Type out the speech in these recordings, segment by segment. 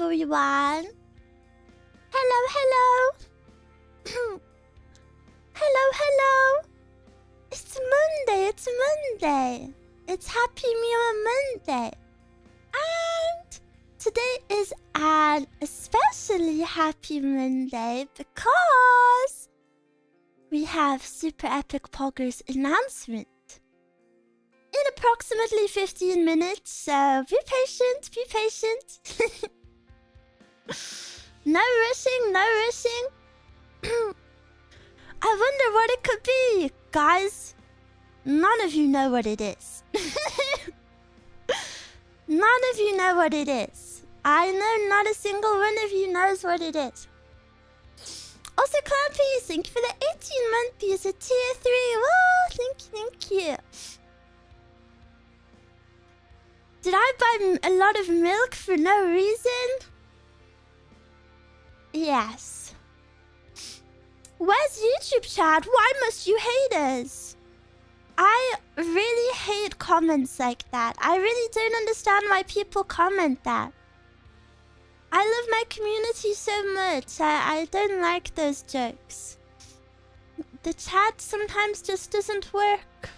everyone. Hello, hello. Hello, hello. It's Monday, it's Monday. It's Happy Miwa Monday. And today is an especially happy Monday because we have Super Epic Pogger's announcement in approximately 15 minutes, so be patient, be patient. No rushing, no rushing. I wonder what it could be. Guys, none of you know what it is. None of you know what it is. I know not a single one of you knows what it is. Also, Clampy, thank you for the 18 months at tier 3. Whoa, thank you, thank you. Did I buy a lot of milk for no reason? Yes. Where's YouTube chat? Why must you hate us? I really hate comments like that. I really don't understand why people comment that. I love my community so much. I don't like those jokes. The chat sometimes just doesn't work.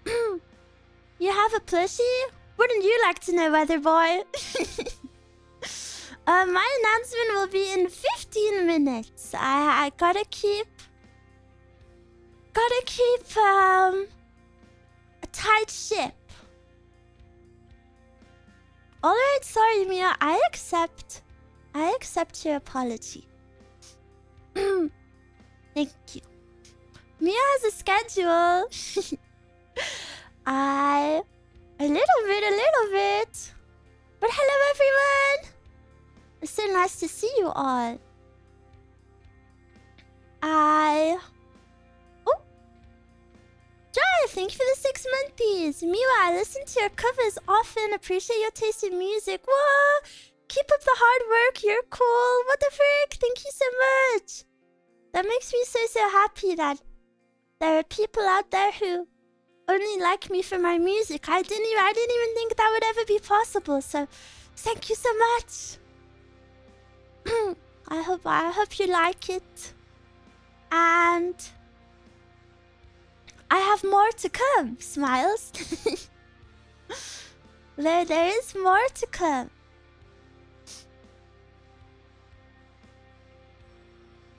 You have a plushie? Wouldn't you like to know, Weather Boy? My announcement will be in 15 minutes. I gotta keep a tight ship. Alright, sorry, Mia. I accept your apology. Thank you. Mia has a schedule. A little bit. But hello, everyone. It's so nice to see you all. Oh, Drive, thank you for the 6 months. Miwa, I listen to your covers often. Appreciate your taste in music. Whoa! Keep up the hard work. You're cool. What the frick? Thank you so much. That makes me so happy that there are people out there who only like me for my music. I didn't even think that would ever be possible. So, thank you so much. I hope you like it. And I have more to come, Smiles. There is more to come.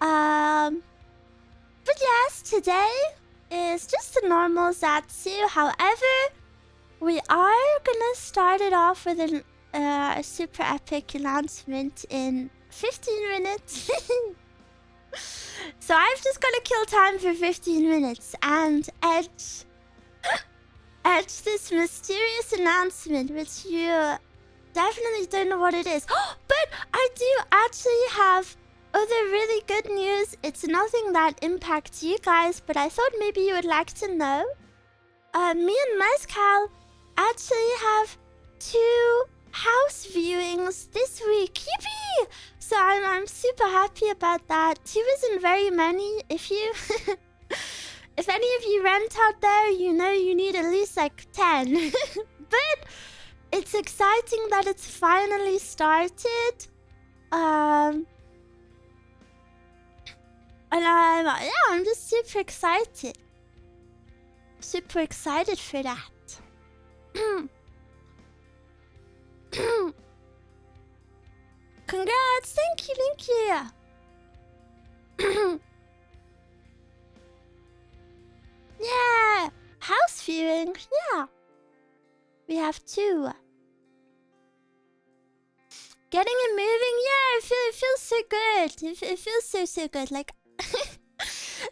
But yes, today is just a normal Zatsu. However, we are gonna start it off with a super epic announcement in 15 minutes. So I've just got to kill time for 15 minutes and edge this mysterious announcement, which you definitely don't know what it is. But I do actually have other really good news. It's nothing that impacts you guys, but I thought maybe you would like to know. Me and Mezcal actually have 2 house viewings this week. Yippee! So I'm super happy about that. 2 isn't very many. If any of you rent out there, you know you need at least like 10. But it's exciting that it's finally started. And I'm just super excited. Super excited for that. Congrats! Thank you. Yeah! House viewing, yeah. We have 2. Getting and moving, yeah, it feels so good. It feels so good. Like,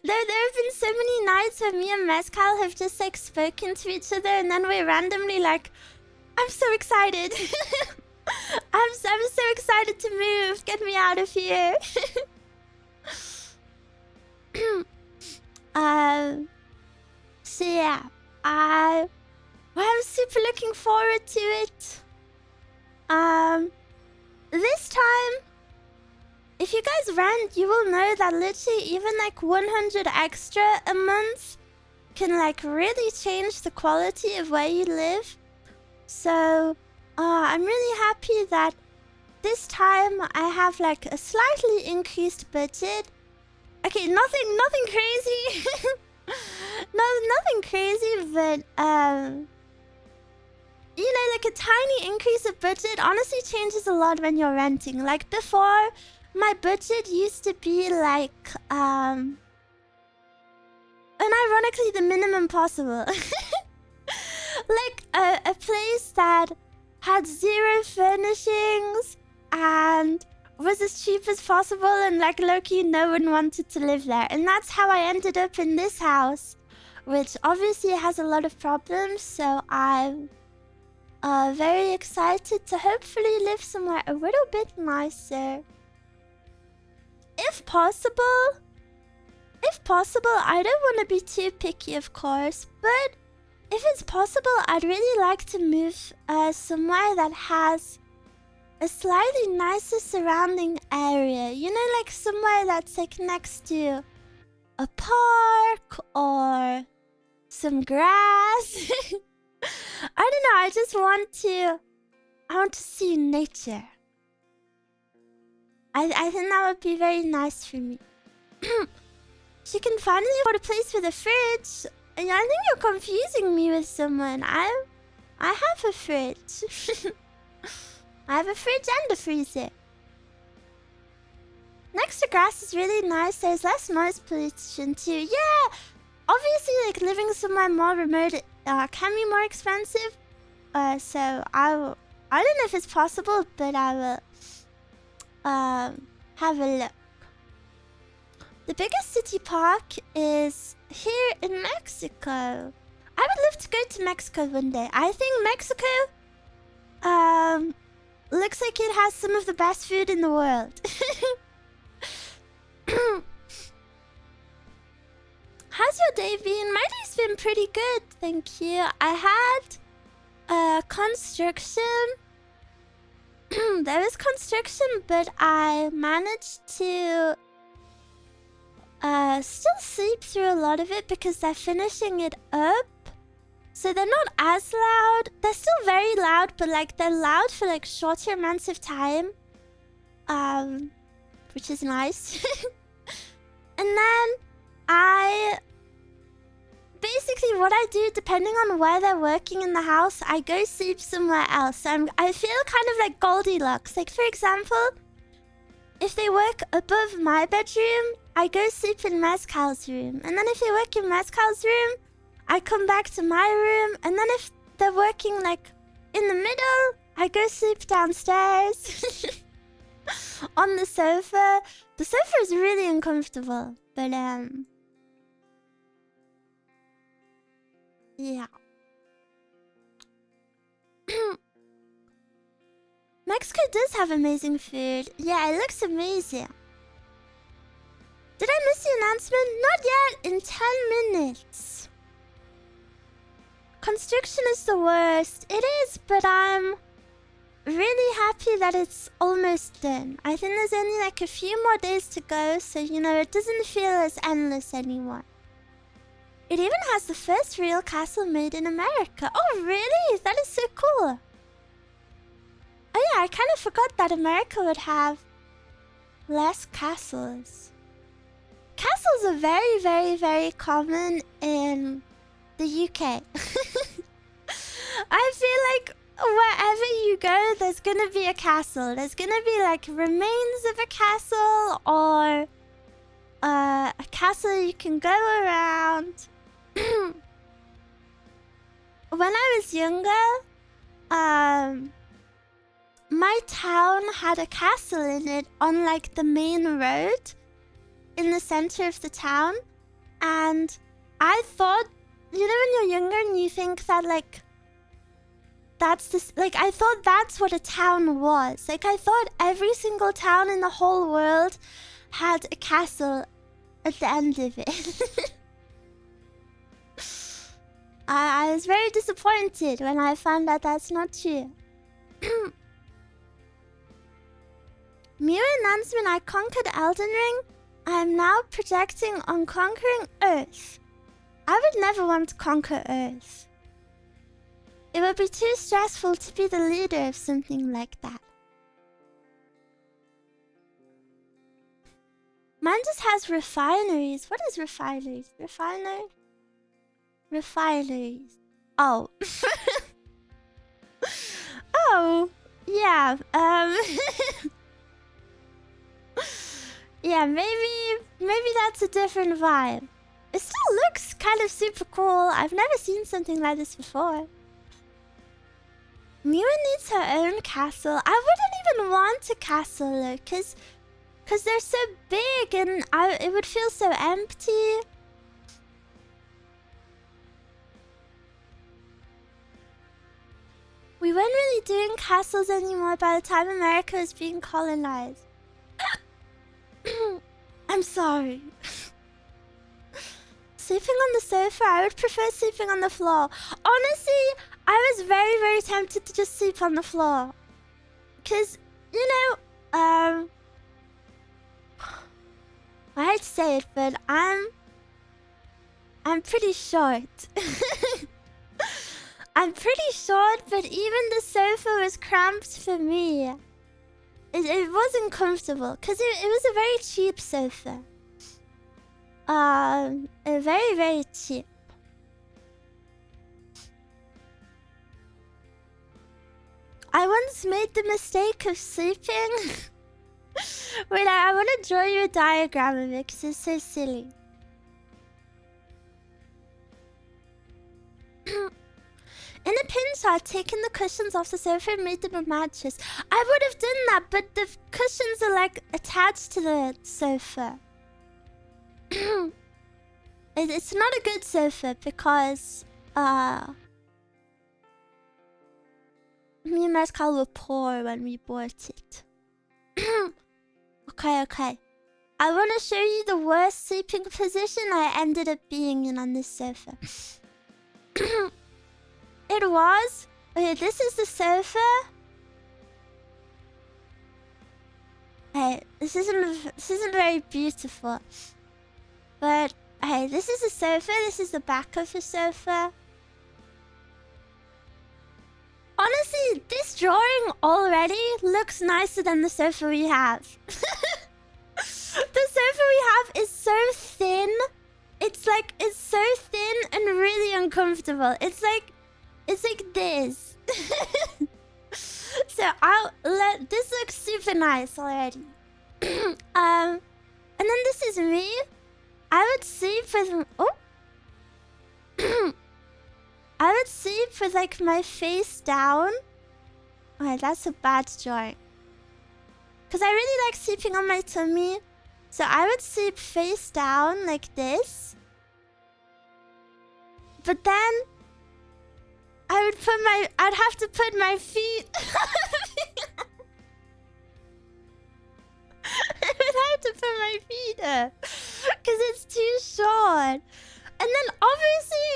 there have been so many nights where me and Mezcal have just like spoken to each other and then we're randomly like, I'm so excited. I'm so excited to move. Get me out of here. So yeah, I'm super looking forward to it. This time, if you guys rent, you will know that literally even like 100 extra a month can like really change the quality of where you live. So I'm really happy that this time I have like a slightly increased budget. Okay, nothing crazy. Nothing crazy, but you know, like a tiny increase of budget honestly changes a lot when you're renting. Like before, my budget used to be like unironically the minimum possible. Like a place that had 0 furnishings and was as cheap as possible, and like low-key no one wanted to live there. And that's how I ended up in this house, which obviously has a lot of problems, so I'm very excited to hopefully live somewhere a little bit nicer. If possible, I don't want to be too picky, of course, but if it's possible, I'd really like to move somewhere that has a slightly nicer surrounding area. You know, like somewhere that's like next to a park or some grass. I don't know, I just want to see nature. I think that would be very nice for me. She can finally afford a place with a fridge. And I think you're confusing me with someone. I have a fridge. I have a fridge and a freezer. Next to grass is really nice. There's less noise pollution too. Yeah, obviously, like living somewhere more remote can be more expensive. So I don't know if it's possible, but I will have a look. The biggest city park is here in Mexico. I would love to go to Mexico one day. I think Mexico looks like it has some of the best food in the world. How's your day been? My day's been pretty good, thank you. I had construction. There was construction, but I managed to still sleep through a lot of it because they're finishing it up. So they're not as loud. They're still very loud, but like they're loud for like shorter amounts of time. Which is nice. And then basically what I do, depending on where they're working in the house, I go sleep somewhere else. I feel kind of like Goldilocks. Like for example, if they work above my bedroom, I go sleep in Mezcal's room. And then if they work in Mezcal's room, I come back to my room. And then if they're working like in the middle, I go sleep downstairs. On the sofa. The sofa is really uncomfortable. But yeah. Mexico does have amazing food. Yeah, it looks amazing. Did I miss the announcement? Not yet. In 10 minutes. Construction is the worst. It is, but I'm really happy that it's almost done. I think there's only like a few more days to go, so you know, it doesn't feel as endless anymore. It even has the first real castle made in America. Oh, really? That is so cool. Oh yeah, I kind of forgot that America would have less castles. Castles are very, very, very common in the UK. I feel like wherever you go, there's gonna be a castle. There's gonna be like remains of a castle or a castle you can go around. When I was younger, my town had a castle in it on like the main road in the center of the town. And I thought, you know, when you're younger and you think that like that's this, like I thought that's what a town was. Like I thought every single town in the whole world had a castle at the end of it. I was very disappointed when I found out that's not true. Miwa announcement, I conquered Elden Ring. I am now projecting on conquering Earth. I would never want to conquer Earth. It would be too stressful to be the leader of something like that. Mine just has refineries. What is refineries? Refineries. Oh. Oh. Yeah. Yeah, maybe that's a different vibe. It still looks kind of super cool. I've never seen something like this before. Miwa needs her own castle. I wouldn't even want a castle though, cause they're so big and it would feel so empty. We weren't really doing castles anymore by the time America was being colonized. I'm sorry. Sleeping on the sofa, I would prefer sleeping on the floor. Honestly, I was very, very tempted to just sleep on the floor. Cause, you know, I hate to say it, but I'm pretty short. I'm pretty short, but even the sofa was cramped for me. It wasn't comfortable, because it was a very cheap sofa. Very, very cheap. I once made the mistake of sleeping. Wait, I want to draw you a diagram of it, because it's so silly. In a pinch, I'd taken the cushions off the sofa and made them a mattress. I would have done that, but the cushions are like attached to the sofa. It's not a good sofa because me and Pascal were poor when we bought it. Okay. I want to show you the worst sleeping position I ended up being in on this sofa. It was... Okay, this is the sofa. Hey, this isn't very beautiful. But, hey, this is the sofa. This is the back of the sofa. Honestly, this drawing already looks nicer than the sofa we have. The sofa we have is so thin. It's so thin and really uncomfortable. It's like this. So this looks super nice already. And then this is me. I would sleep with I would sleep with like my face down. Okay, that's a bad drawing. Cause I really like sleeping on my tummy. So I would sleep face down like this. But then I'd have to put my feet I would have to put my feet up. Cause it's too short. And then obviously,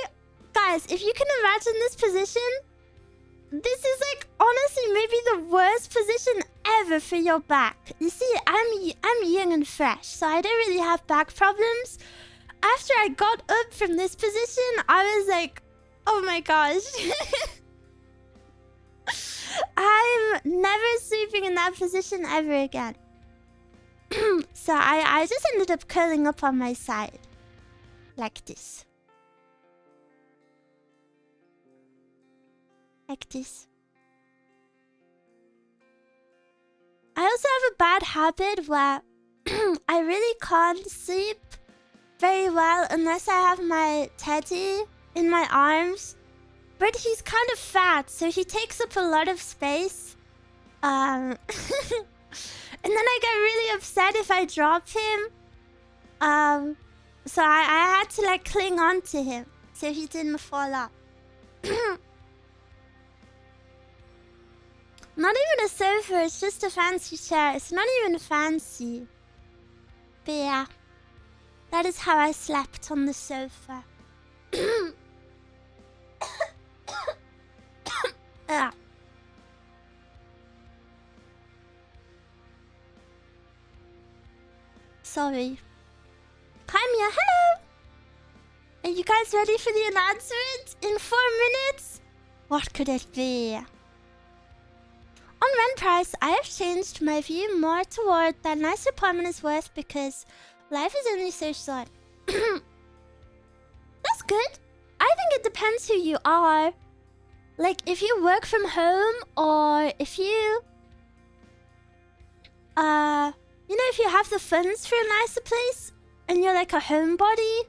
guys, if you can imagine this position, this is like honestly maybe the worst position ever for your back. You see, I'm young and fresh, so I don't really have back problems. After I got up from this position, I was like, oh my gosh. I'm never sleeping in that position ever again. So I just ended up curling up on my side. Like this. Like this. I also have a bad habit where I really can't sleep very well unless I have my teddy in my arms. But he's kind of fat, so he takes up a lot of space. And then I get really upset if I drop him. So I had to like cling on to him so he didn't fall off. Not even a sofa, it's just a fancy chair. It's not even fancy. But yeah, that is how I slept on the sofa. Sorry. Hi Mia, hello! Are you guys ready for the announcement? In 4 minutes, What could it be? On rent price, I have changed my view more toward that nice apartment is worth because life is only so short. That's good. I think it depends who you are. Like, if you work from home or if you... you know, if you have the funds for a nicer place and you're like a homebody,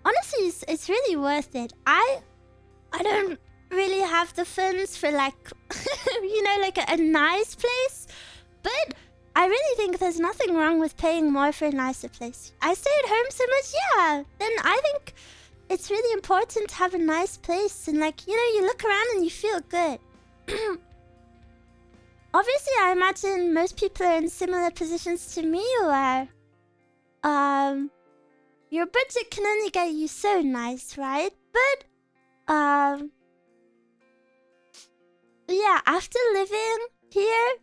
honestly, it's really worth it. I don't really have the funds for like, you know, like a nice place, but I really think there's nothing wrong with paying more for a nicer place. I stay at home so much, yeah. Then I think it's really important to have a nice place and like, you know, you look around and you feel good. Obviously, I imagine most people are in similar positions to me where your budget can only get you so nice, right? But yeah, after living here,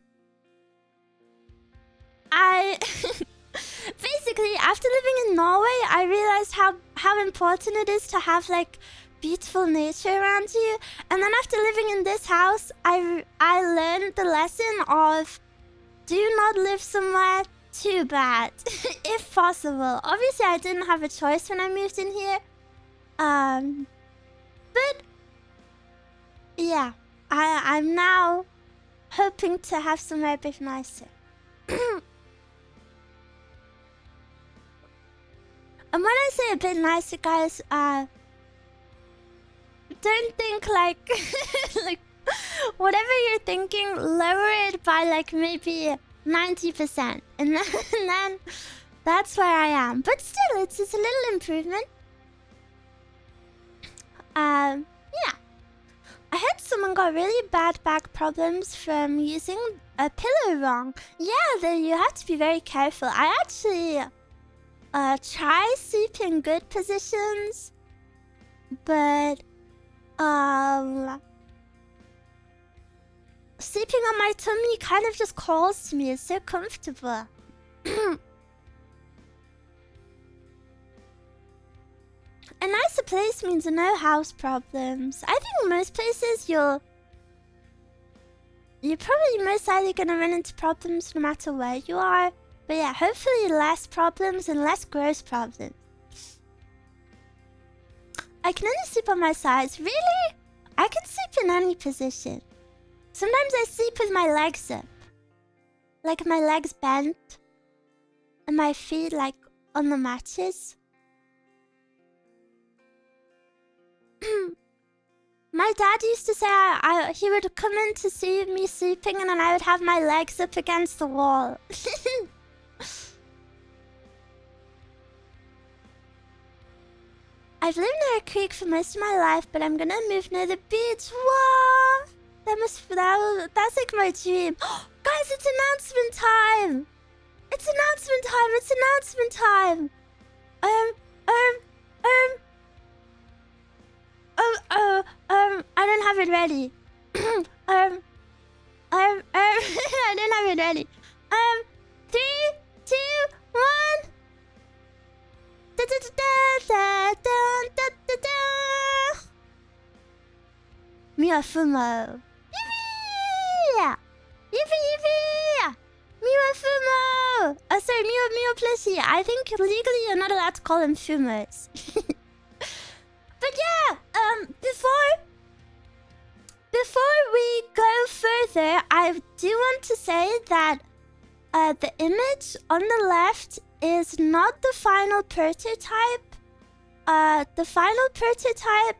basically, after living in Norway, I realized how important it is to have like beautiful nature around you. And then after living in this house, I learned the lesson of do not live somewhere too bad, if possible. Obviously, I didn't have a choice when I moved in here. But yeah, I'm now hoping to have somewhere a bit nicer. And when I say a bit nicer, guys, don't think like like whatever you're thinking, lower it by like maybe 90%, and then that's where I am. But still, it's a little improvement. Yeah, I heard someone got really bad back problems from using a pillow wrong. Yeah, then you have to be very careful. I actually try sleeping in good positions, but sleeping on my tummy kind of just calls to me. It's so comfortable. A nicer place means no house problems. I think most places you're probably most likely gonna run into problems no matter where you are. But yeah, hopefully less problems and less gross problems. I can only sleep on my sides. Really? I can sleep in any position. Sometimes I sleep with my legs up. Like my legs bent. And my feet like on the mattress. My dad used to say he would come in to see me sleeping and then I would have my legs up against the wall. I've lived near a creek for most of my life, but I'm gonna move near the beach. Wow! That's like my dream. Guys, it's announcement time! It's announcement time! It's announcement time! I don't have it ready. I don't have it ready. 3, 2, 1. Miwa Fumo. Yippee! Yippee! Miwa Fumo! Oh, sorry, Miwa Plushie. I think legally you're not allowed to call them Fumos. But yeah, before we go further, I do want to say that the image on the left is not the final prototype. The final prototype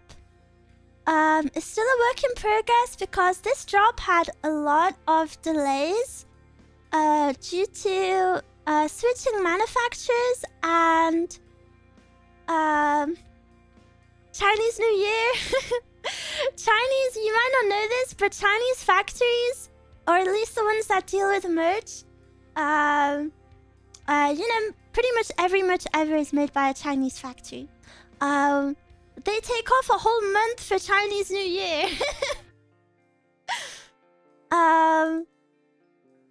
is still a work in progress because this drop had a lot of delays due to switching manufacturers and Chinese New Year. Chinese, you might not know this, but Chinese factories, or at least the ones that deal with merch, you know, pretty much every merch ever is made by a Chinese factory. They take off a whole month for Chinese New Year.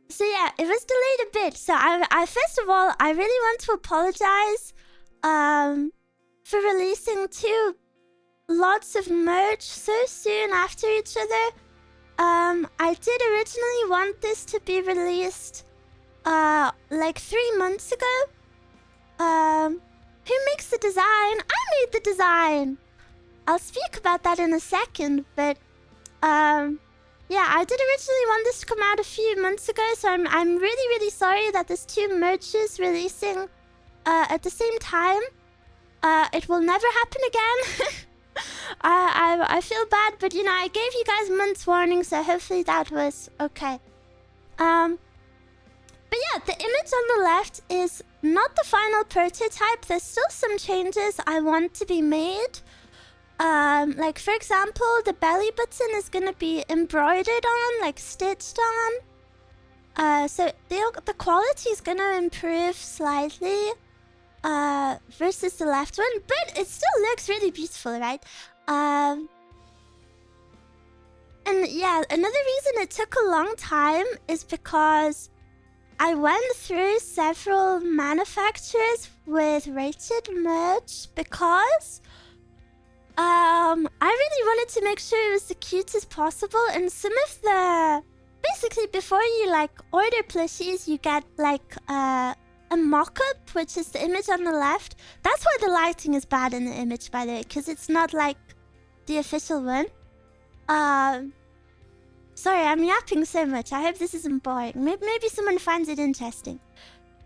So yeah, it was delayed a bit. So I first of all, I really want to apologize for releasing two lots of merch so soon after each other. I did originally want this to be released like 3 months ago. Who makes the design? I made the design. I'll speak about that in a second, but yeah, I did originally want this to come out a few months ago, so I'm really sorry that there's 2 merches releasing at the same time. It will never happen again. I feel bad, but you know, I gave you guys months warning, so hopefully that was okay. But yeah, the image on the left is not the final prototype. There's still some changes I want to be made. Like for example, the belly button is gonna be embroidered on, like stitched on. So the quality is gonna improve slightly. Versus the left one, but it still looks really beautiful, right? And yeah, another reason it took a long time is because I went through several manufacturers with rated merch because I really wanted to make sure it was the cutest possible, and some of the... Basically, before you like order plushies, you get like a mock-up, which is the image on the left. That's why the lighting is bad in the image, by the way, because it's not like the official one. Sorry, I'm yapping so much. I hope this isn't boring. Maybe someone finds it interesting.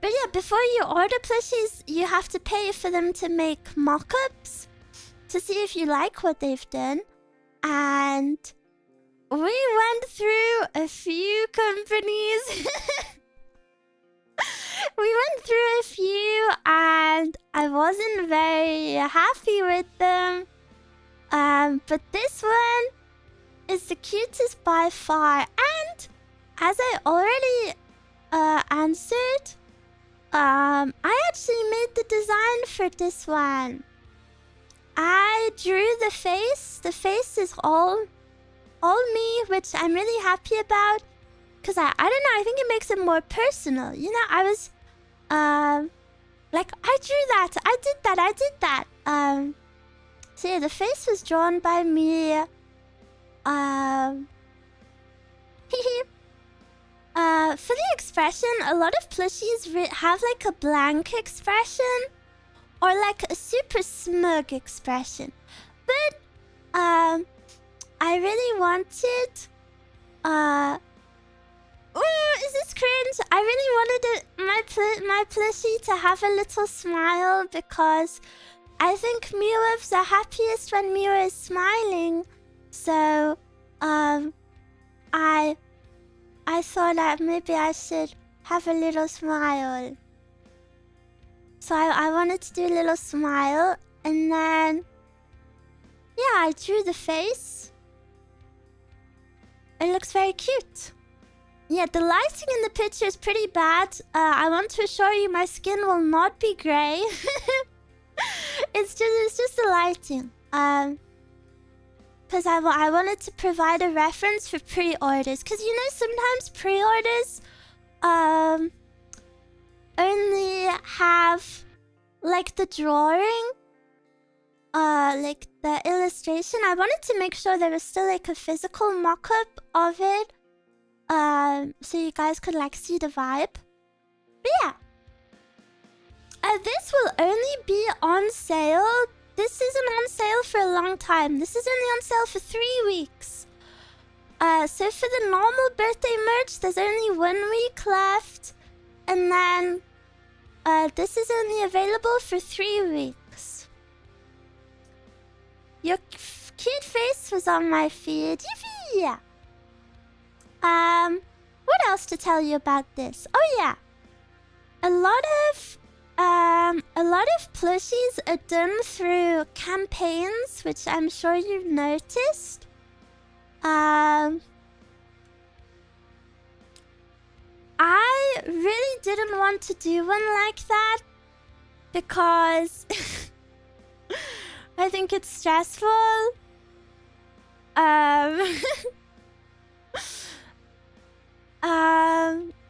But yeah, before you order plushies, you have to pay for them to make mock-ups to see if you like what they've done. And we went through a few companies. We went through a few and I wasn't very happy with them. But this one is the cutest by far. And as I already answered, I actually made the design for this one. I drew the face. The face is all me, which I'm really happy about. Because I don't know, I think it makes it more personal. You know, I was, like, I drew that, I did that. So yeah, the face was drawn by me. For the expression, a lot of plushies have like a blank expression. Or like a super smug expression. But, I really wanted, ooh, is this cringe? I really wanted my plushie to have a little smile because I think Miwa's the happiest when Miwa is smiling. So, I thought that maybe I should have a little smile. So I wanted to do a little smile, and then, yeah, I drew the face. It looks very cute. Yeah, the lighting in the picture is pretty bad. I want to assure you my skin will not be grey. It's just the lighting. Because I wanted to provide a reference for pre-orders. Because, you know, sometimes pre-orders only have, like, the drawing. Like, the illustration. I wanted to make sure there was still, like, a physical mock-up of it. So you guys could, like, see the vibe. But yeah. This will only be on sale. This isn't on sale for a long time. This is only on sale for 3 weeks. So for the normal birthday merch, there's only 1 week left. And then, this is only available for 3 weeks. Your cute face was on my feed. Yippee! What else to tell you about this? Oh yeah. A lot of plushies are done through campaigns, which I'm sure you've noticed. I really didn't want to do one like that because I think it's stressful.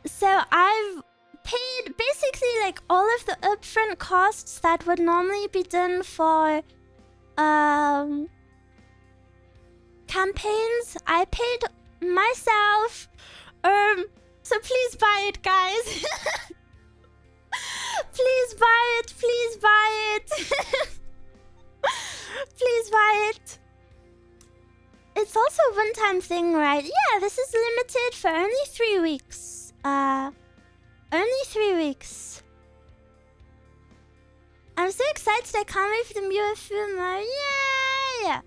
So I've paid basically like all of the upfront costs that would normally be done for campaigns. I paid myself. So please buy it, guys. Please buy it. Please buy it. Please buy it. It's also a one-time thing, right? Yeah, this is limited for only 3 weeks. Only 3 weeks. I'm so excited. I can't wait for the Miwa Fumo. Yay!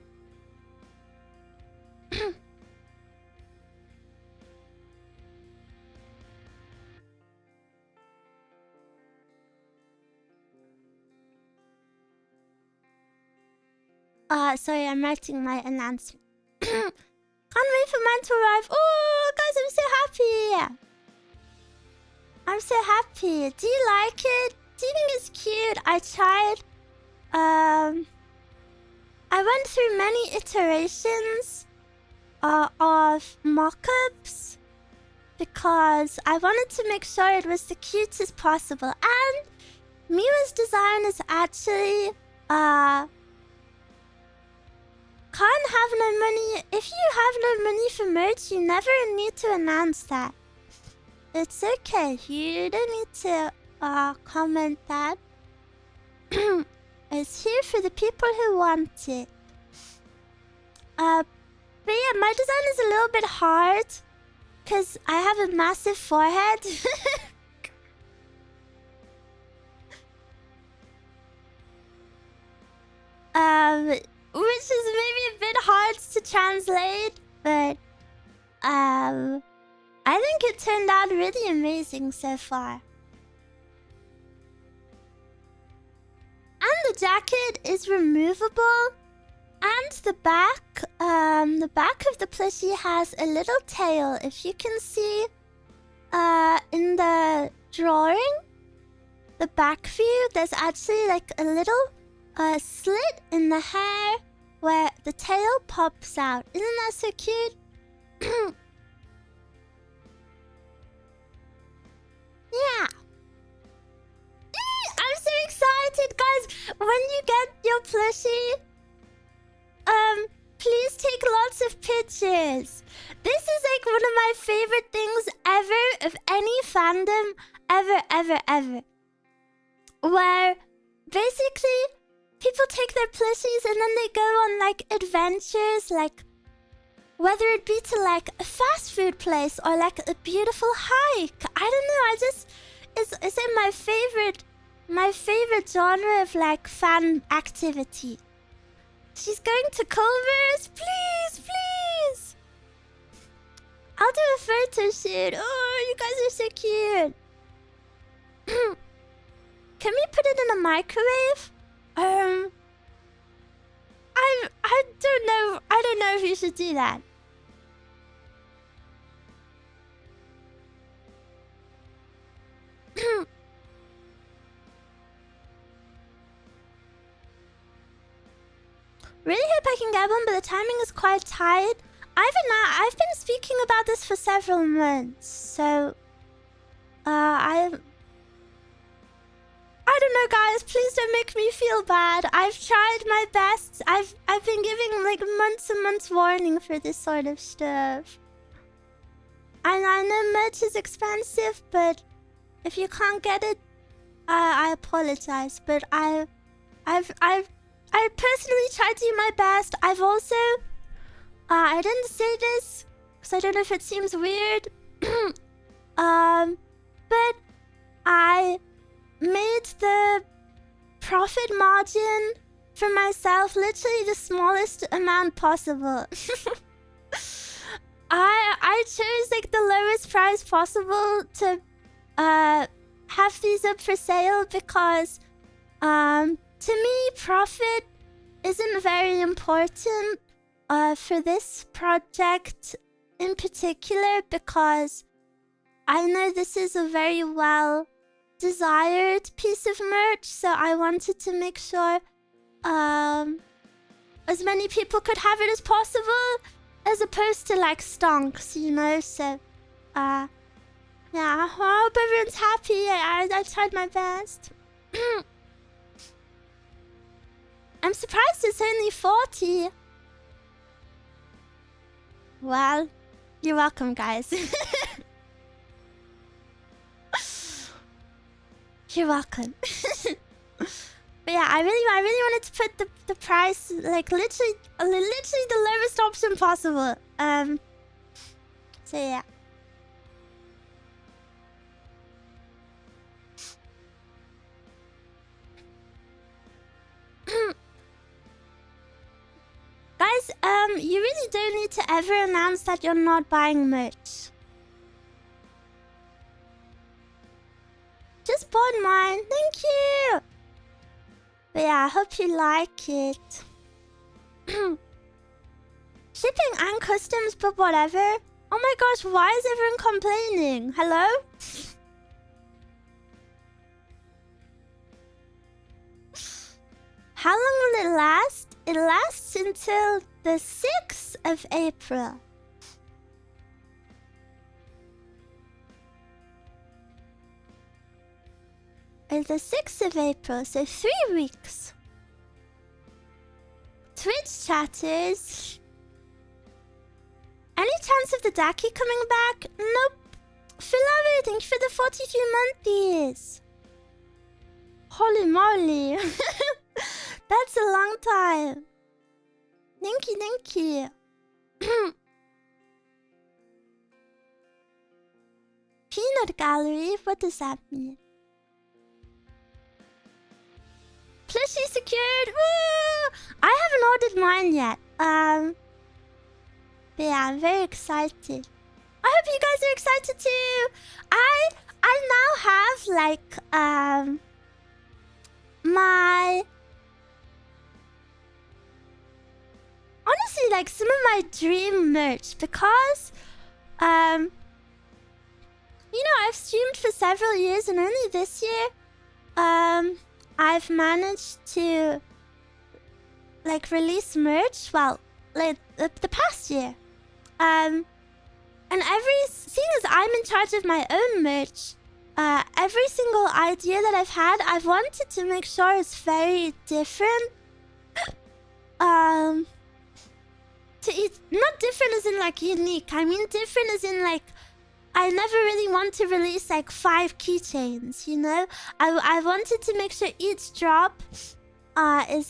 Sorry, I'm writing my announcement. Can't wait for mine to arrive. Oh, guys, I'm so happy. I'm so happy. Do you like it? Do you think it's cute? I tried. I went through many iterations of mock-ups because I wanted to make sure it was the cutest possible. And Miwa's design is actually can't have no money. If you have no money for merch, you never need to announce that. It's okay. You don't need to comment that. It's here for the people who want it. But yeah, my design is a little bit hard because I have a massive forehead. Which is maybe a bit hard to translate, but I think it turned out really amazing so far. And the jacket is removable, and the back of the plushie has a little tail. If you can see in the drawing, the back view, there's actually like a little slit in the hair where the tail pops out. Isn't that so cute? Yeah. I'm so excited, guys. When you get your plushie, please take lots of pictures. This is like one of my favorite things ever of any fandom ever. Where basically people take their plushies and then they go on like adventures, like whether it be to like a fast food place or like a beautiful hike. I don't know, it's in my favorite genre of like fan activity. She's going to Culver's, please. I'll do a photo shoot. Oh, you guys are so cute. Can we put it in a microwave? I don't know. I don't know if you should do that. Really hope I can get one, but the timing is quite tight. I've been speaking about this for several months, so I don't know, guys. Please don't make me feel bad. I've tried my best. I've been giving like months and months warning for this sort of stuff. And I know merch is expensive, but if you can't get it, I apologize. But I personally tried to do my best. I've also I didn't say this because I don't know if it seems weird. But I made the profit margin for myself literally the smallest amount possible. I chose like the lowest price possible to have these up for sale because to me profit isn't very important for this project in particular, because I know this is a very well desired piece of merch, so I wanted to make sure as many people could have it as possible, as opposed to like stonks, you know. So yeah, I hope everyone's happy. I tried my best. I'm surprised it's only 40. Well, you're welcome, guys. You're welcome. But yeah, I really wanted to put the price like literally the lowest option possible. So yeah. Guys, you really don't need to ever announce that you're not buying merch. Just bought mine. Thank you. But yeah, I hope you like it. Shipping and customs, but whatever. Oh my gosh, why is everyone complaining? Hello? How long will it last? It lasts until the 6th of April. It's the 6th of April, so 3 weeks. Twitch chatters. Any chance of the Daki coming back? Nope. Philavi, thank you for the 42 months. Holy moly. That's a long time. Thank you, thank you. Peanut gallery? What does that mean? Plushie secured! Woo! I haven't ordered mine yet. But yeah, I'm very excited. I hope you guys are excited too. I now have like my honestly like some of my dream merch because you know, I've streamed for several years and only this year I've managed to like release merch. Well, like the past year. And seeing as I'm in charge of my own merch, every single idea that I've had, I've wanted to make sure it's very different. Not different as in like unique. I mean different as in like I never really want to release like 5 keychains, you know? I wanted to make sure each drop is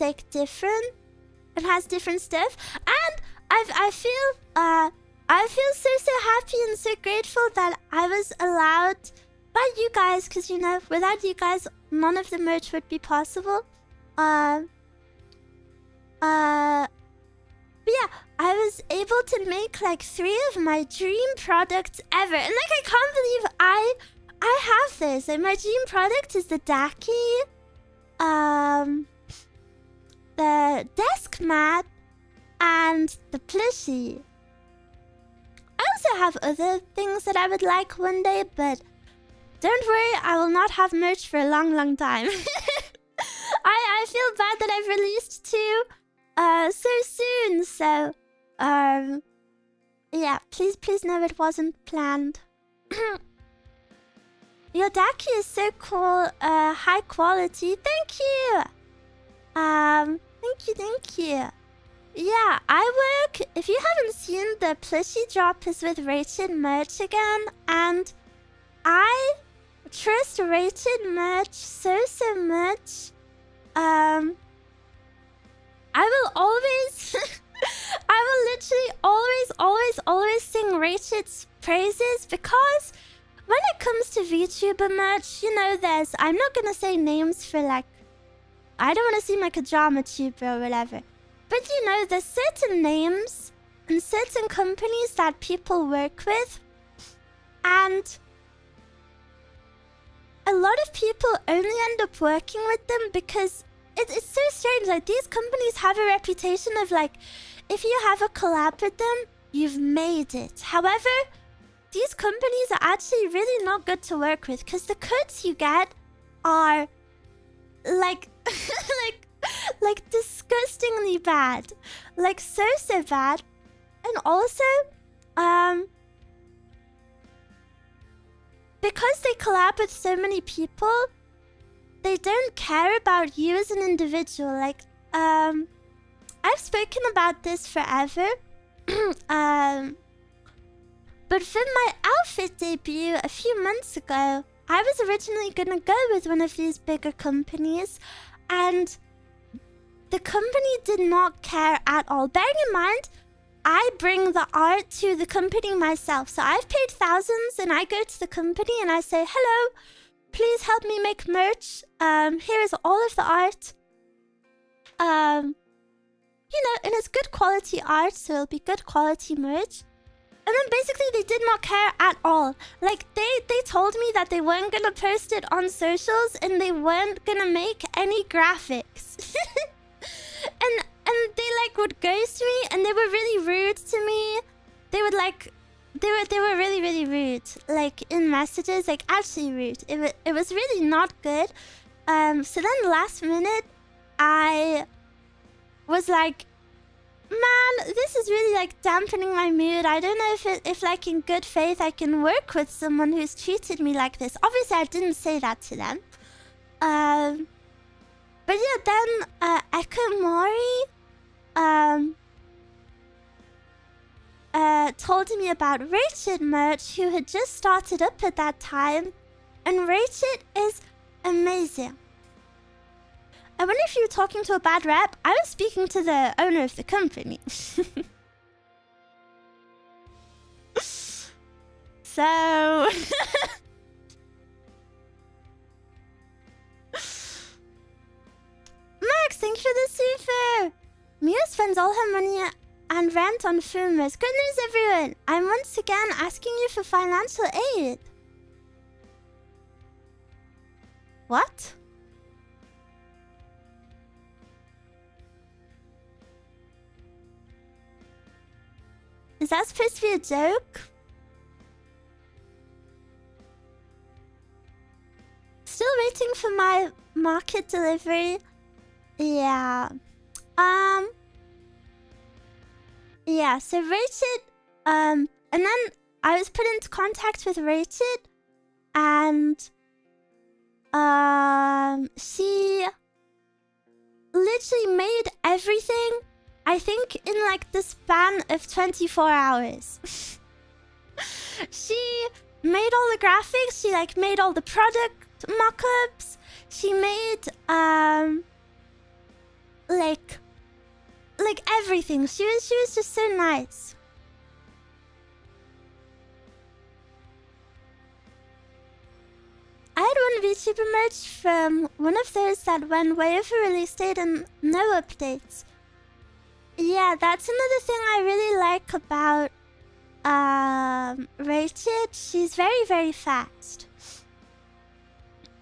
like different and has different stuff. And I feel so happy and so grateful that I was allowed by you guys, because you know, without you guys none of the merch would be possible. But yeah, I was able to make like 3 of my dream products ever. And like I can't believe I have this. Like my dream product is the Daki, the desk mat, and the plushie. I also have other things that I would like one day, but don't worry, I will not have merch for a long time. I feel bad that I've released 2 so soon, so yeah, please know it wasn't planned. Your Daki is so cool, high quality. Thank you. Thank you. Yeah, I work. If you haven't seen, the plushie drop is with rated merch again, and I trust rated merch so much. I will always, I will literally always sing Ratchet's praises, because when it comes to VTuber merch, you know, I'm not gonna say names for like, I don't want to seem like a drama tuber or whatever. But you know, there's certain names and certain companies that people work with, and a lot of people only end up working with them because it's so strange. Like, these companies have a reputation of like, if you have a collab with them, you've made it. However, these companies are actually really not good to work with, because the cuts you get are like like disgustingly bad, like so bad. And also because they collab with so many people, they don't care about you as an individual. Like I've spoken about this forever. But for my outfit debut a few months ago, I was originally gonna go with one of these bigger companies, and the company did not care at all. Bearing in mind, I bring the art to the company myself. So I've paid thousands, and I go to the company and I say, hello, please help me make merch. Here is all of the art. You know, and it's good quality art, so it'll be good quality merch. And then basically they did not care at all. Like, they told me that they weren't gonna post it on socials and they weren't gonna make any graphics. and they like would ghost me, and they were really rude to me. They would like they were really, really rude. Like in messages, like actually rude. It was really not good. So then last minute I was like, man, this is really like dampening my mood. I don't know if like in good faith I can work with someone who's treated me like this. Obviously, I didn't say that to them. But yeah, then Ekamori told me about Rachid merch, who had just started up at that time, and Rachid is amazing. I wonder if you were talking to a bad rep. I was speaking to the owner of the company. So... Max, thank you for the super! Miwa spends all her money and rent on Fumers. Good news, everyone! I'm once again asking you for financial aid. What? Is that supposed to be a joke? Still waiting for my market delivery. Yeah. Yeah, so Rachid, and then I was put into contact with Rachid, and, she literally made everything, I think, in like the span of 24 hours. She made all the graphics, she like made all the product mock-ups, she made, like everything. She was just so nice. I had one VTuber merch from one of those that went way over release date and no updates. Yeah, that's another thing I really like about Rachid. She's very, very fast.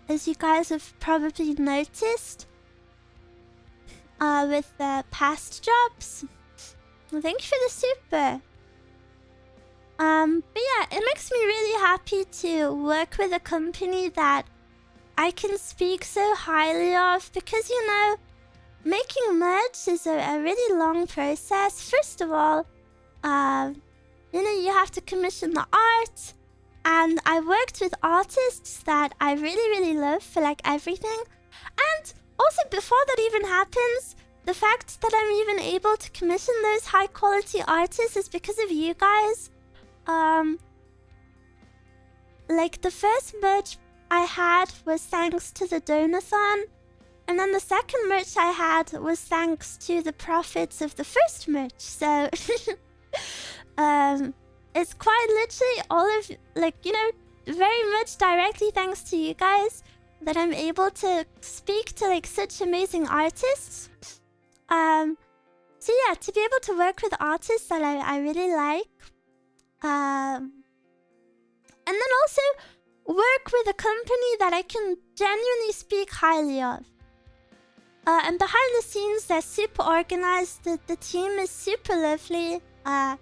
As you guys have probably noticed. With the past drops. Well, thank you for the super. But yeah, it makes me really happy to work with a company that I can speak so highly of, because, you know, making merch is a really long process. First of all, you know, you have to commission the art, and I worked with artists that I really, really love for like everything. And also, before that even happens, the fact that I'm even able to commission those high-quality artists is because of you guys. Like, the first merch I had was thanks to the Donathon, and then the second merch I had was thanks to the profits of the first merch. So, it's quite literally all of, like, you know, very much directly thanks to you guys that I'm able to speak to like such amazing artists. So yeah, to be able to work with artists that I really like, and then also work with a company that I can genuinely speak highly of. And behind the scenes, they're super organized. The team is super lovely. Yeah,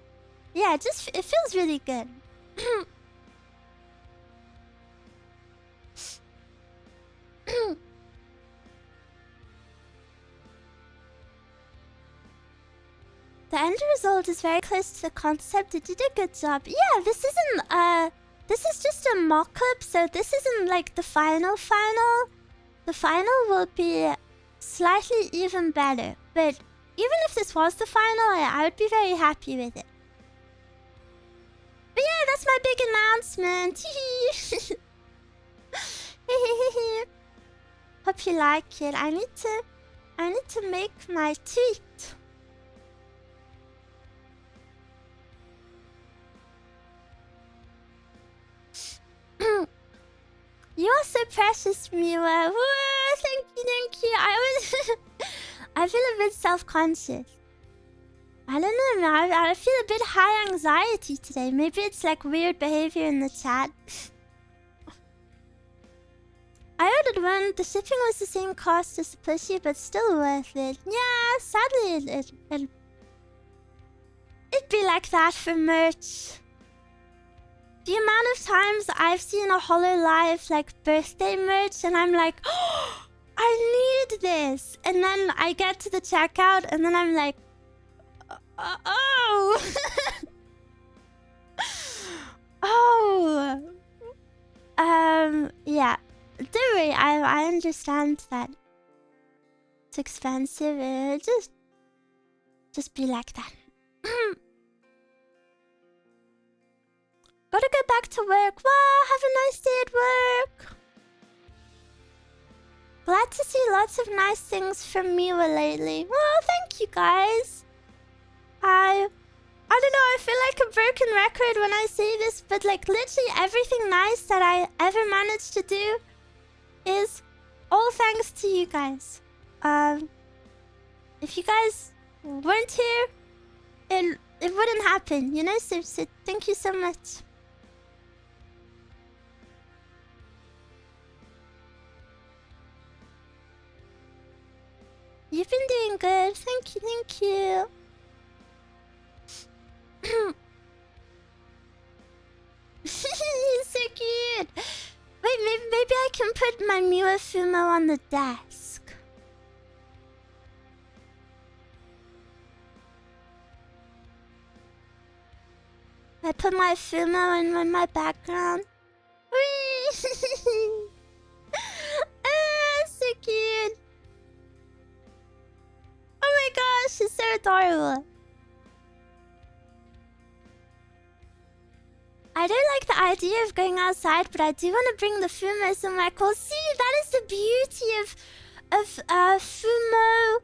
it feels really good. The end result is very close to the concept. It did a good job. Yeah, this isn't, this is just a mock-up, so this isn't like the final. The final will be slightly even better. But even if this was the final, I would be very happy with it. But yeah, that's my big announcement. Hope you like it. I need to make my tweet. You are so precious, Miwa. Whoa, thank you. I feel a bit self-conscious. I don't know, I feel a bit high anxiety today. Maybe it's like weird behavior in the chat. I ordered one. The shipping was the same cost as the plushie, but still worth it. Yeah, sadly it'd be like that for merch. The amount of times I've seen a Hololive like birthday merch and I'm like, oh, I need this. And then I get to the checkout and then I'm like, oh. Oh. Yeah. Don't worry, I understand that it's expensive. Just be like that. Gotta go back to work. Wow, have a nice day at work. Glad to see lots of nice things from Miwa lately. Well, thank you guys. I don't know, I feel like a broken record when I say this, but like literally everything nice that I ever managed to do is all thanks to you guys. If you guys weren't here, it wouldn't happen, you know? So thank you so much. You've been doing good. Thank you. He's so cute. Wait, maybe I can put my Miwa Fumo on the desk. I put my Fumo in my background. Ah, so cute. Oh my gosh, she's so adorable. I don't like the idea of going outside, but I do want to bring the Fumo somewhere cool. See, that is the beauty of Fumo.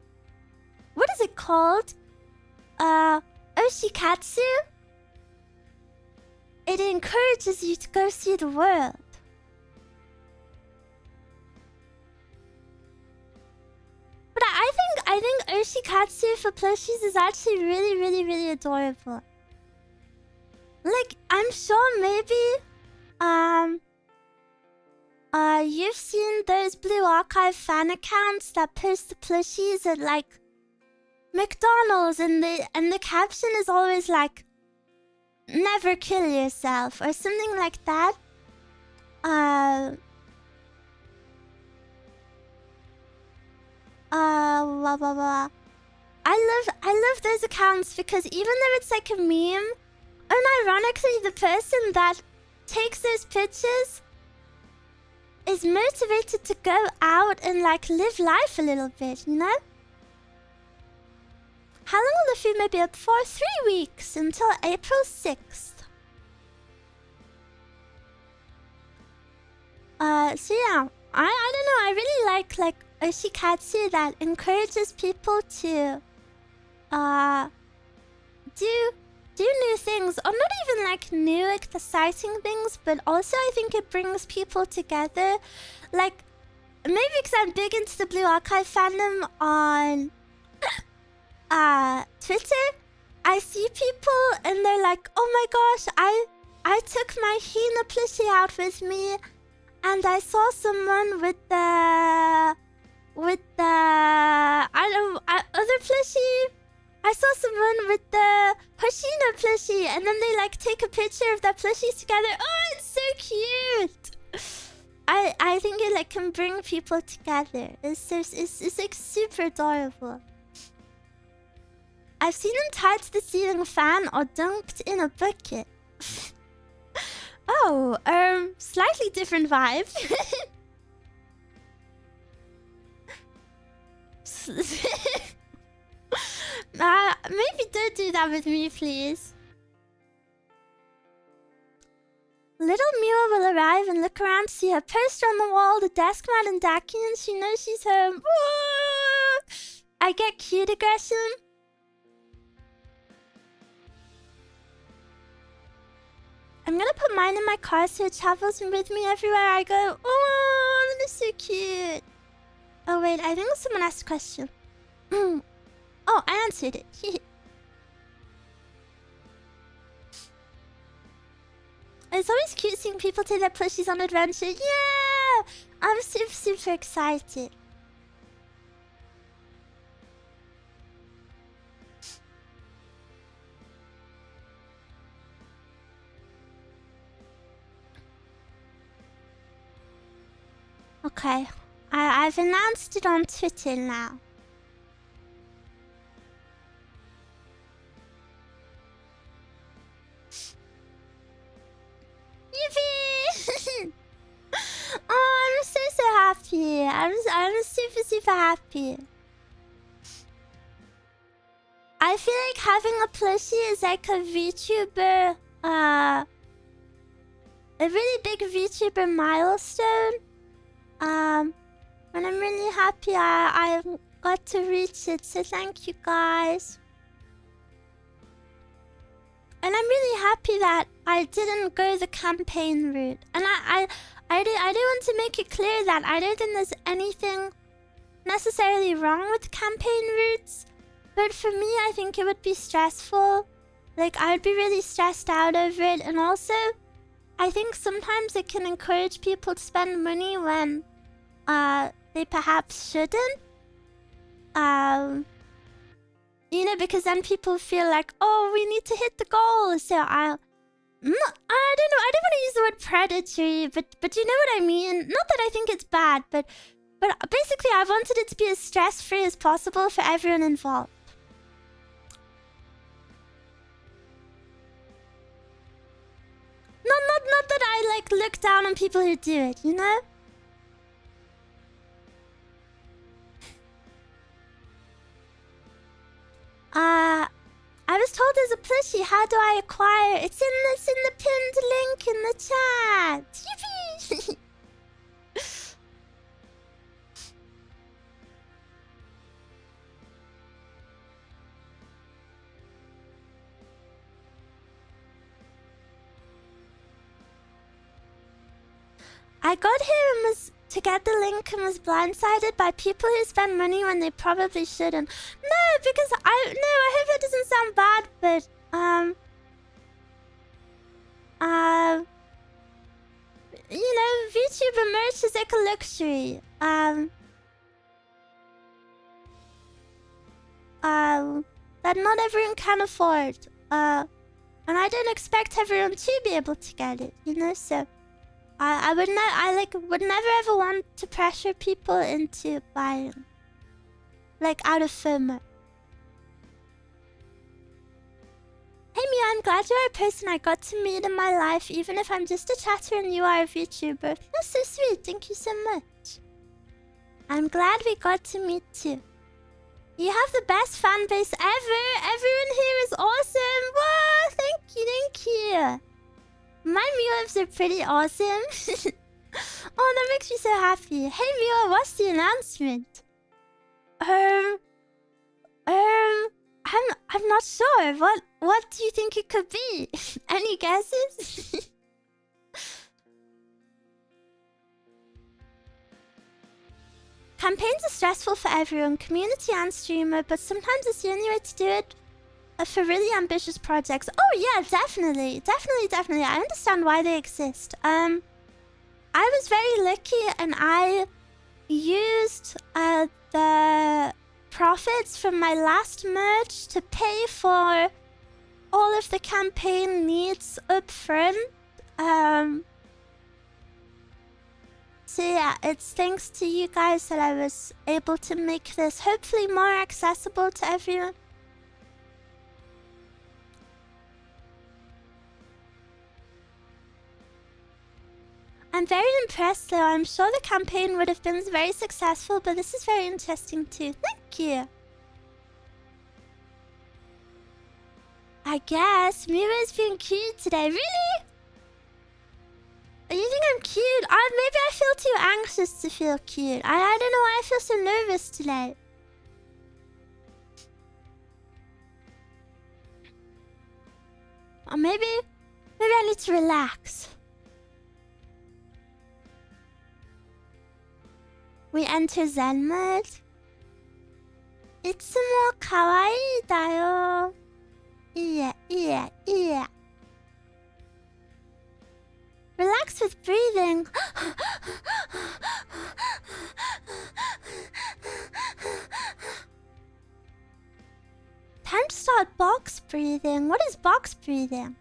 What is it called? Oshikatsu? It encourages you to go see the world. But I think Oshikatsu for plushies is actually really adorable. Like, I'm sure maybe you've seen those Blue Archive fan accounts that post the plushies at like McDonald's and the caption is always like, never kill yourself or something like that. Blah blah blah. I love those accounts because even though it's like a meme, unironically the person that takes those pictures is motivated to go out and like live life a little bit, you know? How long will the Fumo be up for? 3 weeks until April 6th. So yeah, I don't know, I really like Oshikatsu that encourages people to do new things, or not even like new exciting things, but also I think it brings people together. Like, maybe because I'm big into the Blue Archive fandom on Twitter, I see people and they're like, oh my gosh, I took my Hina plushie out with me and I saw someone with the other plushie. I saw someone with the Hoshino plushie, and then they like take a picture of that plushies together. Oh, it's so cute! I think it like can bring people together. It's like super adorable. I've seen them tied to the ceiling fan or dunked in a bucket. Oh, slightly different vibe. Maybe don't do that with me, please. Little Miwa will arrive and look around, see her poster on the wall, the desk mat and Daki, and she knows she's home. Woo! I get cute aggression. I'm gonna put mine in my car so it travels with me everywhere I go. Oh, that is so cute. Oh wait, I think someone asked a question. Oh, I answered it. It's always cute seeing people take their plushies on adventure. Yeah! I'm super, super excited. Okay, I've announced it on Twitter now. Yippee! Oh, I'm so happy. I'm super, super happy. I feel like having a plushie is like a VTuber, a really big VTuber milestone. And I'm really happy I got to reach it, so thank you guys. And I'm really happy that I didn't go the campaign route. And I do want to make it clear that I don't think there's anything necessarily wrong with campaign routes. But for me, I think it would be stressful. Like, I would be really stressed out over it. And also, I think sometimes it can encourage people to spend money when they perhaps shouldn't. You know, because then people feel like, oh, we need to hit the goal. So I don't know. I don't want to use the word predatory, but you know what I mean. Not that I think it's bad, but basically I wanted it to be as stress-free as possible for everyone involved. Not that I like look down on people who do it, you know? I was told there's a plushie. How do I acquire? It's in the pinned link in the chat. Yippee! I got here and was to get the link and was blindsided by people who spend money when they probably shouldn't. No, because I hope that doesn't sound bad, but you know, VTuber merch is like a luxury. That not everyone can afford. And I don't expect everyone to be able to get it, you know, so I would never ever want to pressure people into buying, like, out of FOMO. Hey Mia, I'm glad you're a person I got to meet in my life, even if I'm just a chatter and you are a VTuber. That's so sweet, thank you so much. I'm glad we got to meet too. You have the best fan base ever. Everyone here is awesome. Whoa, thank you. My Miwas are pretty awesome. Oh, that makes me so happy. Hey Miwa, what's the announcement? I'm not sure. What do you think it could be? Any guesses? Campaigns are stressful for everyone, community and streamer, but sometimes it's the only way to do it for really ambitious projects. Oh yeah, definitely. I understand why they exist. I was very lucky and I used the profits from my last merge to pay for all of the campaign needs up front. So yeah, it's thanks to you guys that I was able to make this hopefully more accessible to everyone. I'm very impressed though. I'm sure the campaign would have been very successful, but this is very interesting too. Thank you. I guess Miwa is being cute today. Really? cute. Maybe I feel too anxious to feel cute. I don't know why I feel so nervous today. Or maybe I need to relax. We enter Zen mode. Itsumo kawaii da yo. Yeah. Relax with breathing. Time to start box breathing. What is box breathing?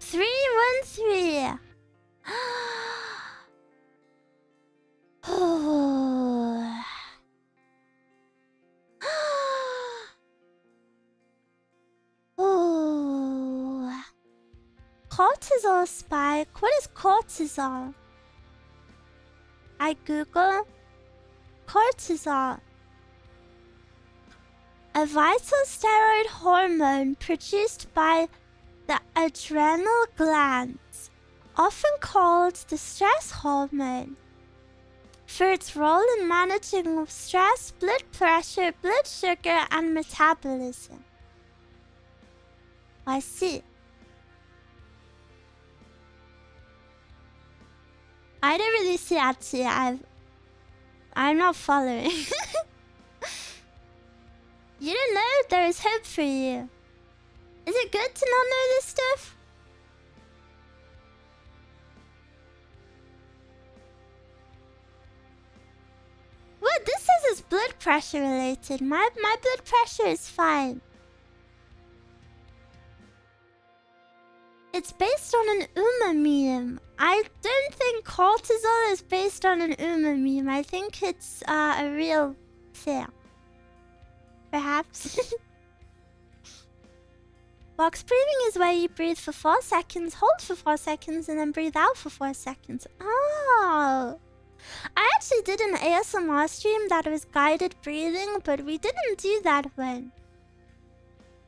3-1-3. Cortisol spike. What is cortisol? I Google cortisol. A vital steroid hormone produced by the adrenal glands, often called the stress hormone, for its role in managing stress, blood pressure, blood sugar, and metabolism. I see. I don't really see actually. I'm not following. You don't know? There is hope for you. Is it good to not know this stuff? What this says is blood pressure related. My blood pressure is fine. It's based on an Uma meme. I don't think cortisol is based on an Uma meme. I think it's a real thing. Perhaps. Box breathing is where you breathe for 4 seconds, hold for 4 seconds, and then breathe out for 4 seconds. Oh. I actually did an ASMR stream that was guided breathing, but we didn't do that one.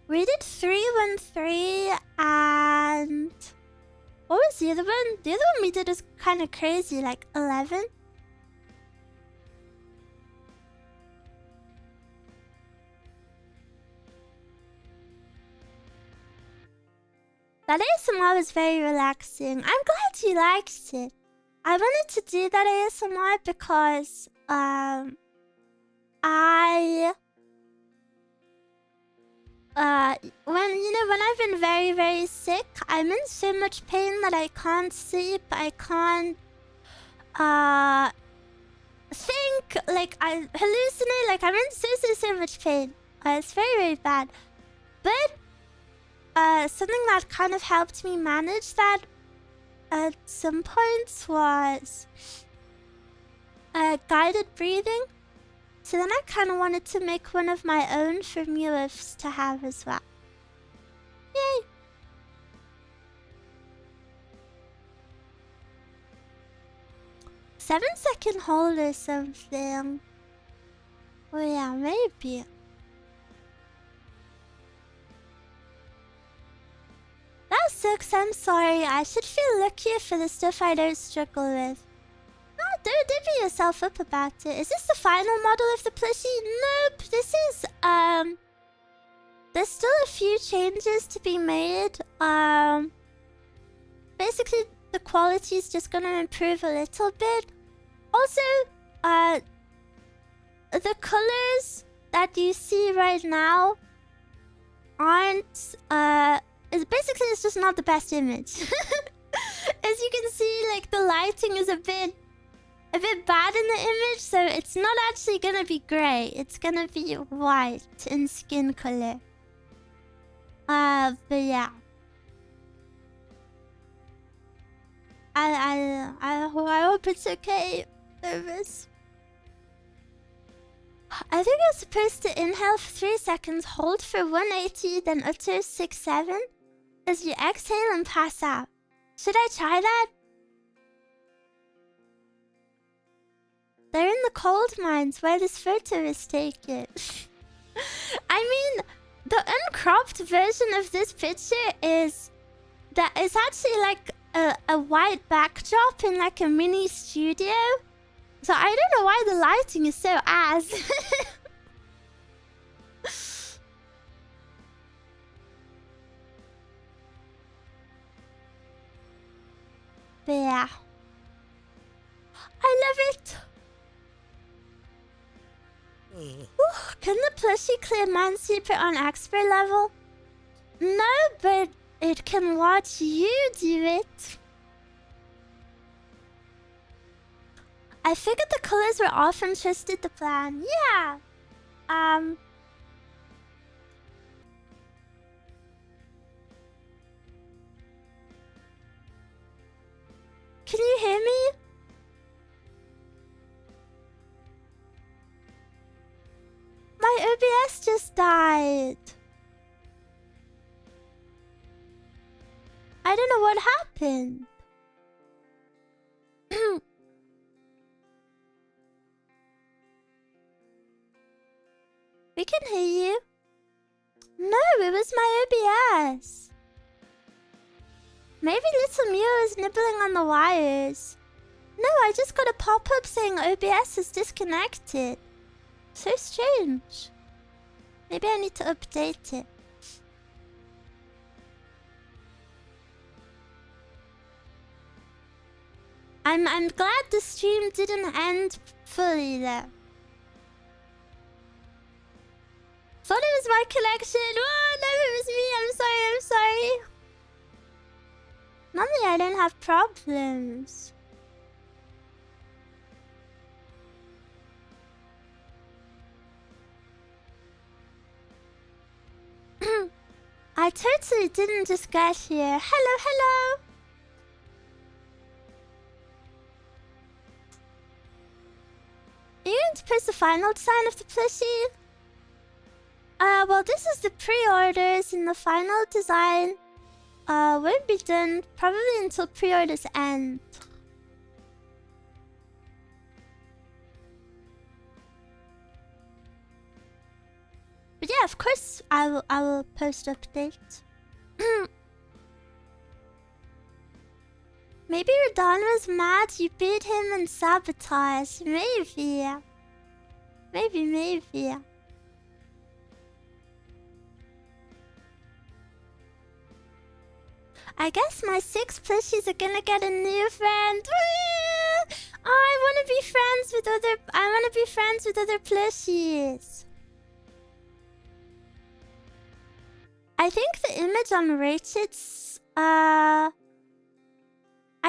We did 3-1-3 and... What was the other one? The other one we did was kind of crazy, like 11. That ASMR was very relaxing. I'm glad you liked it. I wanted to do that ASMR because when I've been very, very sick, I'm in so much pain that I can't sleep. I can't think. Like I hallucinate. Like I'm in so much pain. It's very, very bad. But something that kind of helped me manage that at some points was guided breathing. So then I kind of wanted to make one of my own for Miwa to have as well. Yay! "7-second hold or something. Oh yeah, maybe. That sucks, I'm sorry. I should feel luckier for the stuff I don't struggle with. Oh, don't beat yourself up about it. Is this the final model of the plushie? Nope, this is, there's still a few changes to be made. Basically, the quality is just gonna improve a little bit. Also, the colors that you see right now aren't, it's just not the best image. As you can see, like, the lighting is a bit bad in the image, so it's not actually gonna be gray. It's gonna be white in skin color. But yeah. I hope it's okay. Nervous. I think you're supposed to inhale for 3 seconds, hold for 180, then utter 6-7 as you exhale and pass out. Should I try that? They're in the cold mines where this photo is taken. I mean, the uncropped version of this picture is actually like a white backdrop in like a mini studio. So I don't know why the lighting is so ass. But yeah. I love it. Ooh, can the plushie clear Minesweeper on expert level? No, but it can watch you do it. I figured the colors were off and trusted the plan. Yeah. Can you hear me? My OBS just died. I don't know what happened. We can hear you. No, it was my OBS. Maybe little Miwa is nibbling on the wires. No, I just got a pop-up saying OBS is disconnected. So strange. Maybe I need to update it. I'm glad the stream didn't end fully though. Thought it was my collection. Oh no, it was me. I'm sorry. Normally I don't have problems. I totally didn't just get here. Hello. Are you going to post the final design of the plushie? Well, this is the pre-orders, and the final design won't be done probably until pre-orders end. But yeah, of course, I will post updates. Maybe Radon was mad you beat him in sabotage. Maybe. I guess my 6 plushies are gonna get a new friend. I wanna be friends with other plushies. I think the image on Ratchet's I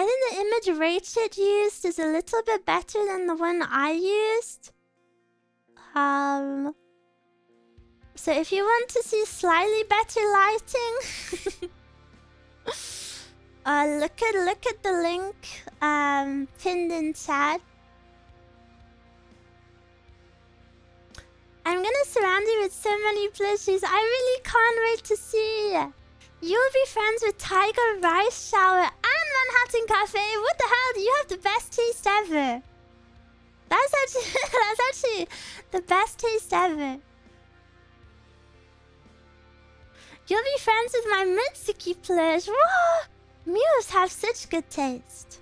think the image Ratchet used is a little bit better than the one I used. So if you want to see slightly better lighting, look at the link pinned in chat. I'm gonna surround you with so many plushies. I really can't wait to see. You'll be friends with Tiger Rice Shower and Manhattan Cafe. What the hell? You have the best taste ever. That's actually the best taste ever. You'll be friends with my Mitsuki plush. Whoa! Mews have such good taste.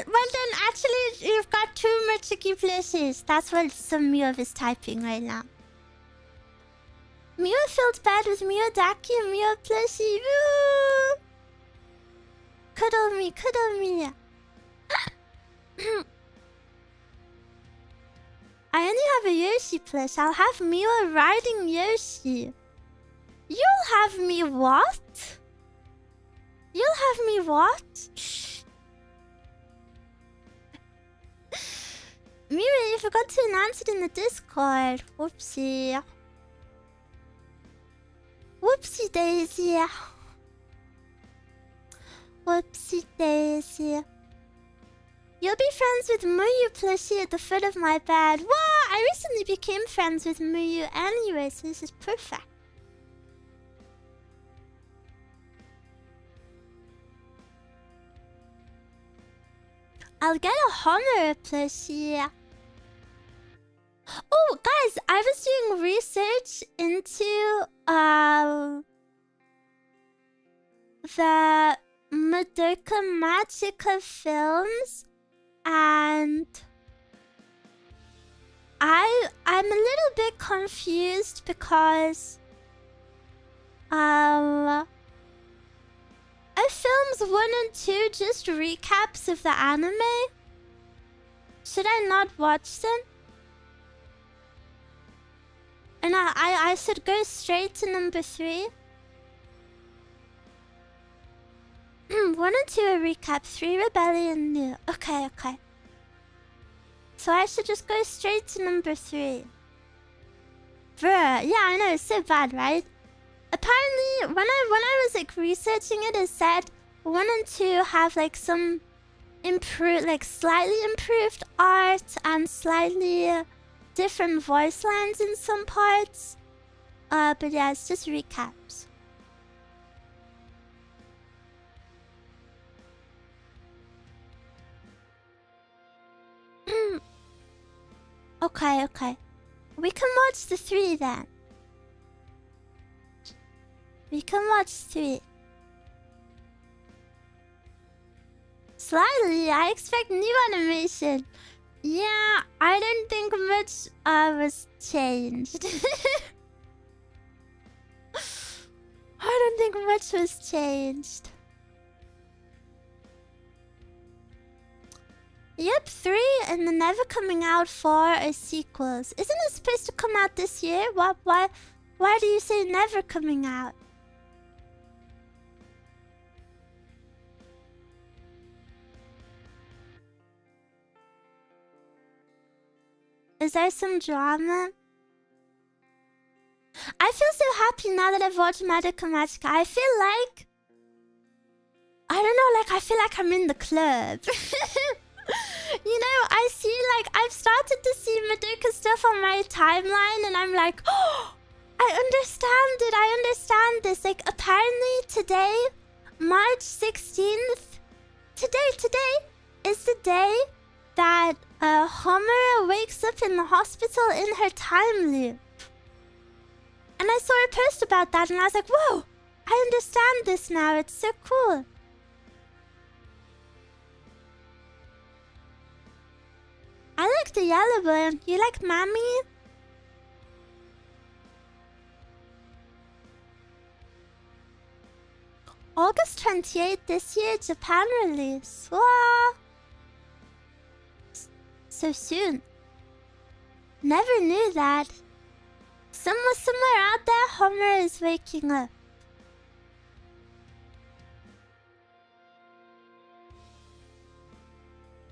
Well then, actually, you've got 2 Mitsuki plushes. That's what some Mew is typing right now. Mew filled bed with Miyodaki and Mew plushie. Woo! Cuddle me. I only have a Yoshi plush. I'll have Miwa riding Yoshi. You'll have me what? Miwa, you forgot to announce it in the Discord. Whoopsie. Whoopsie daisy. You'll be friends with Muyu plushie at the foot of my bed. Wow, I recently became friends with Muyu anyway, so this is perfect. I'll get a Honor plushie. Oh, guys, I was doing research into the Madoka Magica films, and I'm a little bit confused because are films 1 and 2 just recaps of the anime? Should I not watch them? And I should go straight to number 3? 1 and 2 are recap, 3 Rebellion new. Okay. So I should just go straight to number 3. Bruh, yeah, I know, it's so bad, right? Apparently, when I was like researching it, it said 1 and 2 have like some slightly improved art and slightly different voice lines in some parts. But yeah, it's just recaps. Okay. We can watch the 3 then. We can watch 3. Slightly, I expect new animation. Yeah, I don't think much was changed. I don't think much was changed. Yep, 3 and the Never Coming Out 4 are sequels. Isn't it supposed to come out this year? Why do you say never coming out? Is there some drama? I feel so happy now that I've watched Madoka Magica. I feel like... I don't know, like I feel like I'm in the club. You know, I see like... I've started to see Madoka stuff on my timeline and I'm like... Oh, I understand it, I understand this. Like apparently today, March 16th... Today is the day that Homura wakes up in the hospital in her time loop. And I saw a post about that and I was like, whoa, I understand this now, it's so cool. I like the yellow one. You like Mami? August 28th this year, Japan release. Wow. So soon. Never knew that. Somewhere out there, Homer is waking up.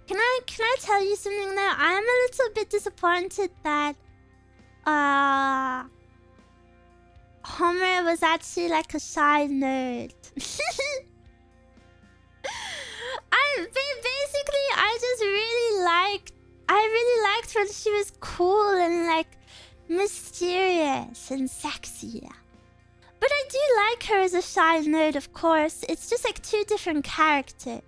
Can I tell you something though? I am a little bit disappointed that Homer was actually like a shy nerd. Basically, I really liked when she was cool and like mysterious and sexy. But I do like her as a shy nerd, of course. It's just like 2 different characters.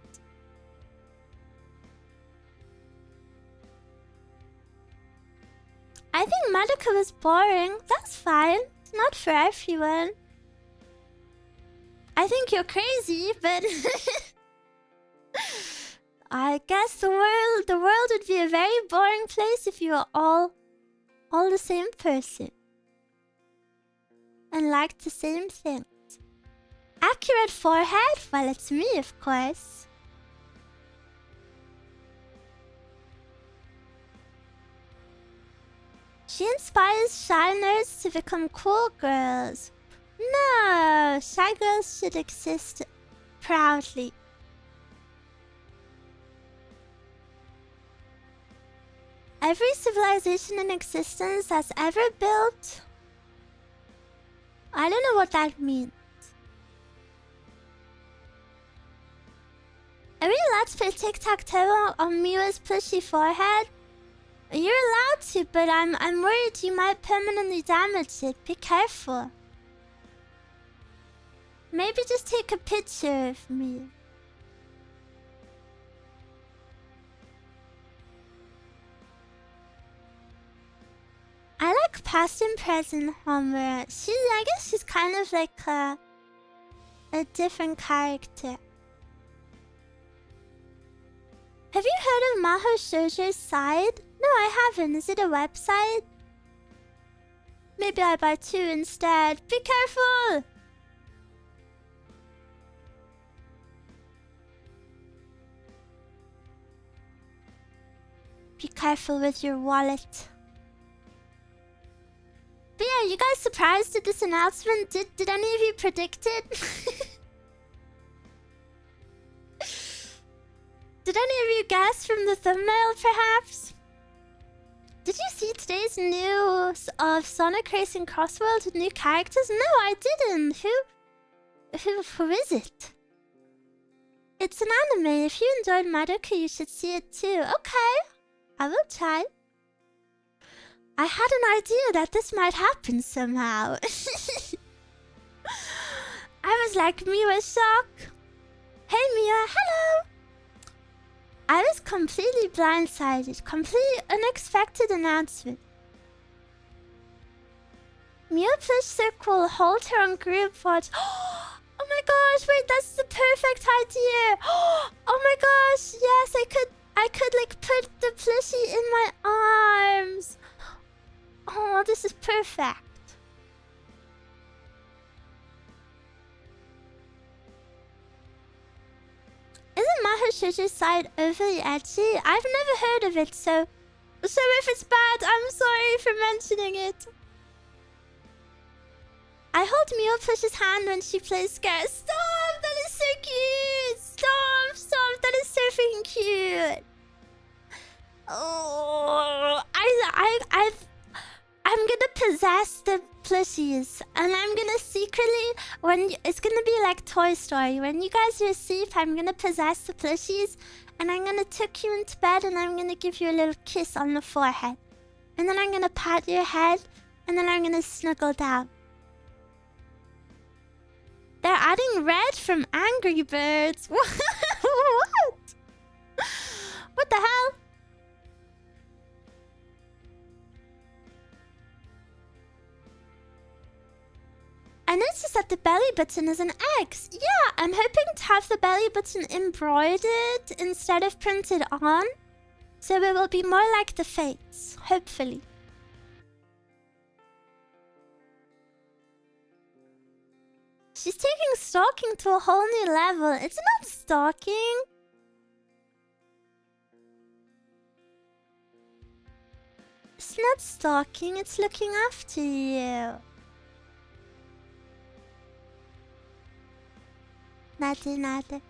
I think Madoka was boring. That's fine. It's not for everyone. I think you're crazy, but I guess the world would be a very boring place if you were all the same person and liked the same things. Accurate forehead? Well, it's me, of course. She inspires shy nerds to become cool girls. No, shy girls should exist proudly. Every civilization in existence that's ever built... I don't know what that means. Are we allowed to play tic-tac-toe on Miwa's Plushie forehead? You're allowed to, but I'm worried you might permanently damage it. Be careful. Maybe just take a picture of me. I like past and present Homer. I guess she's kind of like a different character. Have you heard of Maho Shoujo's side? No, I haven't. Is it a website? Maybe I buy 2 instead. Be careful! Be careful with your wallet. But yeah, you guys surprised at this announcement? Did any of you predict it? Did any of you guess from the thumbnail, perhaps? Did you see today's news of Sonic Racing Crossworld with new characters? No, I didn't. Who is it? It's an anime. If you enjoyed Madoka, you should see it too. Okay, I will try. I had an idea that this might happen somehow. I was like, Miwa shock. Hey Miwa, hello! I was completely blindsided. Completely unexpected announcement. Miwa Plush Circle hold her on group watch. Oh my gosh, wait, that's the perfect idea. Oh my gosh, yes, I could like put the plushie in my arms. Oh, this is perfect. Isn't Maho Shoujo's side overly edgy? I've never heard of it, so if it's bad, I'm sorry for mentioning it. I hold Miwa Plush's hand when she plays scared. Stop! That is so cute! Stop! That is so freaking cute! Oh, I'm gonna possess the plushies, and I'm gonna secretly, it's gonna be like Toy Story. When you guys are asleep, I'm gonna possess the plushies, and I'm gonna tuck you into bed, and I'm gonna give you a little kiss on the forehead. And then I'm gonna pat your head, and then I'm gonna snuggle down. They're adding red from Angry Birds. What? What the hell? I noticed that the belly button is an X. Yeah, I'm hoping to have the belly button embroidered instead of printed on. So it will be more like the Fates, hopefully. She's taking stalking to a whole new level. It's not stalking. It's not stalking, it's looking after you. Nada.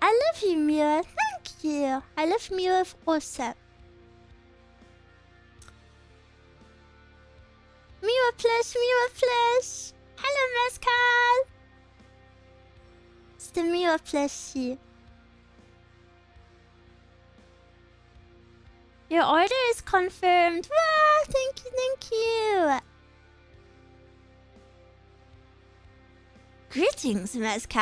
I love you, Miwa. Thank you. I love Miwa also. Miwa plush. Hello, Mescal. It's the Miwa plushie. Your order is confirmed. Wow, thank you. Greetings, Mescal.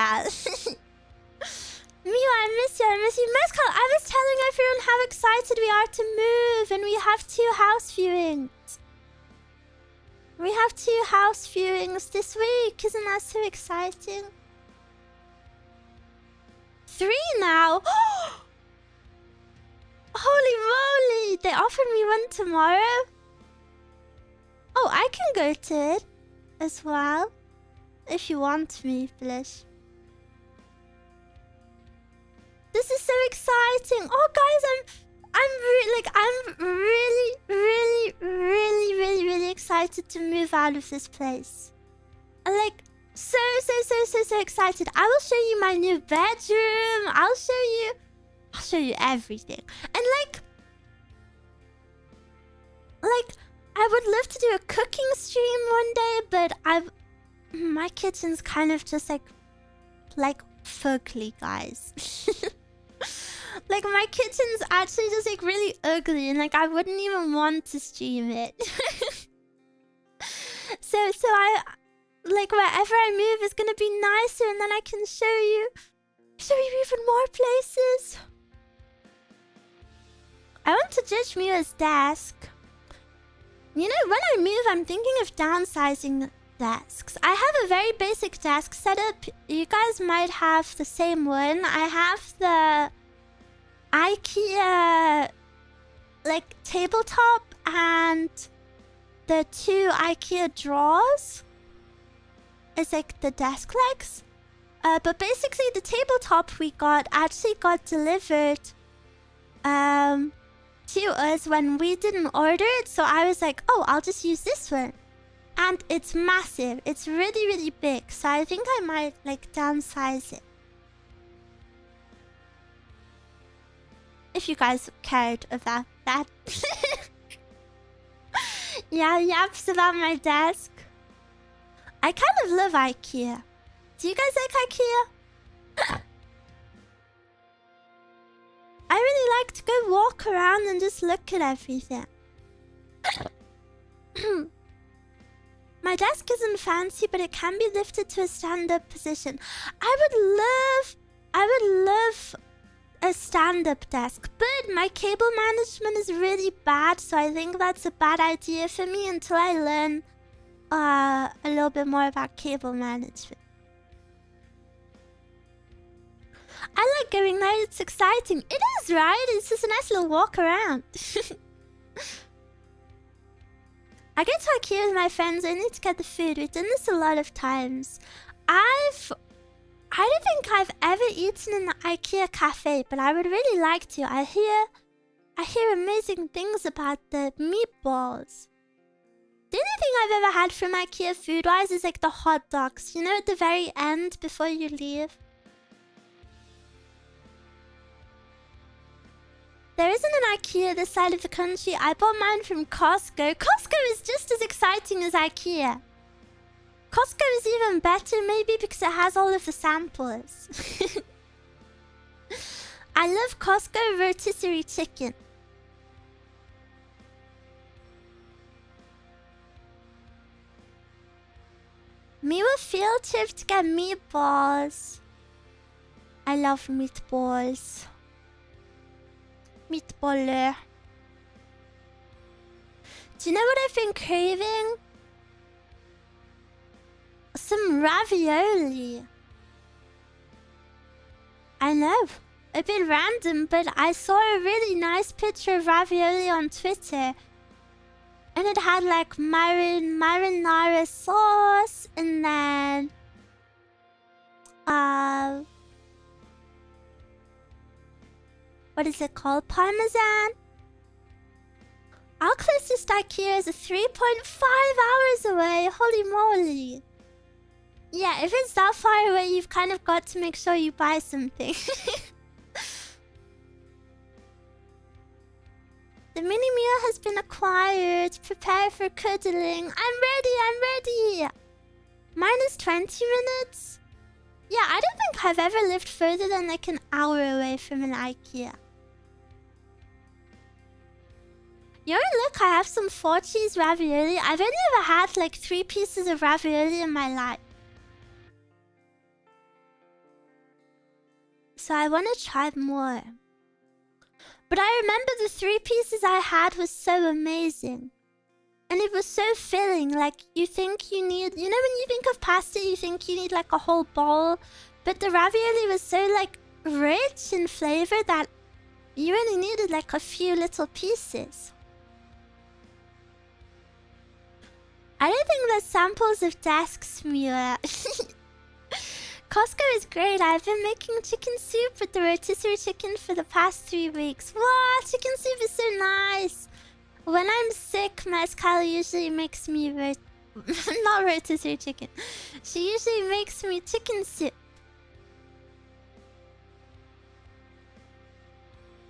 Miwa, I miss you. Mescal, I was telling everyone how excited we are to move, and we have 2 house viewings. We have 2 house viewings this week. Isn't that so exciting? 3 now. Holy moly! They offered me one tomorrow. Oh, I can go to it as well. If you want me, Blish. This is so exciting. Oh, guys, I'm really excited to move out of this place. I'm like so excited. I will show you my new bedroom. I'll show you everything. And like I would love to do a cooking stream one day, but my kitchen's kind of just like fugly, guys. Like my kitchen's actually just like really ugly, and like I wouldn't even want to stream it. so I like wherever I move is gonna be nicer, and then I can show you even more places. I want to judge Miwa's desk. You know, when I move, I'm thinking of downsizing desks. I have a very basic desk setup. You guys might have the same one. I have the IKEA like tabletop and the 2 IKEA drawers. It's like the desk legs. But basically the tabletop we actually got delivered to us when we didn't order it. So I was like, oh, I'll just use this one. And it's massive. It's really, really big. So I think I might like downsize it. If you guys cared about that. Yeah, yaps about my desk. I kind of love IKEA. Do you guys like IKEA? I really like to go walk around and just look at everything. My desk isn't fancy, but it can be lifted to a stand-up position. I would love a stand-up desk, but my cable management is really bad, so I think that's a bad idea for me until I learn a little bit more about cable management. I like going there, it's exciting. It is, right? It's just a nice little walk around. I get to IKEA with my friends, I need to get the food. We've done this a lot of times. I don't think I've ever eaten in the IKEA cafe, but I would really like to. I hear amazing things about the meatballs. The only thing I've ever had from IKEA food-wise is like the hot dogs, you know, at the very end before you leave. There isn't an IKEA this side of the country. I bought mine from Costco. Costco is just as exciting as IKEA. Costco is even better, maybe because it has all of the samples. I love Costco rotisserie chicken. Miwa field trip to get meatballs. I love meatballs. Meatballer. Do you know what I've been craving? Some ravioli. I know, a bit random, but I saw a really nice picture of ravioli on Twitter. And it had like marinara sauce and then what is it called? Parmesan. Our closest IKEA is 3.5 hours away. Holy moly. Yeah, if it's that far away, you've kind of got to make sure you buy something. The mini meal has been acquired. Prepare for cuddling. I'm ready. Mine is 20 minutes. Yeah, I don't think I've ever lived further than like an hour away from an IKEA. You know, look, I have some 4 cheese ravioli. I've only ever had like 3 pieces of ravioli in my life. So I want to try more. But I remember the 3 pieces I had was so amazing. And it was so filling. Like, you think you need... You know when you think of pasta, you think you need like a whole bowl. But the ravioli was so like rich in flavor that you only needed like a few little pieces. I don't think there's samples of desks, Miwa. Costco is great. I've been making chicken soup with the rotisserie chicken for the past 3 weeks. Wow, chicken soup is so nice. When I'm sick, Mezcal usually makes me not rotisserie chicken. She usually makes me chicken soup.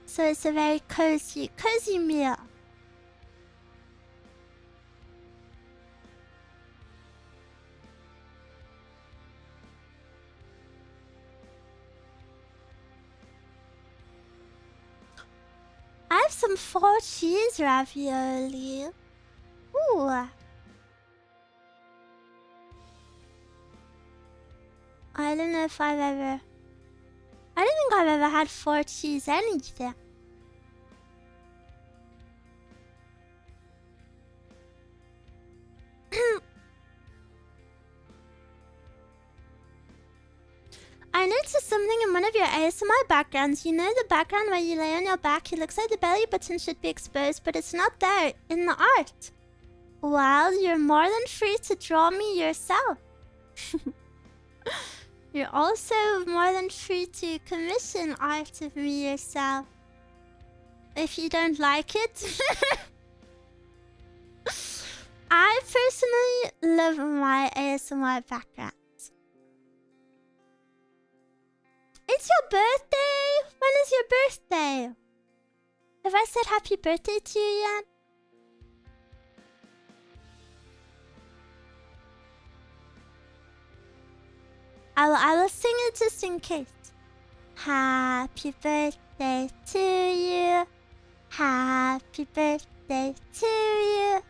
So it's a very cozy meal. I have some 4 cheese ravioli. Ooh. I don't know if I've ever... I don't think I've ever had 4 cheese anything. noticed something in one of your ASMR backgrounds. You know the background where you lay on your back? It looks like the belly button should be exposed, but it's not there in the art. Well, you're more than free to draw me yourself. You're also more than free to commission art of me yourself. If you don't like it. I personally love my ASMR backgrounds. It's your birthday! When is your birthday? Have I said happy birthday to you yet? I will sing it just in case. Happy birthday to you. Happy birthday to you.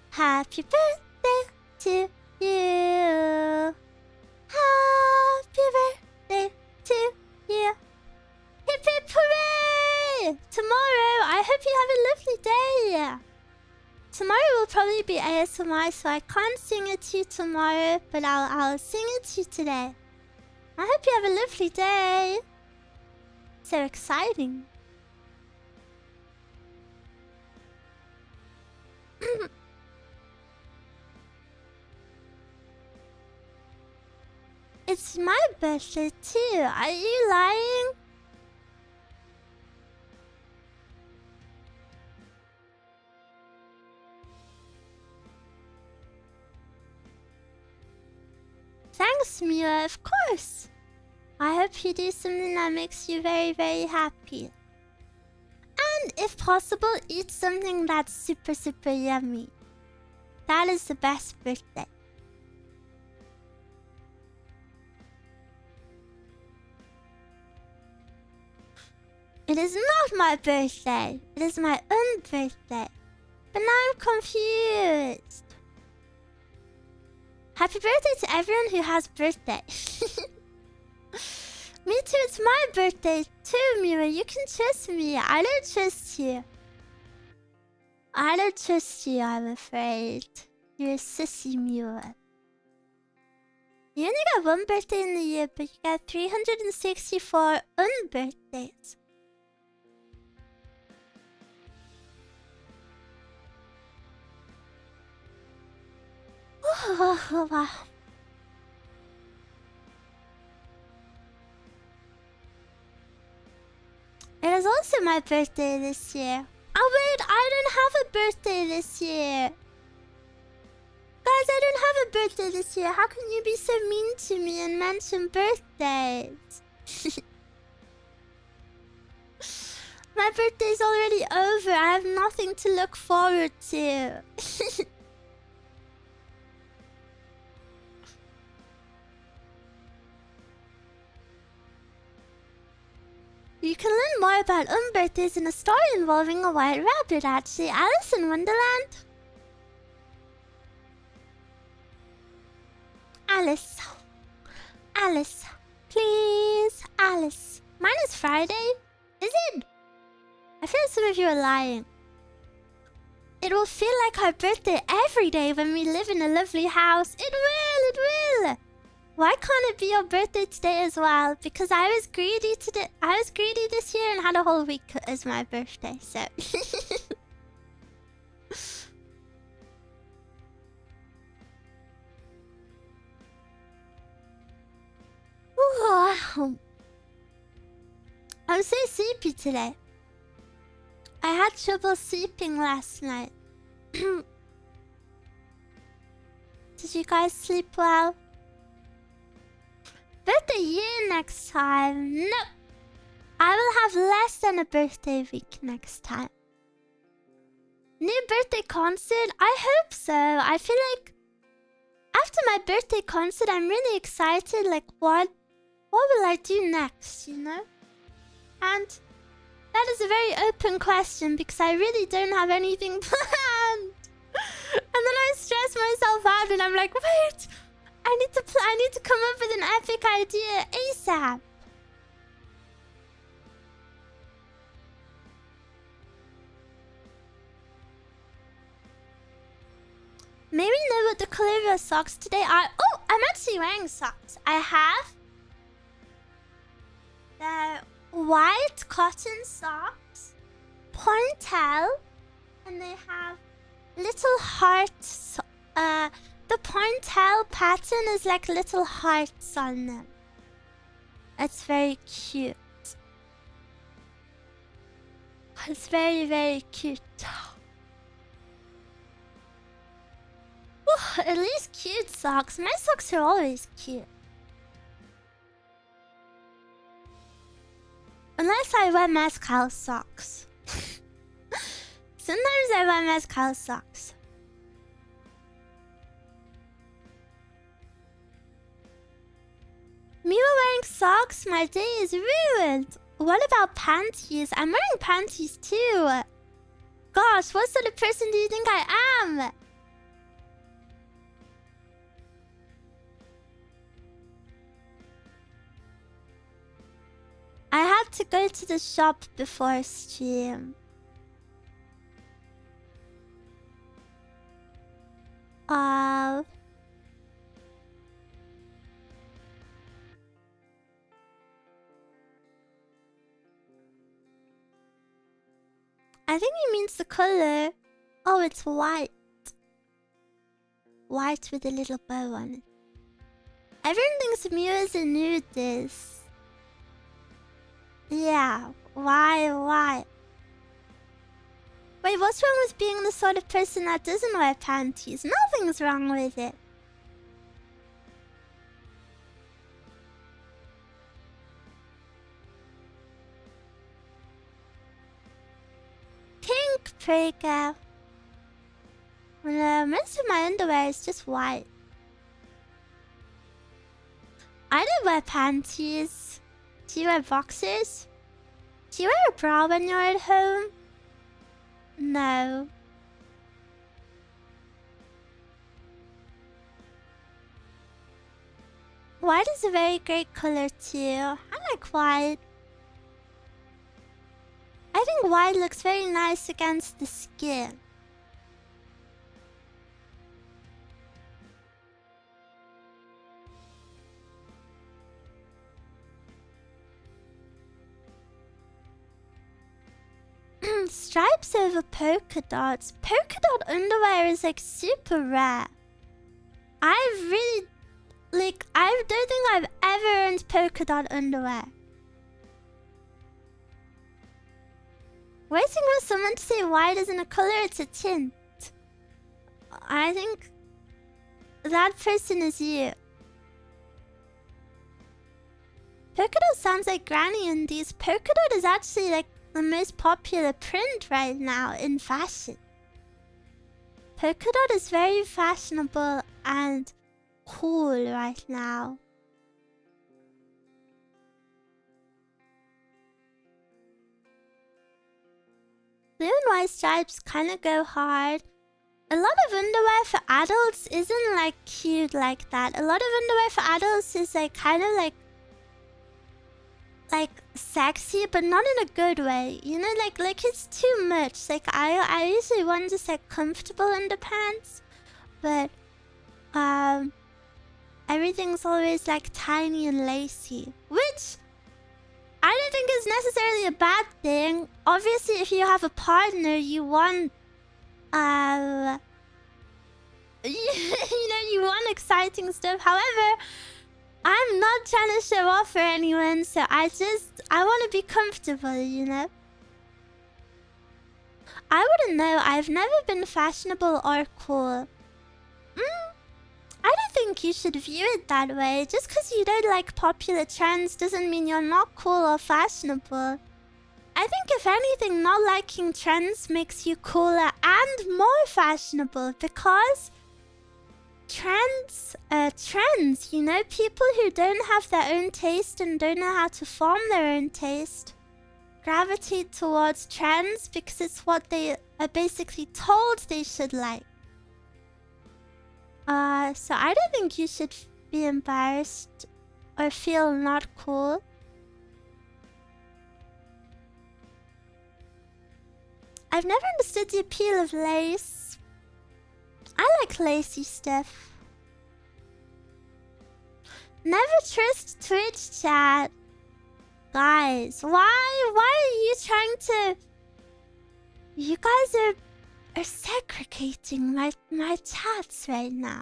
Happy birthday to you. Happy birthday to you. Hip hip hooray! Tomorrow, I hope you have a lovely day. Tomorrow will probably be ASMR, so I can't sing it to you tomorrow, but I'll sing it to you today. I hope you have a lovely day. So exciting. It's my birthday too. Are you lying? Thanks, Miwa, of course. I hope you do something that makes you very, very happy. And if possible, eat something that's super, super yummy. That is the best birthday. It is not my birthday. It is my own birthday. But now I'm confused. Happy birthday to everyone who has birthday. Me too, it's my birthday too, Miwa. You can trust me. I don't trust you. I don't trust you, I'm afraid. You're a sissy, Miwa. You only got one birthday in the year, but you got 364 unbirthdays. Oh, wow. It is also my birthday this year. Oh wait, I don't have a birthday this year. Guys, I don't have a birthday this year. How can you be so mean to me and mention birthdays? My birthday's already over. I have nothing to look forward to. You can learn more about unbirthdays in a story involving a white rabbit, actually. Alice in Wonderland. Alice. Alice. Please, Alice. Mine is Friday. Is it? I feel some of you are lying. It will feel like our birthday every day when we live in a lovely house. It will, it will. Why can't it be your birthday today as well? Because I was greedy today. I was greedy this year and had a whole week as my birthday, so. Ooh, I'm so sleepy today. I had trouble sleeping last night. Did you guys sleep well? Birthday year next time. No. I will have less than a birthday week next time. New birthday concert? I hope so. I feel like after my birthday concert, I'm really excited. Like, what will I do next, you know? And that is a very open question because I really don't have anything planned. And then I stress myself out and I'm like, wait, I need to come up with an epic idea ASAP. Maybe know what the color of your socks today are. Oh, I'm actually wearing socks. I have They're white cotton socks, pointel, and they have little hearts. The pointel pattern is like little hearts on them. It's very cute. It's very, very cute. Ooh, at least cute socks. My socks are always cute. Unless I wear mezcal socks. Sometimes I wear mezcal socks. Miwa wearing socks? My day is ruined. What about panties? I'm wearing panties too. Gosh, what sort of person do you think I am? I had to go to the shop before stream. I think he means the color. Oh, it's white. White with a little bow on it. Everyone thinks Miwa is a nudist. Yeah, why? Wait, what's wrong with being the sort of person that doesn't wear panties? Nothing's wrong with it. Pink Prega. Most of my underwear is just white. I don't wear panties. Do you wear boxers? Do you wear a bra when you're at home? No. White is a very great color too. I like white. I think white looks very nice against the skin. Stripes over polka dots. Polka dot underwear is like super rare. I don't think I've ever owned polka dot underwear. Waiting for someone to say white isn't a color, it's a tint. I think that person is you. Polka dot sounds like granny undies. Polka dot is actually like the most popular print right now in fashion. Polka dot is very fashionable and cool right now. Blue and white stripes kind of go hard. A lot of underwear for adults isn't like cute like that. A lot of underwear for adults is like kind of like sexy, but not in a good way. You know, like it's too much. Like I usually want just like comfortable underpants, but everything's always like tiny and lacy, which I don't think is necessarily a bad thing. Obviously, if you have a partner, you want you want exciting stuff. However, I'm not trying to show off for anyone, so I want to be comfortable, you know? I wouldn't know. I've never been fashionable or cool. I don't think you should view it that way. Just because you don't like popular trends doesn't mean you're not cool or fashionable. I think if anything, not liking trends makes you cooler and more fashionable, because trends, you know, people who don't have their own taste and don't know how to form their own taste gravitate towards trends because it's what they are basically told they should like. So I don't think you should be embarrassed or feel not cool. I've never understood the appeal of lace. I like lacy stuff. Never trust Twitch chat. Guys, why are you trying to... You guys are segregating my chats right now.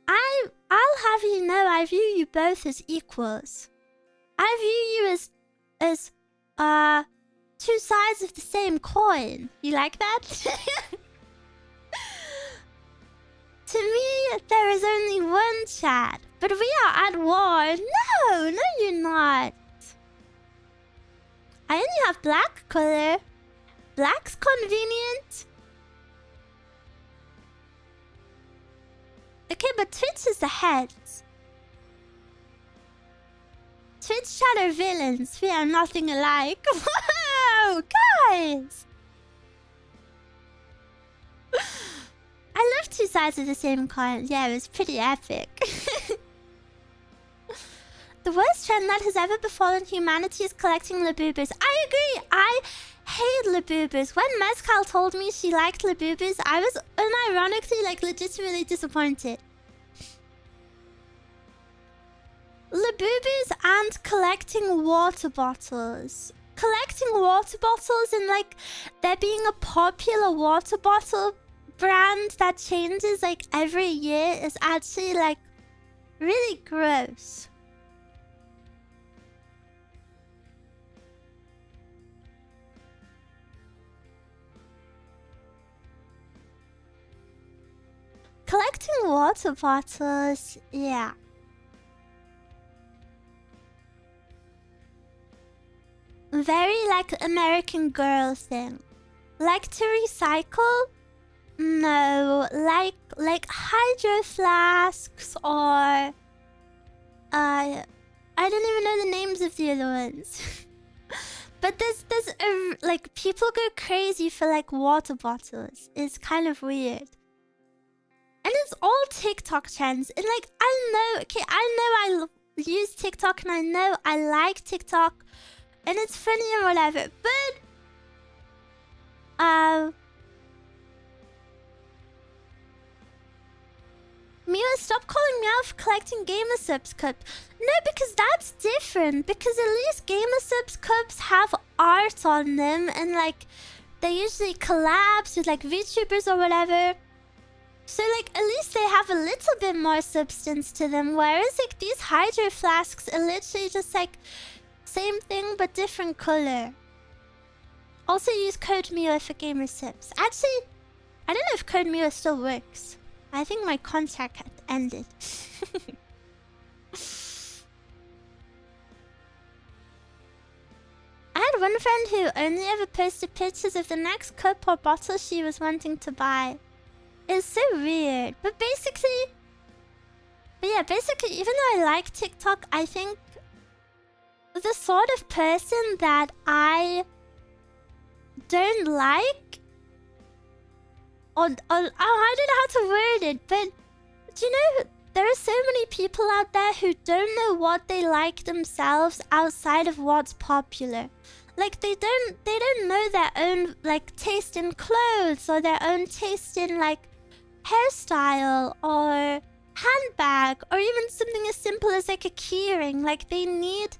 I'll have you know I view you both as equals. I view you as two sides of the same coin. You like that? To me, there is only one chat, but we are at war. No, you're not. I only have black color. Black's convenient. Okay, but Twitch is the heads. Twitch chat are villains. We are nothing alike. Whoa, guys! I love two sides of the same coin. Yeah, it was pretty epic. The worst trend that has ever befallen humanity is collecting Laboobers. I agree. I hate Laboobers. When Mezcal told me she liked Laboobers, I was unironically, like, legitimately disappointed. Laboobers and collecting water bottles. Collecting water bottles and, like, there being a popular water bottle brand that changes, like, every year is actually, like, really gross. Collecting water bottles, yeah. Very, like, American girl thing. Like to recycle? No, like hydro flasks or I don't even know the names of the other ones. But there's like, people go crazy for, like, water bottles. It's kind of weird. And it's all TikTok trends. And, like, I know I use TikTok and I know I like TikTok and it's funny and whatever, but Miwa, stop calling me out for collecting Gamer Subs cups. No, because that's different. Because at least Gamer Subs cups have art on them. And, like, they usually collabs with, like, VTubers or whatever. So, like, at least they have a little bit more substance to them. Whereas, like, these hydro flasks are literally just, like, same thing but different color. Also use code Miwa for Gamer Subs. Actually, I don't know if code Miwa still works. I think my contract had ended. I had one friend who only ever posted pictures of the next cup or bottle she was wanting to buy. It's so weird. But yeah, basically, even though I like TikTok, I think the sort of person that I don't like, or I don't know how to word it, but do you know, there are so many people out there who don't know what they like themselves outside of what's popular. Like, they don't know their own, like, taste in clothes or their own taste in, like, hairstyle or handbag or even something as simple as, like, a keyring. Like, they need...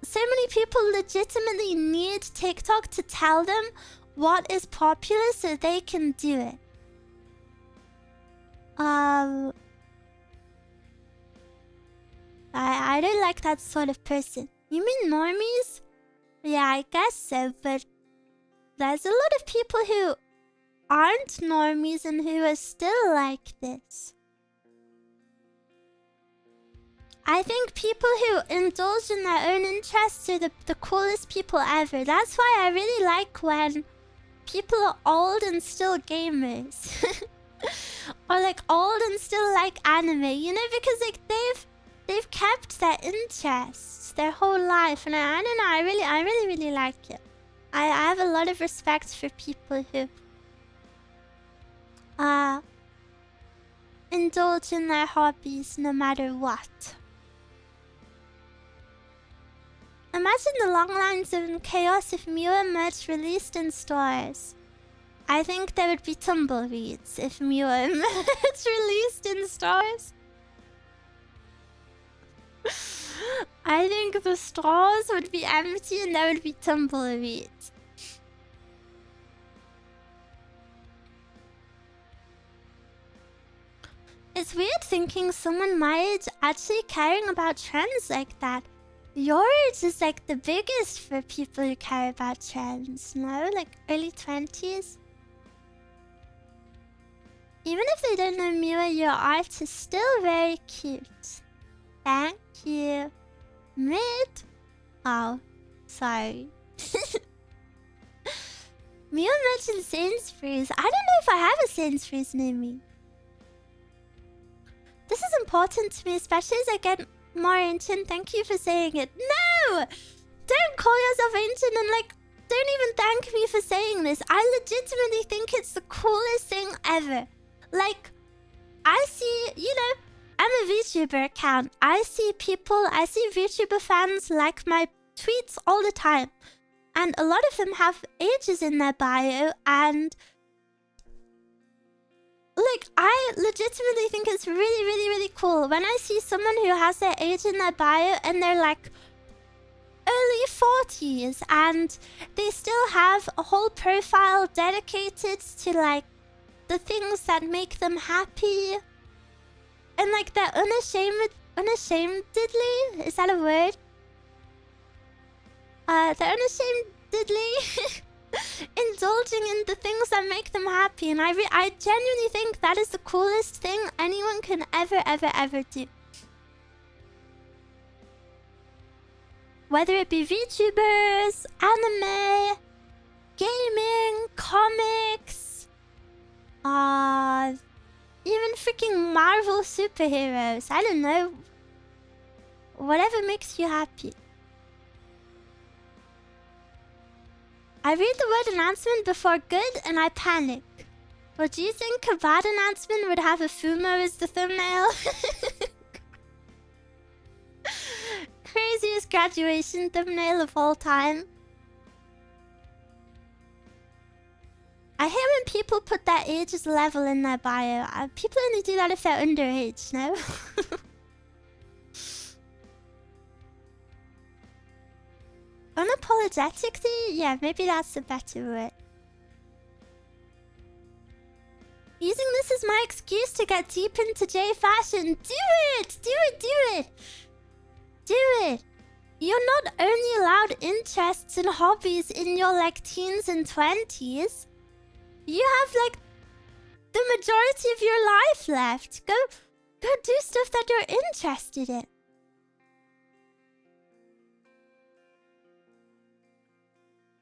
So many people legitimately need TikTok to tell them what is popular so they can do it. I don't like that sort of person. You mean normies? Yeah, I guess so, but there's a lot of people who aren't normies and who are still like this. I think people who indulge in their own interests are the coolest people ever. That's why I really like when people are old and still gamers. Or, like, old and still like anime, you know, because, like, they've kept their interests their whole life, and I don't know, I really like it. I have a lot of respect for people who indulge in their hobbies no matter what. Imagine the long lines of chaos if Miwa merch released in stores. I think there would be tumbleweeds if Miwa merch released in stores. I I think the straws would be empty and there would be tumbleweeds. It's weird thinking someone my age actually caring about trends like that. Your age is like the biggest for people who care about trends, no? Like early 20s. Even if they don't know Miwa, your art is still very cute. Thank you. Mid? Oh, sorry. Miwa mentioned Sainsbury's. I don't know if I have a Sainsbury's near me. This is important to me, especially as I get more ancient. Thank you for saying it. No! Don't call yourself ancient and like, don't even thank me for saying this. I legitimately think it's the coolest thing ever. Like, I see, you know, I'm a VTuber account. I see VTuber fans like my tweets all the time. And a lot of them have ages in their bio and... like, I legitimately think it's really, really, really cool when I see someone who has their age in their bio and they're like early 40s and they still have a whole profile dedicated to like the things that make them happy. And like they're unashamedly, is that a word? They're unashamedly indulging in the things that make them happy, and I genuinely think that is the coolest thing anyone can ever do. Whether it be VTubers, anime, gaming, comics, even freaking Marvel superheroes. I don't know. Whatever makes you happy. I read the word announcement before good and I panic. Well, do you think a bad announcement would have a Fumo as the thumbnail? Craziest graduation thumbnail of all time. I hate when people put their ages level in their bio. People only do that if they're underage, no? Unapologetically? Yeah, maybe that's a better word. Using this as my excuse to get deep into J fashion. Do it! Do it! Do it! Do it! You're not only allowed interests and hobbies in your like teens and 20s. You have like the majority of your life left. Go do stuff that you're interested in.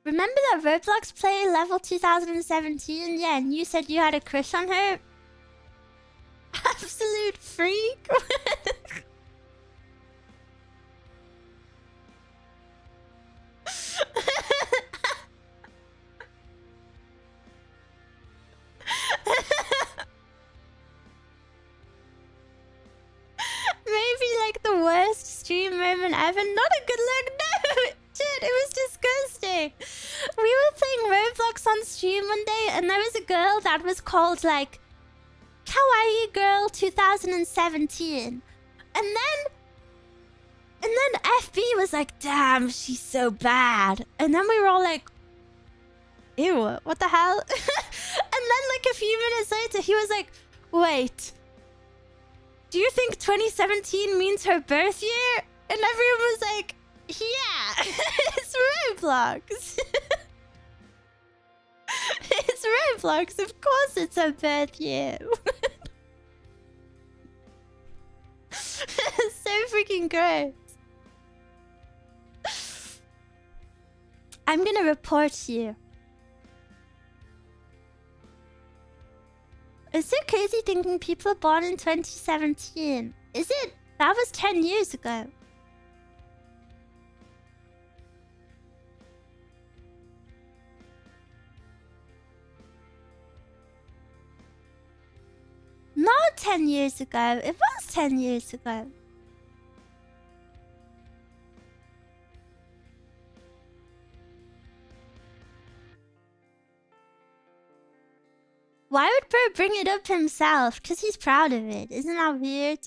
Remember that Roblox play level 2017? Yeah, and you said you had a crush on her? Absolute freak. Maybe like the worst stream moment ever. Not a good look, no! Shit, it was disgusting. We were playing Roblox on stream one day and there was a girl that was called like Kawaii Girl 2017. And then FB was like, damn, she's so bad. And then we were all like, ew, what the hell? And then like a few minutes later, he was like, wait, do you think 2017 means her birth year? And everyone was like, yeah, it's Roblox. It's Roblox, of course it's her birth year. So freaking gross. I'm gonna report you. It's so crazy thinking people born in 2017. Is it? That was 10 years ago. Not 10 years ago. It was 10 years ago. Why would Bro bring it up himself? Because he's proud of it. Isn't that weird?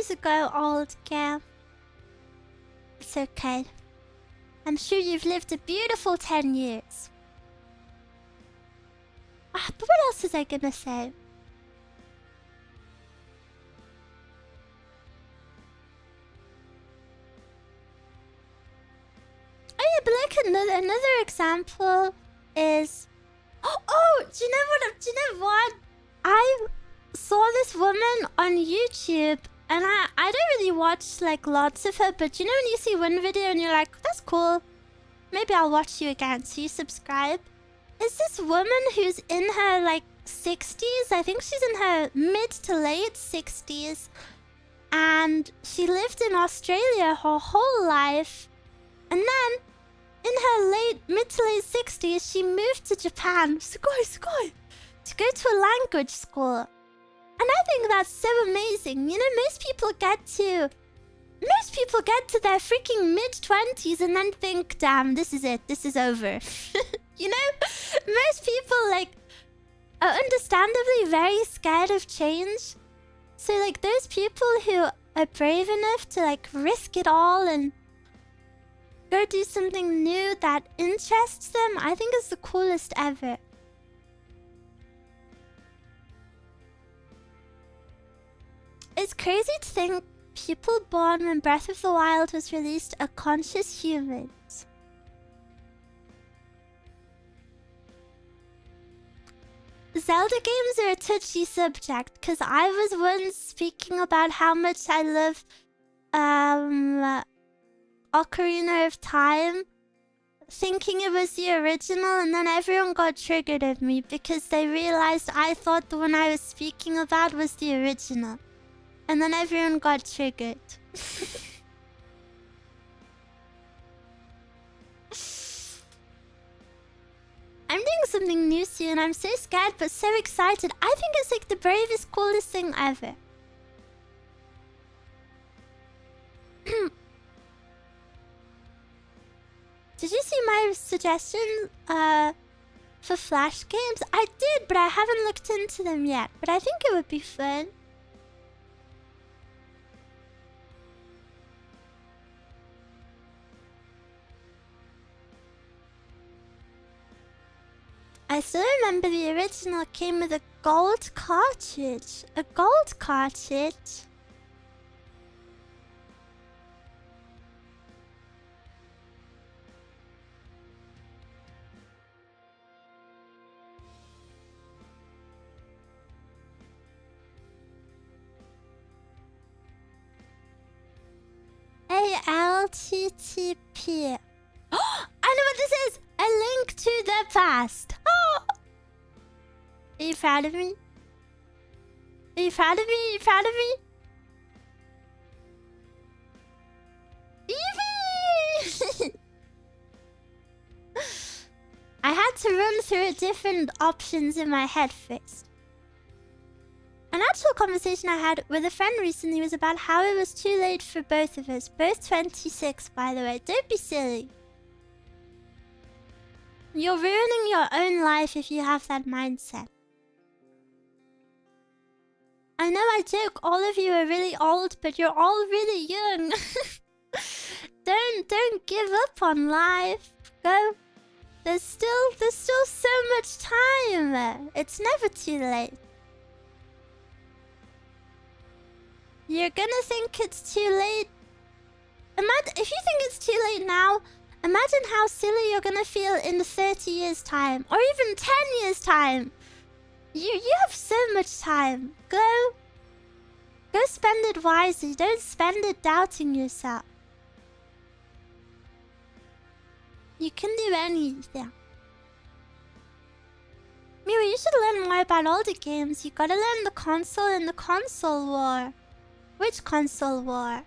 years ago, old girl. It's okay. I'm sure you've lived a beautiful 10 years. But what else was I gonna say? Oh yeah, but like another example is... Oh, do you know what? I saw this woman on YouTube, and I don't really watch like lots of her, but you know when you see one video and you're like, that's cool, maybe I'll watch you again, so you subscribe. It's this woman who's in her like 60s. I think she's in her mid to late 60s, and she lived in Australia her whole life, and then in her mid to late 60s, she moved to Japan, to go to a language school. And I think that's so amazing. You know, most people get to their freaking mid-20s and then think, damn, this is it, this is over. You know? Most people, like, are understandably very scared of change. So, like, those people who are brave enough to, like, risk it all and go do something new that interests them, I think is the coolest ever. It's crazy to think people born when Breath of the Wild was released are conscious humans. Zelda games are a touchy subject, because I was once speaking about how much I love Ocarina of Time, thinking it was the original, and then everyone got triggered at me because they realized I thought the one I was speaking about was the original. And then everyone got triggered. I'm doing something new soon. I'm so scared but so excited. I think it's like the bravest, coolest thing ever. Did you see my suggestion for Flash games? I did, but I haven't looked into them yet. But I think it would be fun. I still remember the original came with a gold cartridge. A gold cartridge? ALTTP. Oh, I know what this is! A link to the past. Oh. Are you proud of me? Are you proud of me? Are you proud of me? Eevee! I had to run through different options in my head first. An actual conversation I had with a friend recently was about how it was too late for both of us. Both 26, by the way. Don't be silly. You're ruining your own life if you have that mindset. I know I joke all of you are really old, but you're all really young. Don't give up on life. Go. There's still so much time. It's never too late. You're gonna think it's too late. Imagine if you think it's too late now. Imagine how silly you're gonna feel in 30 years' time, or even 10 years' time. You have so much time. Go spend it wisely. Don't spend it doubting yourself. You can do anything. Miwa, you should learn more about older games. You gotta learn the console and the console war. Which console war?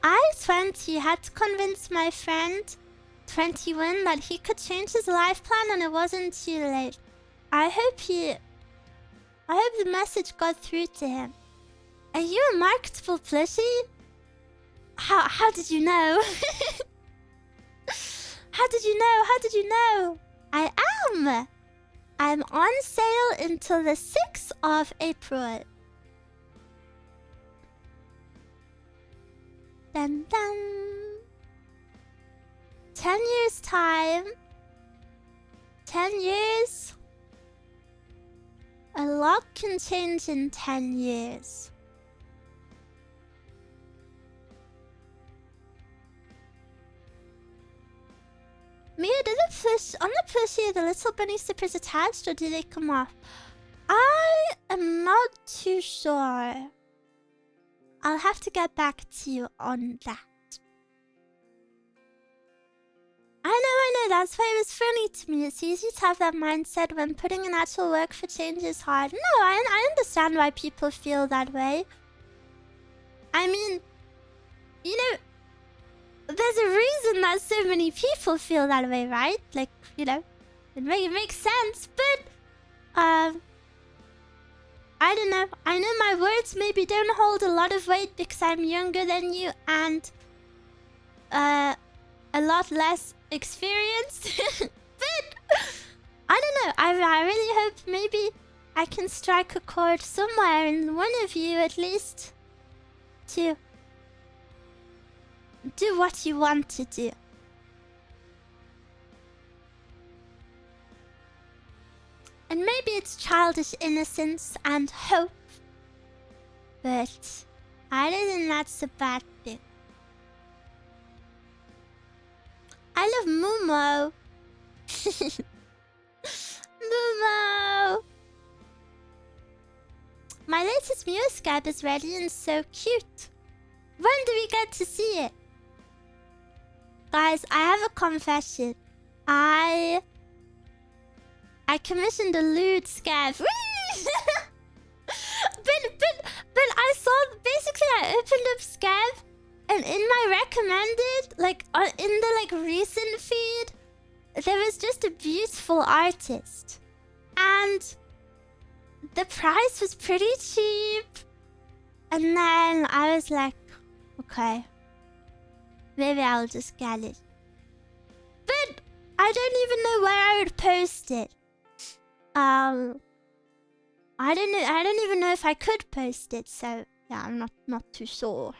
I, 20, had to convince my friend, 21, that he could change his life plan and it wasn't too late. I hope the message got through to him. Are you a marketable plushie? How did you know? How did you know? How did you know? I welcome! I'm on sale until the 6th of April. Dun dun. 10 years time. 10 years. A lot can change in 10 years. Mia, do the plush on the plushie, the little bunny slippers attached, or do they come off? I am not too sure. I'll have to get back to you on that. I know, that's why it was funny to me. It's easy to have that mindset when putting in actual work for change is hard. No, I understand why people feel that way. I mean, you know, there's a reason that so many people feel that way, right? Like, you know, it makes sense, but, I don't know. I know my words maybe don't hold a lot of weight because I'm younger than you and, a lot less experienced. But, I don't know. I really hope maybe I can strike a chord somewhere in one of you at least to do what you want to do. And maybe it's childish innocence and hope. But I don't think that's a bad thing. I love Mumo. Mumo. My latest Miwa scab is ready and so cute. When do we get to see it? Guys, I have a confession. I commissioned a lewd scab. but I saw, basically I opened up scab and in my recommended, like in the like recent feed, there was just a beautiful artist. And the price was pretty cheap. And then I was like, okay, maybe I'll just get it. But I don't even know where I would post it. I don't even know if I could post it, so yeah, I'm not too sure.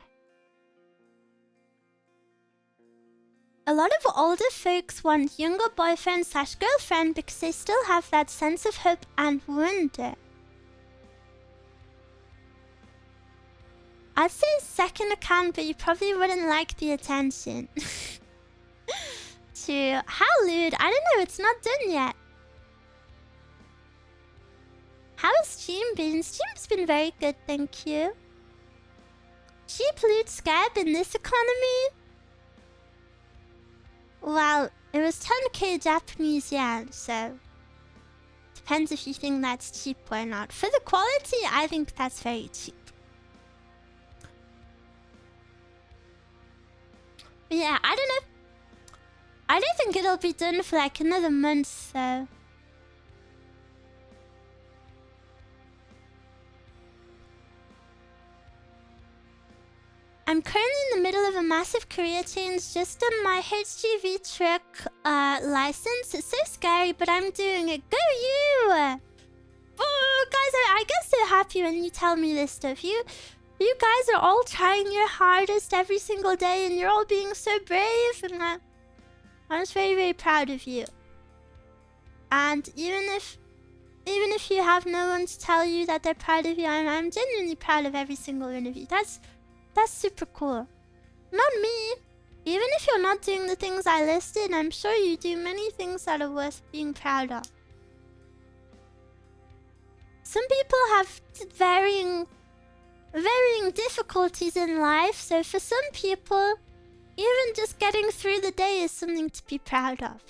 A lot of older folks want younger boyfriend/girlfriend because they still have that sense of hope and wonder. I'd say second account, but you probably wouldn't like the attention. To how lewd? I don't know, it's not done yet. How has Steam been? Steam's been very good, thank you. Cheap lewd scab in this economy? Well, it was 10k Japanese yen, so depends if you think that's cheap or not. For the quality, I think that's very cheap. But yeah, I don't know. I don't think it'll be done for like another month, so. I'm currently in the middle of a massive career change just on my HGV truck license. It's so scary, but I'm doing it. Go you! Oh, guys, I get so happy when you tell me this stuff. You guys are all trying your hardest every single day, and you're all being so brave, and I'm just very, very proud of you. And even if you have no one to tell you that they're proud of you, I'm genuinely proud of every single one of you. That's super cool. Not me. Even if you're not doing the things I listed, I'm sure you do many things that are worth being proud of. Some people have varying difficulties in life, so for some people, even just getting through the day is something to be proud of.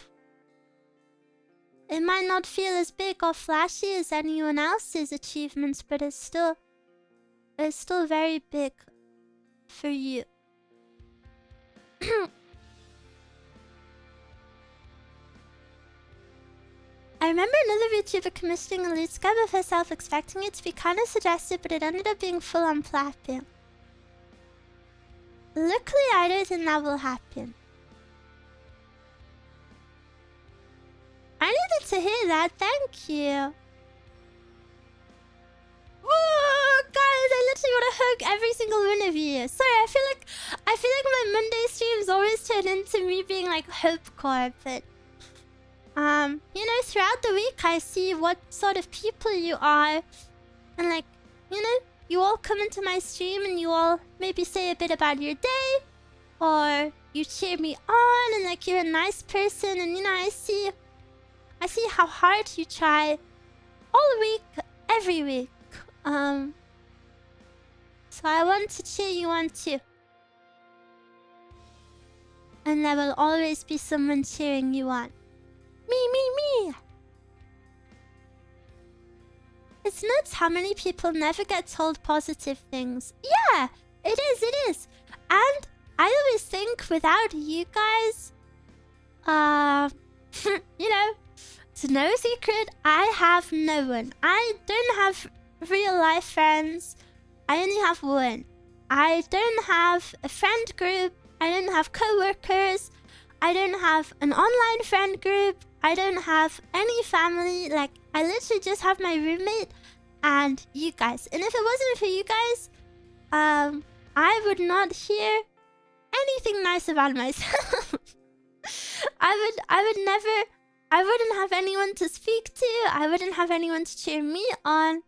It might not feel as big or flashy as anyone else's achievements, but it's still very big for you. I remember another VTuber commissioning a lewd scab of herself, expecting it to be kind of suggestive, but it ended up being full-on flapping. Luckily, I don't think that will happen. I needed to hear that. Thank you. Whoa, guys, I literally want to hug every single one of you. Sorry, I feel like my Monday streams always turn into me being like hopecore, but you know, throughout the week I see what sort of people you are, and like, you know, you all come into my stream and you all maybe say a bit about your day, or you cheer me on, and like you're a nice person, and you know, I see how hard you try all week, every week. So I want to cheer you on too. And there will always be someone cheering you on. Me. It's nuts how many people never get told positive things. Yeah, it is. And I always think without you guys, you know, it's no secret, I have no one. I don't have real life friends. I only have one. I don't have a friend group. I don't have co-workers. I don't have an online friend group. I don't have any family. Like, I literally just have my roommate and you guys. And if it wasn't for you guys, I would not hear anything nice about myself. I wouldn't have anyone to speak to. I wouldn't have anyone to cheer me on.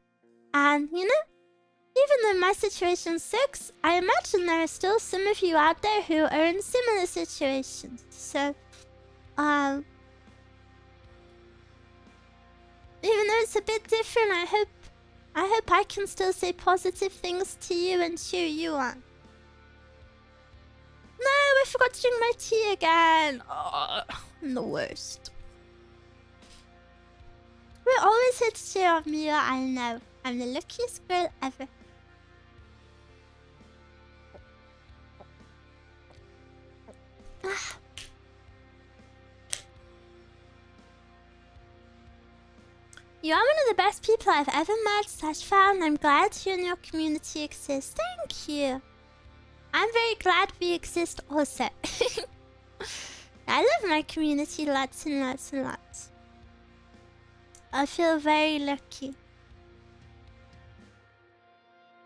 And, you know, even though my situation sucks, I imagine there are still some of you out there who are in similar situations. So, even though it's a bit different, I hope I can still say positive things to you and cheer you on. No, I forgot to drink my tea again. Oh, I'm the worst. We're always here to cheer on Miwa, I know. I'm the luckiest girl ever. You are one of the best people I've ever met / found. I'm glad you and your community exist. Thank you. I'm very glad we exist also. I love my community lots and lots and lots. I feel very lucky.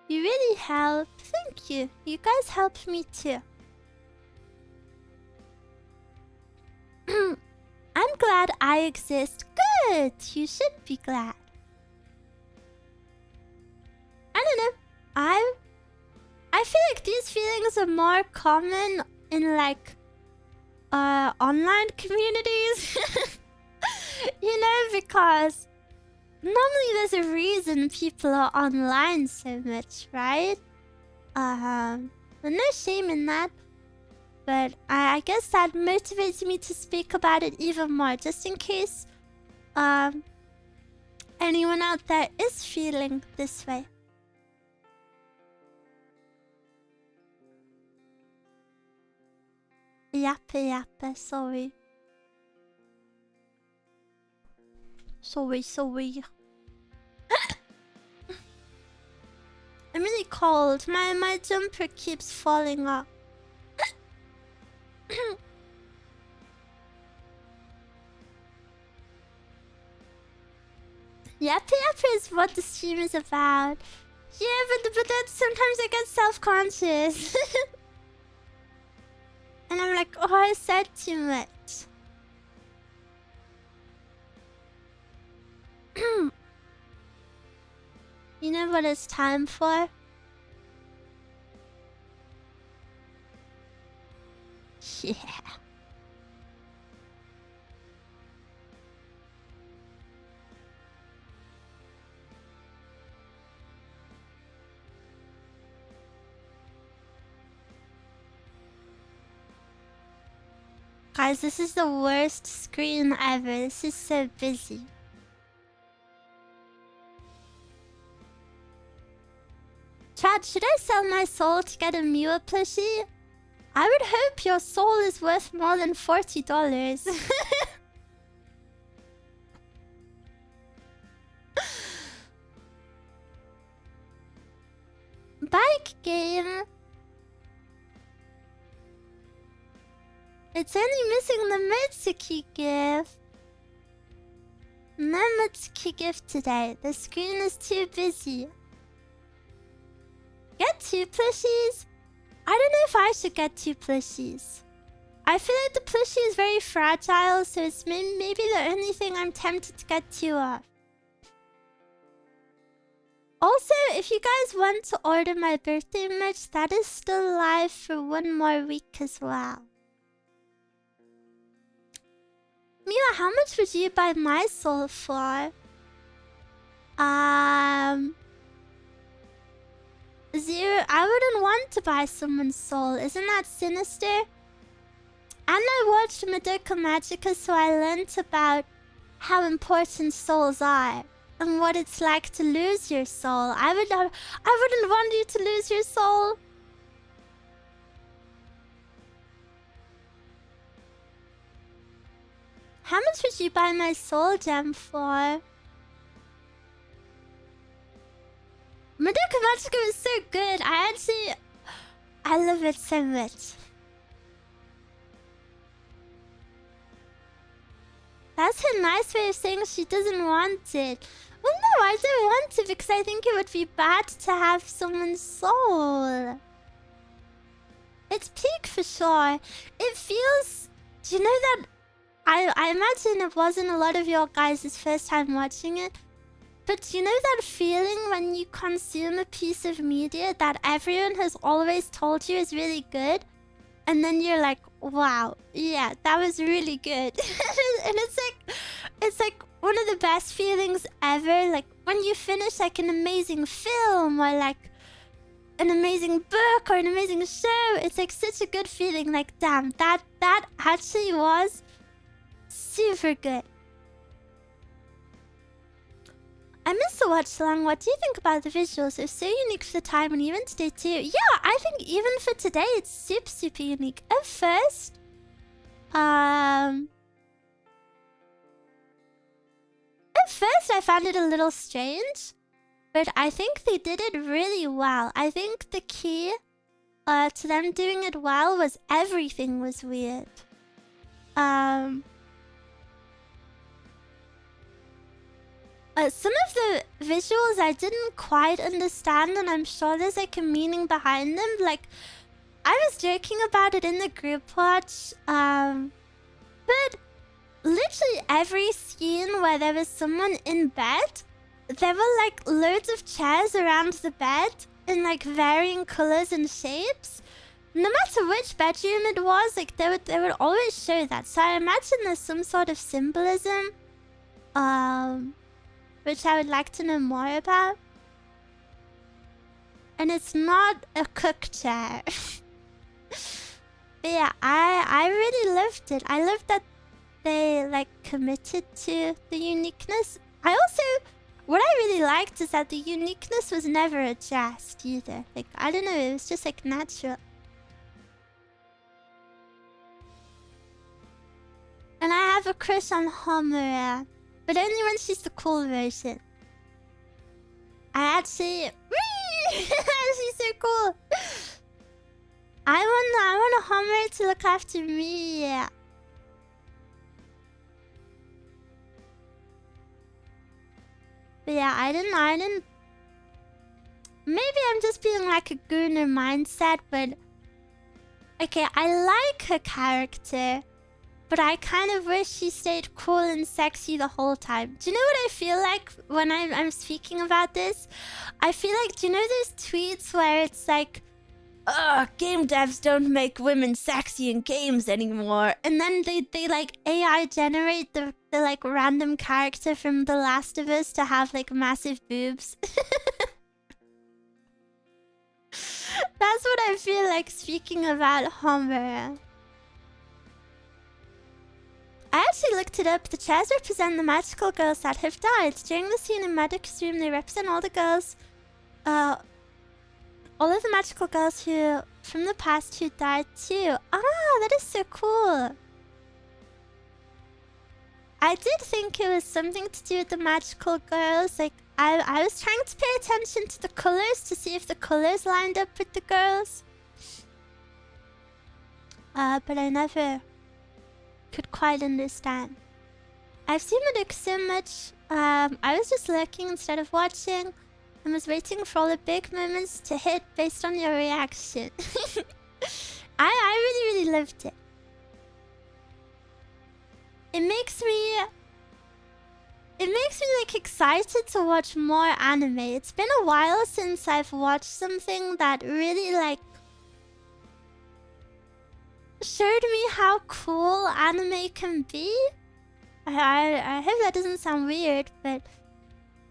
You really help. Thank you. You guys help me too. I'm glad I exist. Good. You should be glad. I don't know. I feel like these feelings are more common in like online communities. You know, because normally there's a reason people are online so much, right? There's no shame in that. But I guess that motivates me to speak about it even more, just in case anyone out there is feeling this way. Yappa, sorry. Sorry. I'm really cold. My jumper keeps falling off. Yappa is what the stream is about. Yeah, but then sometimes I get self-conscious. And I'm like, oh, I said too much. You know what it's time for? Yeah. Guys, this is the worst screen ever. This is so busy. Chad, should I sell my soul to get a Miwa plushie? I would hope your soul is worth more than $40. Bike game. It's only missing the Mitsuki gift. Remember to gift today. The screen is too busy. Get 2 plushies? I don't know if I should get 2 plushies. I feel like the plushie is very fragile, so it's maybe the only thing I'm tempted to get 2 of. Also, if you guys want to order my birthday merch, that is still live for 1 more week as well. Miwa, how much would you buy my soul for? 0. I wouldn't want to buy someone's soul. Isn't that sinister? And I watched Madoka Magica, so I learned about how important souls are and what it's like to lose your soul. I wouldn't want you to lose your soul. How much would you buy my soul gem for? Madoka Magica was so good. I love it so much. That's her nice way of saying she doesn't want it. Well, no, I don't want it because I think it would be bad to have someone's soul. It's peak for sure. It feels... Do you know that... I imagine it wasn't a lot of your guys' first time watching it. But do you know that feeling when you consume a piece of media that everyone has always told you is really good? And then you're like, wow, yeah, that was really good. And it's like one of the best feelings ever. Like when you finish like an amazing film or like an amazing book or an amazing show. It's like such a good feeling. Like, damn, that actually was super good. I missed the watch along. What do you think about the visuals? They're so unique for the time and even today too. Yeah, I think even for today it's super unique. At first, I found it a little strange, but I think they did it really well. I think the key to them doing it well was everything was weird. Some of the visuals I didn't quite understand, and I'm sure there's like a meaning behind them. Like, I was joking about it in the group watch, but literally every scene where there was someone in bed, there were like loads of chairs around the bed in like varying colors and shapes. No matter which bedroom it was, like they would always show that. So I imagine there's some sort of symbolism, which I would like to know more about. And it's not a cook chair. But yeah, I really loved it. I loved that they like committed to the uniqueness. What I really liked is that the uniqueness was never addressed either. Like, I don't know, it was just like natural. And I have a crush on Homura, but only when she's the cool version. I actually... She's so cool. I want a Homura to look after me. But yeah, I didn't... Maybe I'm just being like a gooner mindset, but... Okay, I like her character, but I kind of wish she stayed cool and sexy the whole time. Do you know what I feel like when I'm speaking about this? I feel like, do you know those tweets where it's like, ugh, game devs don't make women sexy in games anymore. And then they like AI generate the like random character from The Last of Us to have like massive boobs. That's what I feel like speaking about Homer. I actually looked it up. The chairs represent the magical girls that have died. During the scene in Medic's room, they represent all the girls, all of the magical girls who, from the past, who died too. Ah, that is so cool. I did think it was something to do with the magical girls. Like, I was trying to pay attention to the colors to see if the colors lined up with the girls. But I never could quite understand. I've seen it like so much. I was just lurking instead of watching and was waiting for all the big moments to hit based on your reaction. I really, really loved it. It makes me like excited to watch more anime. It's been a while since I've watched something that really like showed me how cool anime can be. I hope that doesn't sound weird, but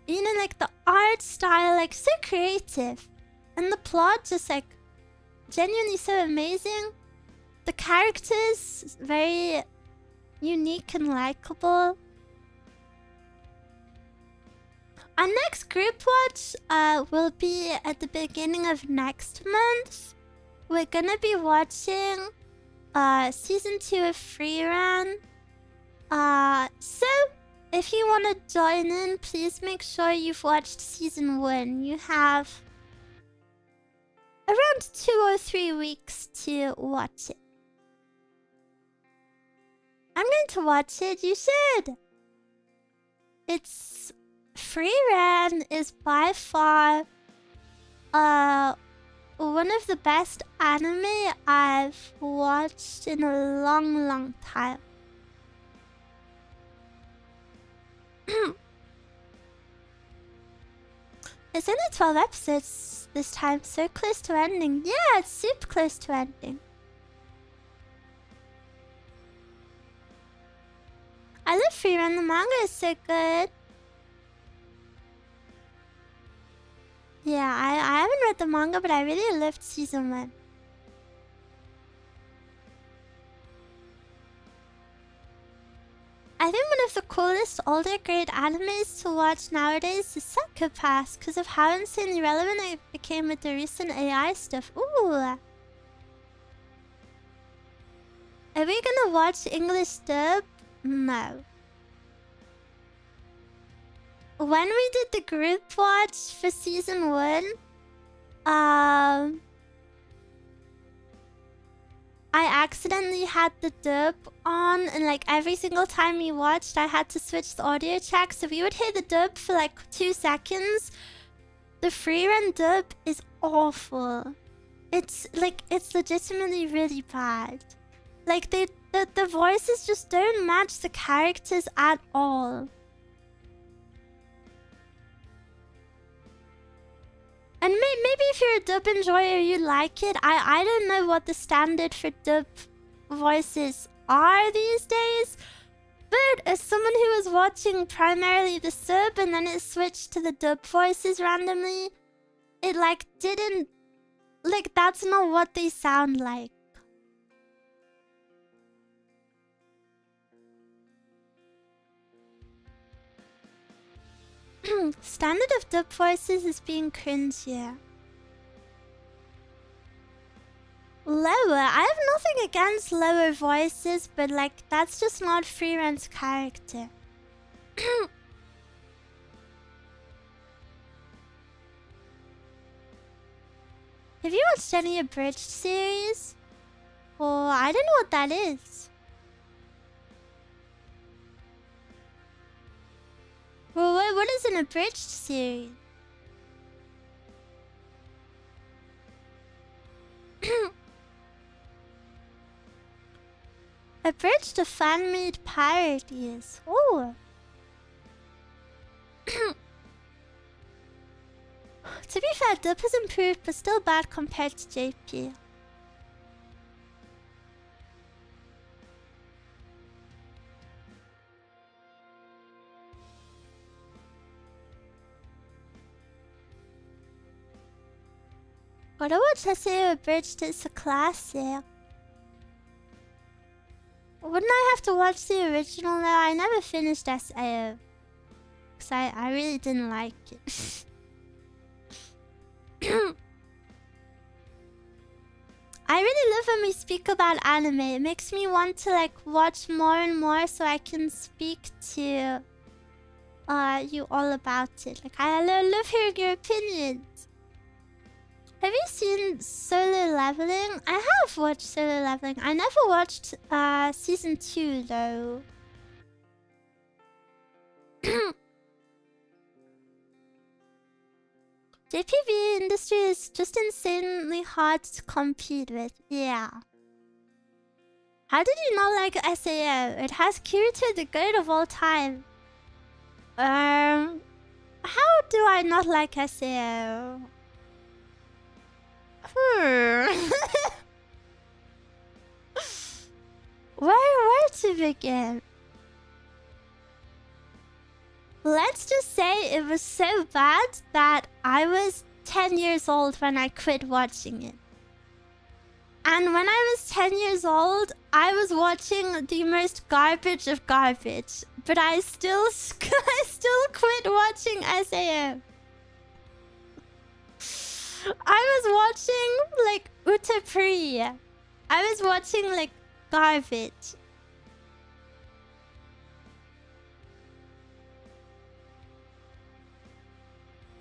you know, like the art style, like so creative, and the plot just like genuinely so amazing. The characters very unique and likable. Our next group watch will be at the beginning of next month. We're gonna be watching season 2 of Free Run. So if you want to join in, please make sure you've watched season 1. You have around 2 or 3 weeks to watch it. I'm going to watch it. You should. It's Free Ran is by far one of the best anime I've watched in a long, long time. It's only 12 episodes this time, so close to ending. Yeah, it's super close to ending. I love Free Run. The manga is so good. Yeah, I haven't read the manga, but I really loved season 1. I think one of the coolest older grade animes to watch nowadays is Psycho-Pass because of how insanely relevant it became with the recent AI stuff. Ooh! Are we gonna watch English dub? No. When we did the group watch for season 1, I accidentally had the dub on, and like every single time we watched, I had to switch the audio track, so we would hear the dub for like 2 seconds. The Free Run dub is awful. It's like, it's legitimately really bad. Like the voices just don't match the characters at all. And maybe if you're a dub enjoyer, you like it. I don't know what the standard for dub voices are these days. But as someone who was watching primarily the sub and then it switched to the dub voices randomly, it like didn't... Like, that's not what they sound like. Standard of dub voices is being cringier. Lower? I have nothing against lower voices, but like, that's just not Free Run's character. Have you watched any abridged series? Oh, I don't know what that is. Well, what is an abridged series? Abridged to fan-made parodies. Oh. To be fair, dub has improved, but still bad compared to JP. Gotta watch SAO Abridged, it's a classic. Wouldn't I have to watch the original though? I never finished SAO. Because I really didn't like it. I really love when we speak about anime. It makes me want to like watch more and more so I can speak to you all about it. Like I love hearing your opinions. Have you seen Solo Leveling? I have watched Solo Leveling. I never watched season 2 though. JPB industry is just insanely hard to compete with. Yeah. How did you not like SAO? It has Kirito, the great of all time. How do I not like SAO? Where to begin? Let's just say it was so bad that I was 10 years old when I quit watching it. And when I was 10 years old, I was watching the most garbage of garbage. But I still quit watching SAO. I was watching, like, Utapri. I was watching, like, garbage.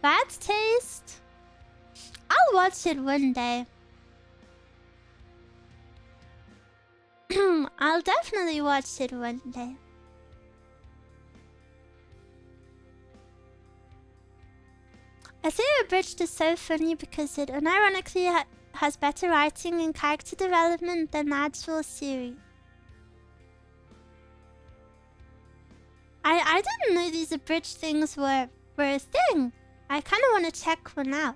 Bad taste? I'll watch it one day. I'll definitely watch it one day. I say Abridged is so funny because it unironically has better writing and character development than the actual series. I didn't know these abridged things were a thing. I kind of want to check one out.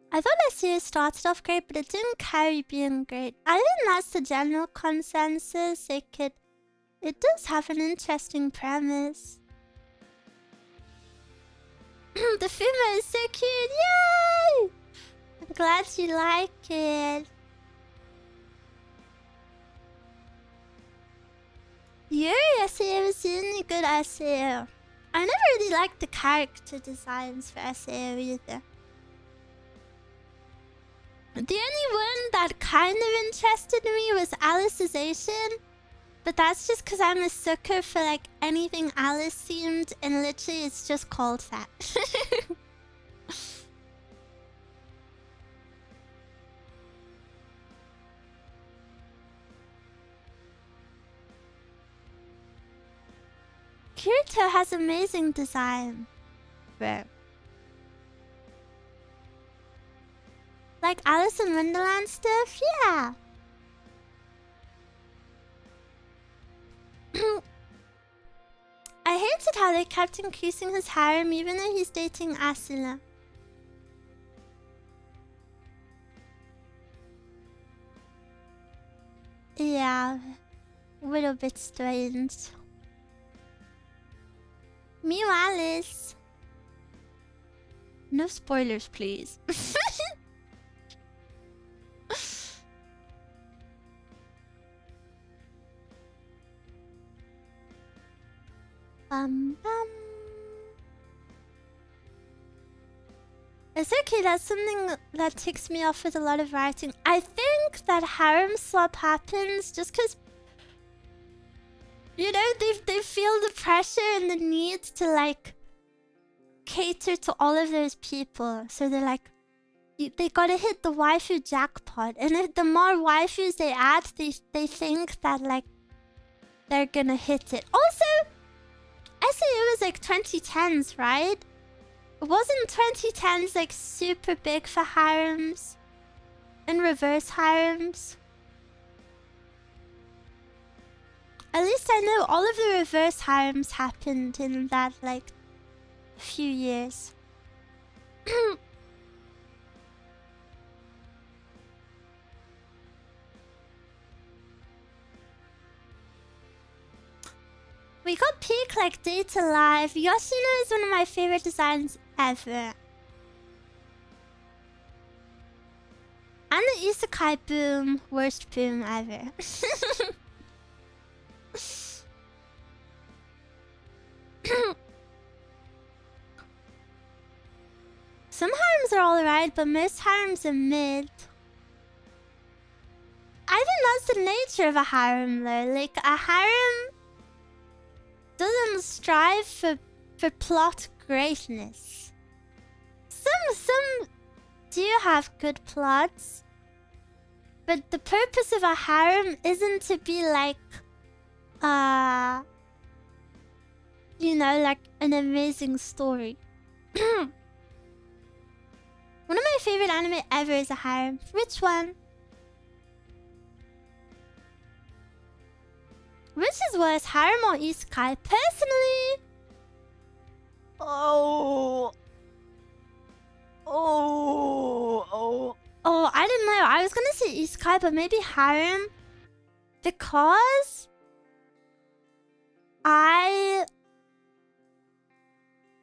I thought this series started off great, but it didn't carry being great. I think that's the general consensus. It does have an interesting premise. The Fuma is so cute, yay! I'm glad you like it. Your SAO was the only good SAO. I never really liked the character designs for SAO either. The only one that kind of interested me was Alicization, but that's just because I'm a sucker for like anything Alice themed, and literally it's just called that. Kirito has amazing design. Bro. Like Alice in Wonderland stuff? Yeah. I hated how they kept increasing his harem even though he's dating Asuna. Yeah. A little bit strange. Miwa Alice. No spoilers, please. It's okay, that's something that ticks me off with a lot of writing. I think that harem swap happens just because, you know, they feel the pressure and the need to, like, cater to all of those people. So they're like, they gotta hit the waifu jackpot. And if the more waifus they add, they think that, like, they're gonna hit it. Also, SAO was like 2010s, right? Wasn't 2010s like super big for harems? And reverse harems? At least I know all of the reverse harems happened in that like few years. We got peak like Data Live. Yoshino is one of my favorite designs ever. And the Isekai boom, worst boom ever. Some harems are alright, but most harems are mid. the nature of a harem, though. Like, a harem doesn't strive for plot greatness. Some do have good plots, but the purpose of a harem isn't to be like, you know, like an amazing story. One of my favorite anime ever is a harem. Which one? Which is worse, harem or isekai? Personally... Oh, I don't know. I was gonna say isekai, but maybe harem. Because... I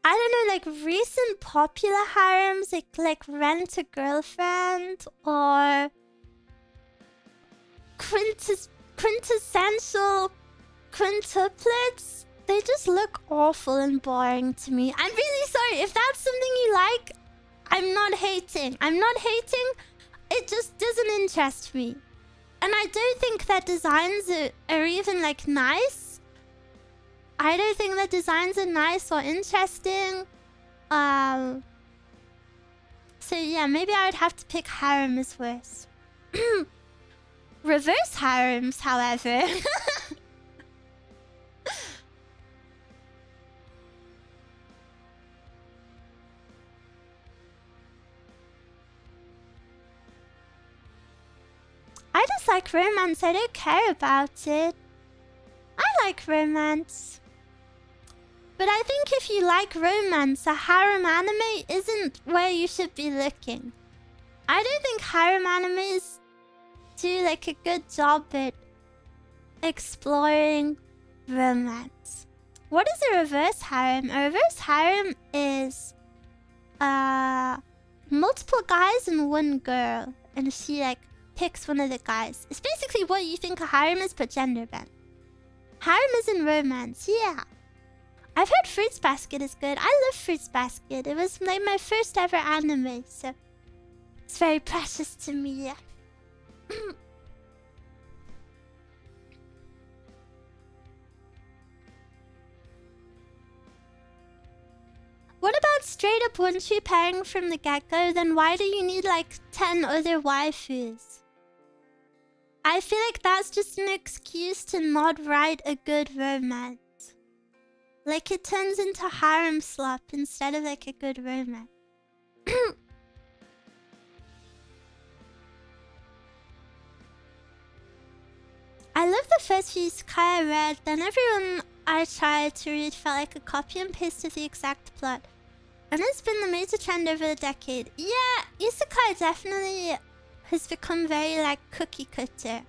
don't know, like recent popular harems, like Rent a Girlfriend or quintessential quintuplets, they just look awful and boring to me. I'm really sorry. If that's something you like, I'm not hating. It just doesn't interest me. And I don't think that designs are even like nice. I don't think that designs are nice or interesting. So yeah, maybe I would have to pick harem as worse. Reverse harems, however. I just like romance. I don't care about it. I like romance. But I think if you like romance, a harem anime isn't where you should be looking. I don't think harem animes do like a good job at exploring romance. What is a reverse harem? A reverse harem is multiple guys and one girl, and she like picks one of the guys. It's basically what you think a harem is, but gender bent. Harem is in romance, yeah. I've heard Fruits Basket is good. I love Fruits Basket. It was like my first ever anime, so it's very precious to me. What about straight up one-tree pairing from the get-go? Then why do you need like 10 other waifus? I feel like that's just an excuse to not write a good romance. Like it turns into harem slop instead of like a good romance. I love the first few isekai I read, then everyone I tried to read felt like a copy and paste of the exact plot. And it's been the major trend over the decade. Yeah, isekai definitely has become very like cookie cutter.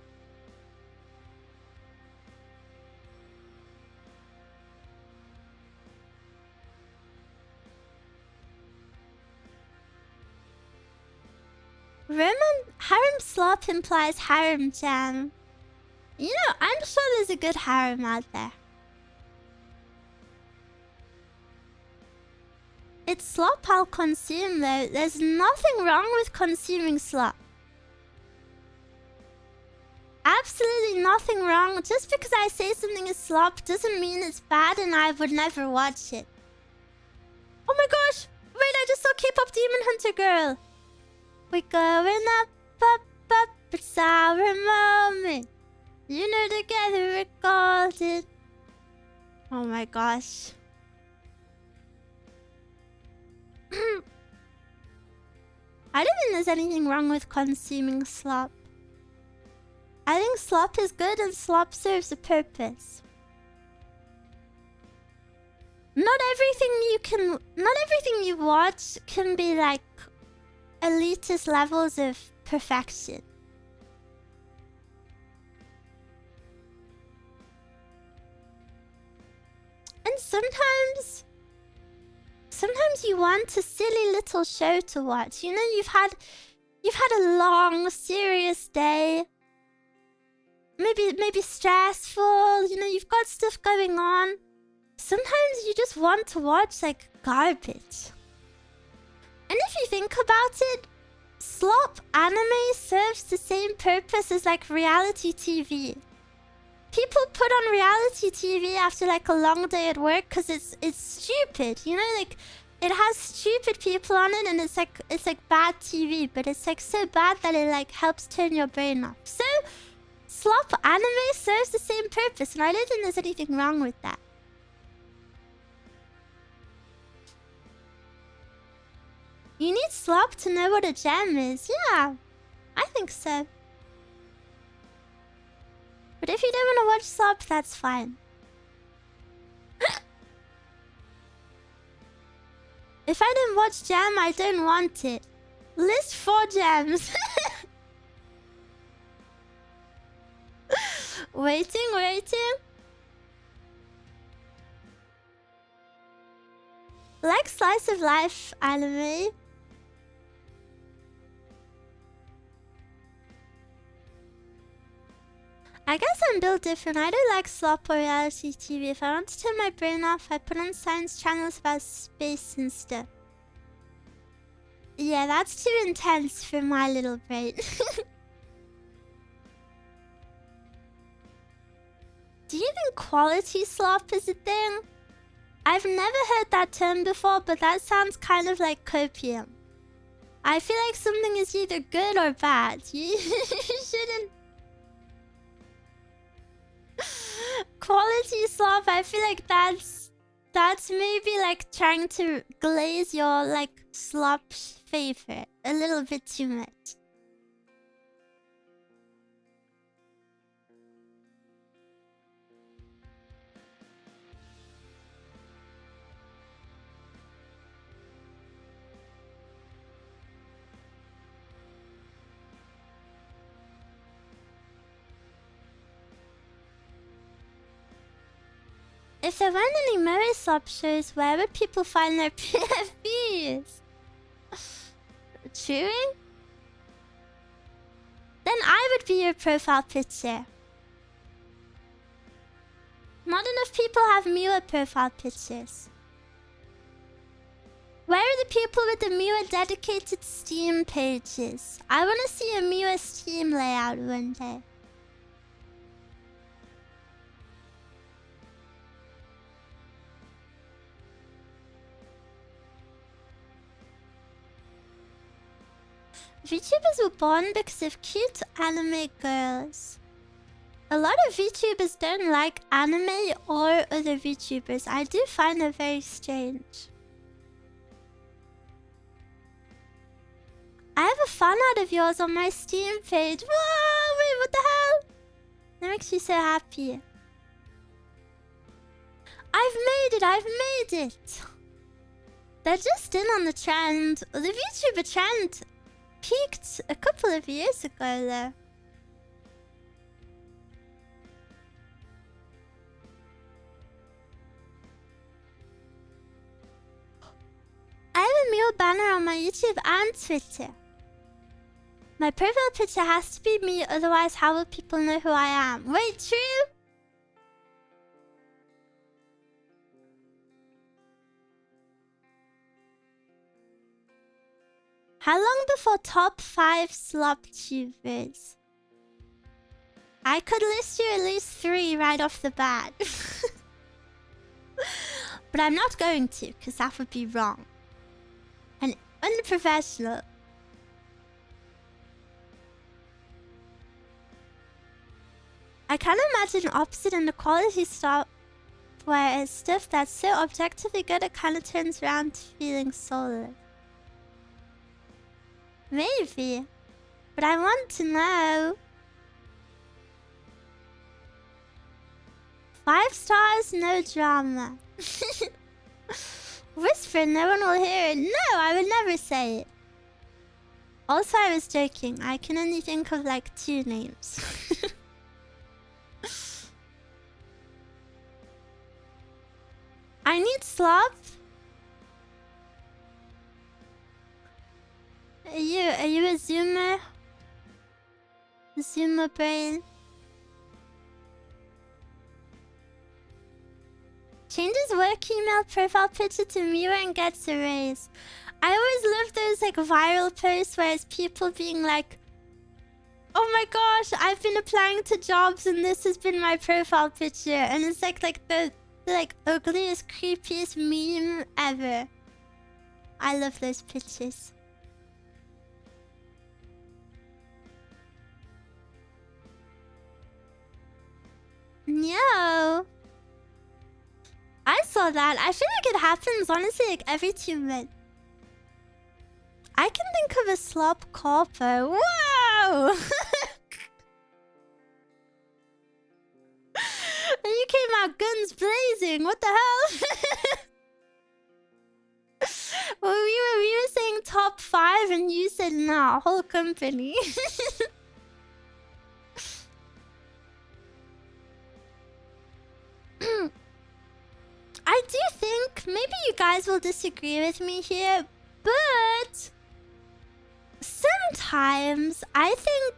Harem slop implies harem jam. You know, I'm sure there's a good harem out there. It's slop I'll consume though. There's nothing wrong with consuming slop. Absolutely nothing wrong. Just because I say something is slop doesn't mean it's bad and I would never watch it. Oh my gosh! Wait, I just saw K-pop Demon Hunter Girl. We're going up, up, up. It's our moment. You know, together we're golden. Oh my gosh. I don't think there's anything wrong with consuming slop. I think slop is good and slop serves a purpose. Not everything you watch can be like elitist levels of perfection. And sometimes you want a silly little show to watch. You know, you've had a long, serious day. Maybe stressful. You know, you've got stuff going on. Sometimes you just want to watch like garbage. And if you think about it, Slop anime serves the same purpose as like reality TV. People put on reality TV after like a long day at work because it's stupid, you know, like it has stupid people on it and it's like bad TV, but it's like so bad that it like helps turn your brain off. So slop anime serves the same purpose, and I don't think there's anything wrong with that. You need slop to know what a gem is. Yeah, I think so. But if you don't want to watch slop, that's fine. If I don't watch gem, I don't want it. List 4 gems. Waiting. Like slice of life anime. I guess I'm built different. I don't like slop or reality TV. If I want to turn my brain off, I put on science channels about space and stuff. Yeah, that's too intense for my little brain. Do you think quality slop is a thing? I've never heard that term before, but that sounds kind of like copium. I feel like something is either good or bad. You shouldn't... Quality slop, I feel like that's maybe like trying to glaze your like slop favorite a little bit too much. If there weren't any Moe slop shows, where would people find their PFBs? Chewing? Then I would be your profile picture. Not enough people have Miwa profile pictures. Where are the people with the Miwa dedicated Steam pages? I want to see a Miwa Steam layout one day. VTubers were born because of cute anime girls. A lot of VTubers don't like anime or other VTubers. I do find it very strange. I have a fan art of yours on my Steam page. Whoa, wait, what the hell? That makes me so happy. I've made it! They're just in on the trend. The VTuber trend peaked a couple of years ago though. I have a Miwa banner on my YouTube and Twitter. My profile picture has to be me, otherwise how will people know who I am? Wait, true? How long before top 5 slop tubers? I could list you at least 3 right off the bat. But I'm not going to, because that would be wrong. And unprofessional. I can imagine opposite in the quality stuff, where it's stuff that's so objectively good it kind of turns around to feeling soulless. Maybe. But I want to know. 5 stars, no drama. Whisper, no one will hear it. No, I would never say it. Also, I was joking. I can only think of like 2 names. I need slop. Are you a zoomer? Zoomer brain? Changes work email profile picture to Miwa and gets a raise. I always love those like viral posts where it's people being like, oh my gosh, I've been applying to jobs and this has been my profile picture. And it's like the like ugliest, creepiest meme ever. I love those pictures. No. I saw that. I feel like it happens honestly like every 2 minutes. I can think of a slop Corpo. Whoa! And you came out guns blazing. What the hell? Well, we were saying top 5 and you said nah, whole company. I do think maybe you guys will disagree with me here, but sometimes I think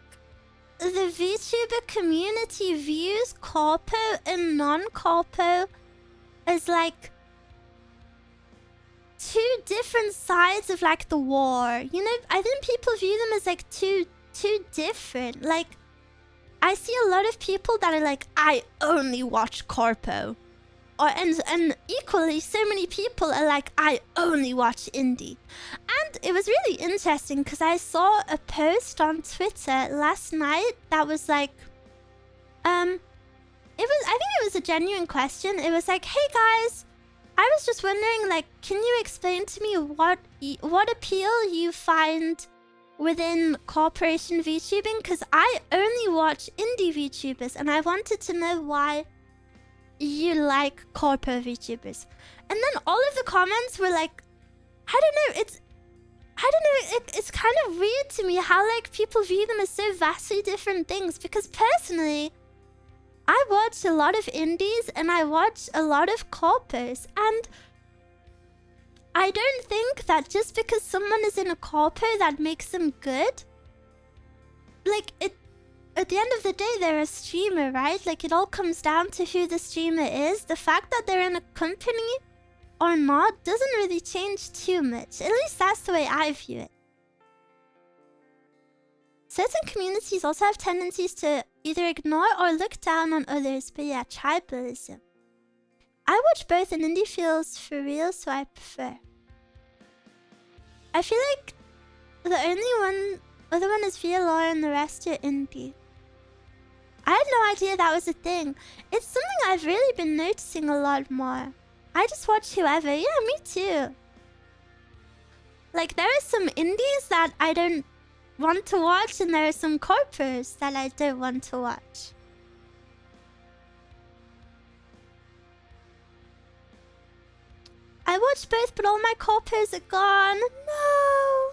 the VTuber community views Corpo and non-Corpo as like 2 different sides of like the war. You know, I think people view them as like two different. Like, I see a lot of people that are like, I only watch Corpo. And equally, so many people are like, I only watch indie. And it was really interesting because I saw a post on Twitter last night that was like, I think it was a genuine question. It was like, hey guys, I was just wondering, like, can you explain to me what appeal you find within corporation VTubing? Because I only watch indie VTubers and I wanted to know why you like Corpo VTubers. And then all of the comments were like, I don't know, it's kind of weird to me how like people view them as so vastly different things, because personally I watch a lot of indies and I watch a lot of Corpos, and I don't think that just because someone is in a Corpo that makes them good. Like, at the end of the day, they're a streamer, right? Like, it all comes down to who the streamer is. The fact that they're in a company or not doesn't really change too much. At least that's the way I view it. Certain communities also have tendencies to either ignore or look down on others, but yeah, tribalism. I watch both and indie feels for real, so I prefer. I feel like the other one is VLR and the rest are indie. I had no idea that was a thing. It's something I've really been noticing a lot more. I just watch whoever. Yeah, me too. Like, there are some indies that I don't want to watch, and there are some corpos that I don't want to watch. I watched both, but all my corpos are gone. No!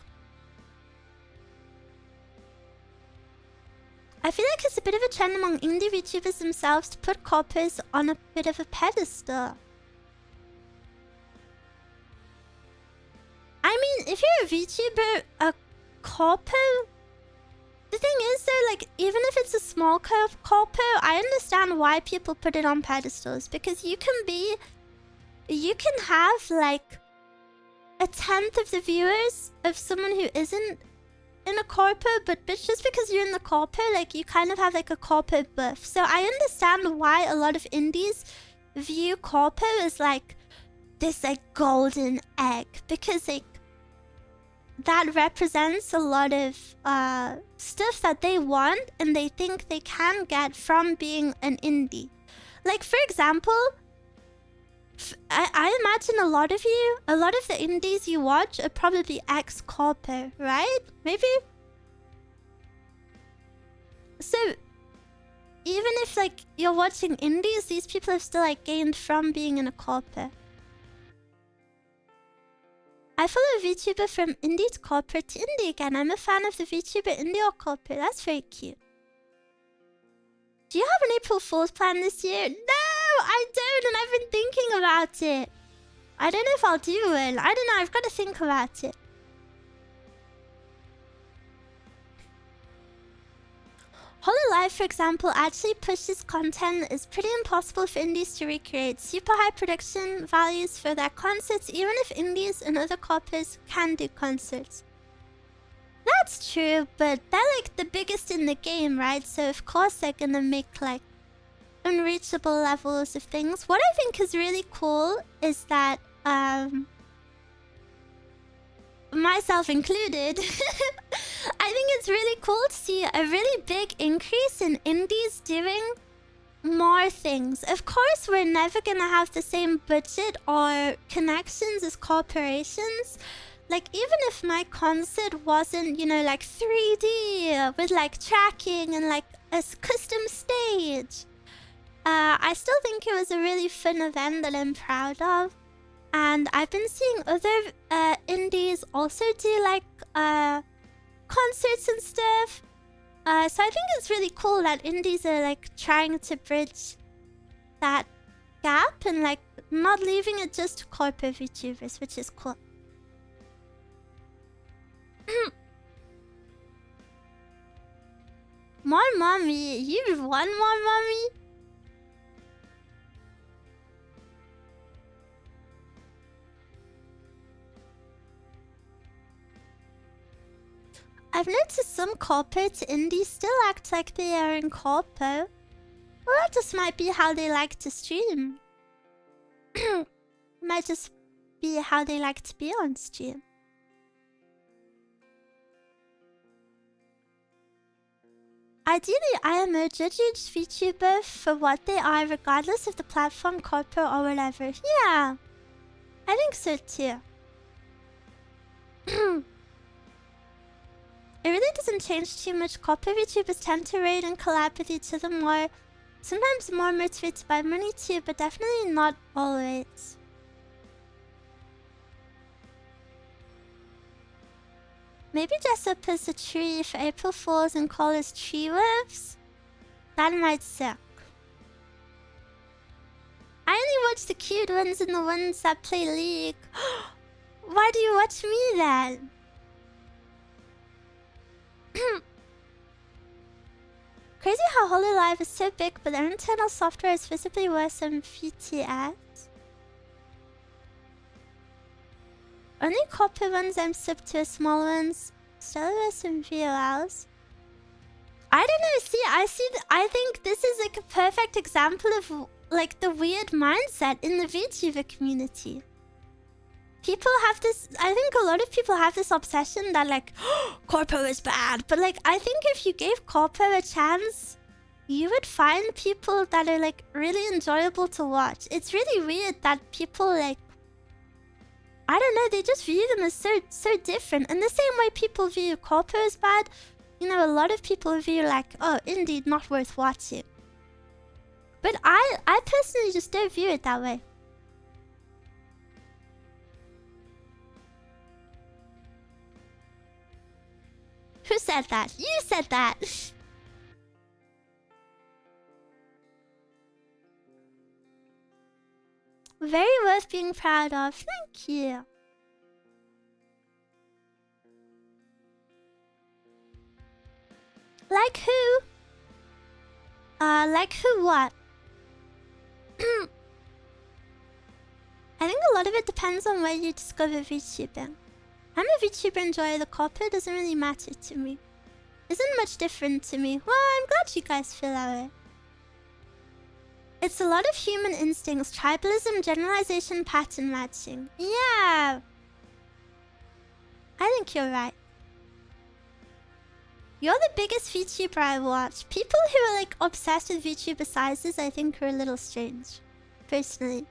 I feel like it's a bit of a trend among indie VTubers themselves to put corpos on a bit of a pedestal. I mean, if you're a VTuber, a corpo... The thing is though, like, even if it's a small corpo, I understand why people put it on pedestals. Because you can have, like, 1/10 of the viewers of someone who isn't in a corpo, but just because you're in the corpo, like, you kind of have like a corpo buff. So I understand why a lot of indies view corpo as like this like golden egg, because like that represents a lot of stuff that they want and they think they can get from being an indie. Like, for example, I imagine a lot of the indies you watch are probably ex-corpo, right? Maybe? So, even if, like, you're watching indies, these people have still, like, gained from being in a corpo. I follow a VTuber from indie to corpo to indie again. I'm a fan of the VTuber indie or corpo. That's very cute. Do you have an April Fool's plan this year? No, I don't, and I've been thinking about it. I don't know if I'll do one. I don't know, I've got to think about it. Hololive, for example, actually pushes content. It's pretty impossible for indies to recreate super high production values for their concerts, even if indies and other corpos can do concerts. That's true, but they're like the biggest in the game, right? So of course they're gonna make like unreachable levels of things. What I think is really cool is that, myself included, I think it's really cool to see a really big increase in indies doing more things. Of course, we're never gonna have the same budget or connections as corporations. Like, even if my concert wasn't, you know, like 3D with like tracking and like a custom stage, I still think it was a really fun event that I'm proud of. And I've been seeing other indies also do like concerts and stuff. So I think it's really cool that indies are like trying to bridge that gap and like not leaving it just to corporate VTubers, which is cool. More mommy. You want more mommy? I've noticed some corporate indies still act like they are in Corpo. Well, that just might be how they like to stream. Might just be how they like to be on stream. Ideally, I am a judged VTuber for what they are, regardless of the platform, Corpo, or whatever. Yeah, I think so too. It really doesn't change too much. Corpo VTubers tend to raid and collab with each other more. Sometimes more motivated by money too, but definitely not always. Maybe dress up as a tree for April Fools and call us tree wolves? That might suck. I only watch the cute ones and the ones that play League. Why do you watch me then? Crazy how Hololive is so big, but their internal software is visibly worse than VTX. Only copy ones I'm sub to are small ones. Still worse than VOLs. I don't know, I think this is like a perfect example of like the weird mindset in the VTuber community. People have this, I think a lot of people have this obsession that like, Corpo is bad. But like, I think if you gave Corpo a chance, you would find people that are like really enjoyable to watch. It's really weird that people like, I don't know, they just view them as so different. And the same way people view Corpo as bad, you know, a lot of people view like, oh, indeed, not worth watching. But I personally just don't view it that way. Who said that? You said that! Very worth being proud of. Thank you. Like who? Like who what? I think a lot of it depends on where you discover VTubing. I'm a VTuber enjoyer. The Corpo doesn't really matter to me. Isn't much different to me. Well, I'm glad you guys feel that way. It's a lot of human instincts, tribalism, generalization, pattern matching. Yeah. I think you're right. You're the biggest VTuber I watch. People who are like obsessed with VTuber sizes, I think are a little strange. Personally.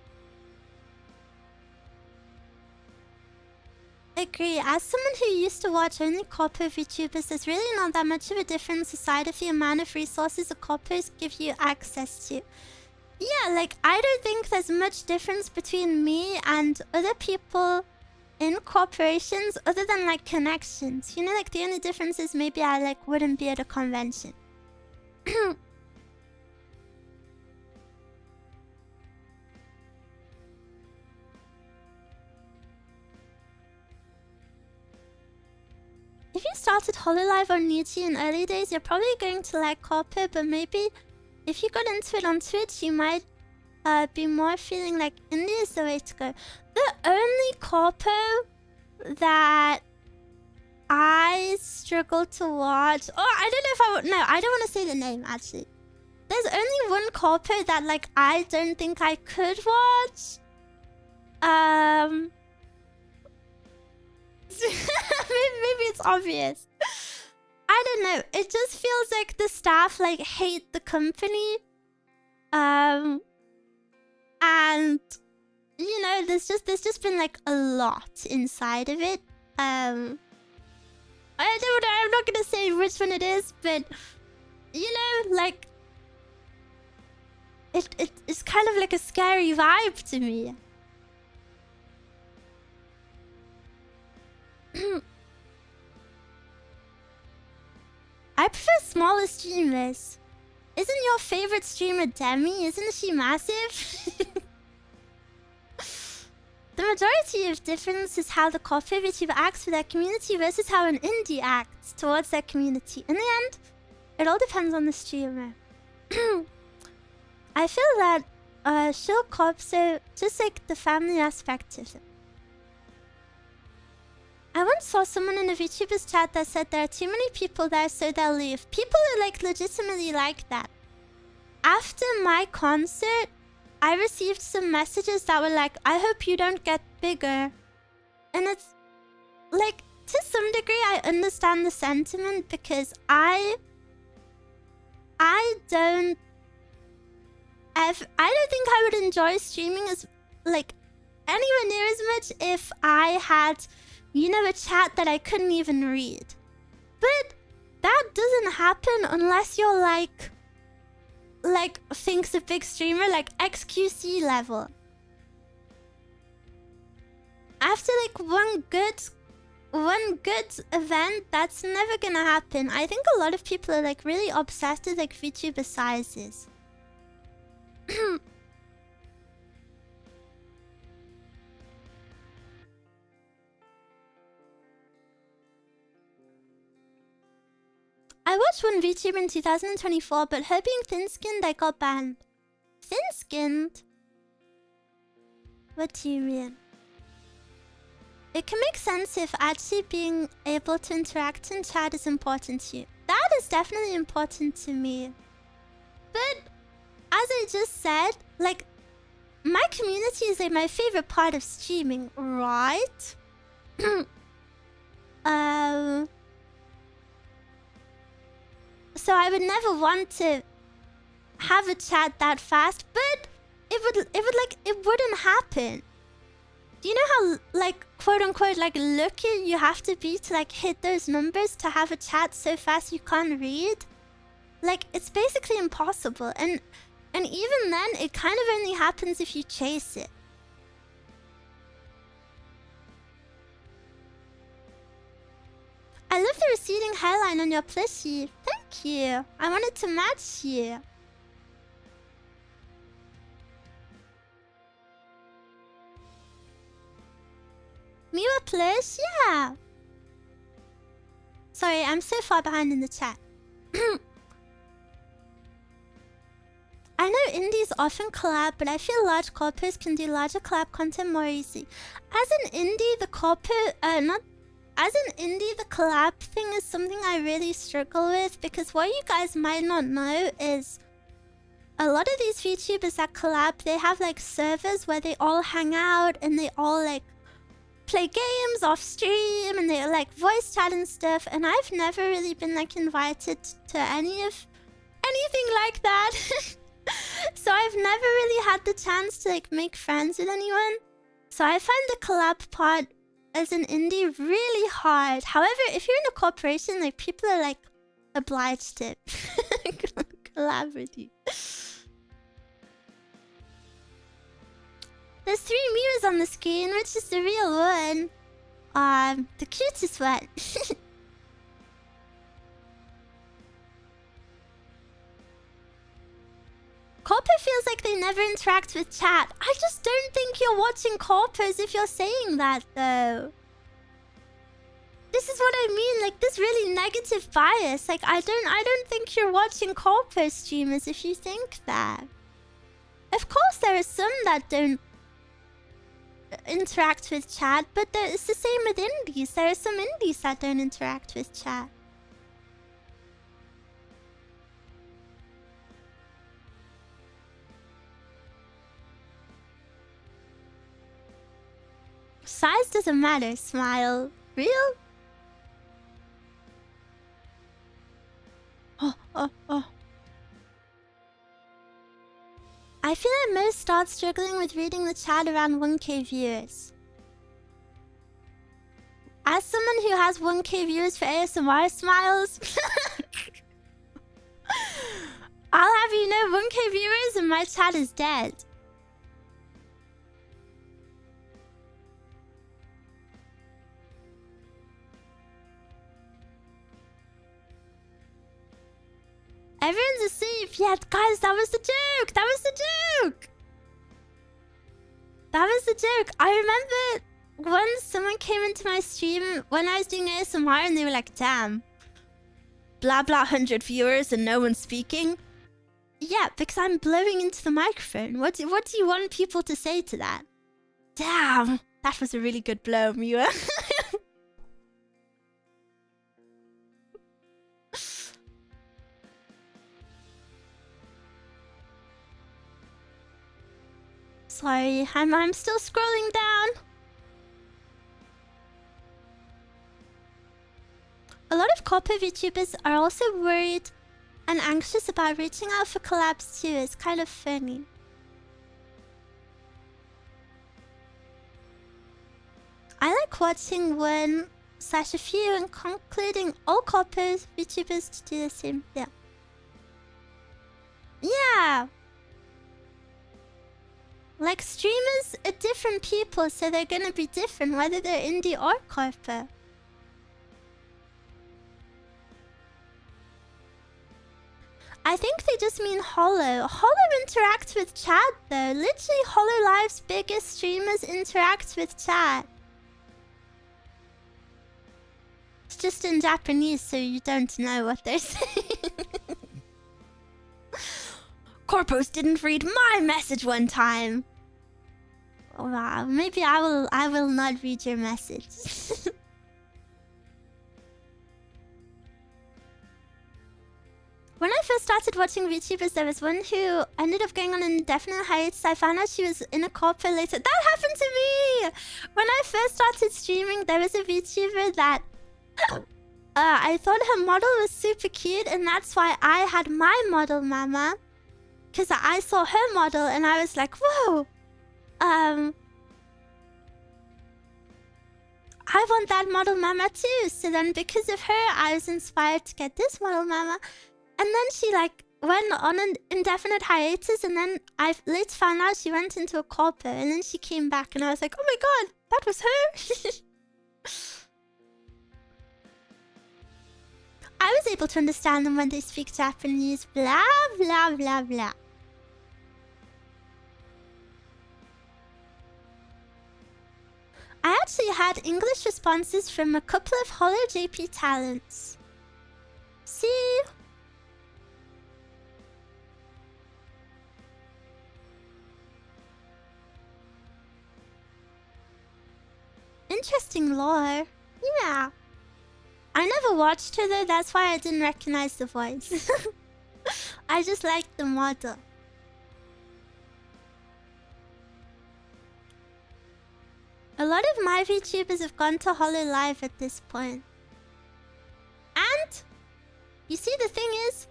Agree. As someone who used to watch only Corpo VTubers, there's really not that much of a difference aside of the amount of resources the Corpos give you access to. Yeah, like, I don't think there's much difference between me and other people in corporations other than, like, connections. You know, like, the only difference is maybe I, like, wouldn't be at a convention. If you started Hololive or Nietzsche in early days, you're probably going to like Corpo, but maybe if you got into it on Twitch, you might be more feeling like indie is the way to go. The only Corpo that I struggle to watch... Oh, I don't know if I would... No, I don't want to say the name, actually. There's only one Corpo that, like, I don't think I could watch. Maybe it's obvious. I don't know. It just feels like the staff, like, hate the company. And... You know, there's just been, like, a lot inside of it. I'm not gonna say which one it is, but... You know, like... It's kind of like a scary vibe to me. I prefer smaller streamers. Isn't your favorite streamer Demi? Isn't she massive? The majority of difference is how the Corpo VTuber acts for their community versus how an indie acts towards their community. In the end, it all depends on the streamer. I feel that she'll Corpo, just like the family aspect of it. I once saw someone in a VTuber's chat that said there are too many people there, so they'll leave. People are like legitimately like that. After my concert, I received some messages that were like, I hope you don't get bigger. And it's like, to some degree, I understand the sentiment because I don't think I would enjoy streaming as, like, anywhere near as much if I had, you know, a chat that I couldn't even read. But that doesn't happen unless you're like thinks a big streamer, like XQC level. After like one good event, that's never gonna happen. I think a lot of people are like really obsessed with like VTuber sizes. I watched one VTuber in 2024, but her being thin-skinned, I got banned. Thin-skinned? What do you mean? It can make sense if actually being able to interact in chat is important to you. That is definitely important to me. But, as I just said, like, my community is like my favorite part of streaming, right? So I would never want to have a chat that fast, but it wouldn't happen. Do you know how, like, quote unquote, like, lucky you have to be to like hit those numbers to have a chat so fast you can't read? Like, it's basically impossible, and even then, it kind of only happens if you chase it. I love the receding hairline on your plushie. Thank you. I wanted to match you. Miwa plush? Yeah. Sorry, I'm so far behind in the chat. I know indies often collab, but I feel large corpos can do larger collab content more easy. As an indie, the the collab thing is something I really struggle with, because what you guys might not know is a lot of these VTubers that collab, they have like servers where they all hang out and they all like play games off stream and they like voice chat and stuff, and I've never really been like invited to anything like that. So I've never really had the chance to like make friends with anyone. So I find the collab part as an indie really hard. However, if you're in a corporation, like, people are like obliged to collab with you. There's 3 Miwas on the screen, which is the real one. The cutest one. Corpo feels like they never interact with chat. I just don't think you're watching Corpos if you're saying that, though. this is what I mean, like this really negative bias. Like I don't think you're watching Corpo streamers if you think that. Of course there are some that don't interact with chat, but it's the same with indies. There are some indies that don't interact with chat. Size doesn't matter, smile. Real? Oh. I feel like most start struggling with reading the chat around 1K viewers. As someone who has 1K viewers for ASMR smiles, I'll have you know 1K viewers and my chat is dead. Everyone's asleep. Yeah, guys, that was the joke. That was the joke. That was the joke. I remember once someone came into my stream when I was doing ASMR and they were like, damn, blah, blah, 100 viewers and no one speaking. Yeah, because I'm blowing into the microphone. What do you want people to say to that? Damn, that was a really good blow, Miwa. Sorry, I'm still scrolling down. A lot of Corpo VTubers are also worried and anxious about reaching out for collabs too. It's kind of funny. I like watching one/a few and concluding all Corpo VTubers to do the same. Yeah. Yeah. Like, streamers are different people, so they're gonna be different whether they're indie or Corpo. I think they just mean Hollow. Hollow interacts with chat though. Literally, Hollow Live's biggest streamers interact with chat. It's just in Japanese, so you don't know what they're saying. Corpos didn't read my message one time. Wow, maybe I will not read your message. When I first started watching VTubers, there was one who ended up going on an indefinite hiatus. I found out she was in a Corpo later. That happened to me! When I first started streaming, there was a VTuber that I thought her model was super cute, and that's why I had my model mama. Because I saw her model and I was like, whoa! I want that model mama too. So then because of her, I was inspired to get this model mama. And then she like went on an indefinite hiatus, and then I later found out she went into a Corpo, and then she came back and I was like, oh my god, that was her! I was able to understand them when they speak Japanese, blah, blah, blah, blah. I actually had English responses from a couple of Hollow JP talents. See? Interesting lore. Yeah. I never watched her though, that's why I didn't recognize the voice. I just liked the model. A lot of my VTubers have gone to Hollow Live at this point. And you see, the thing is,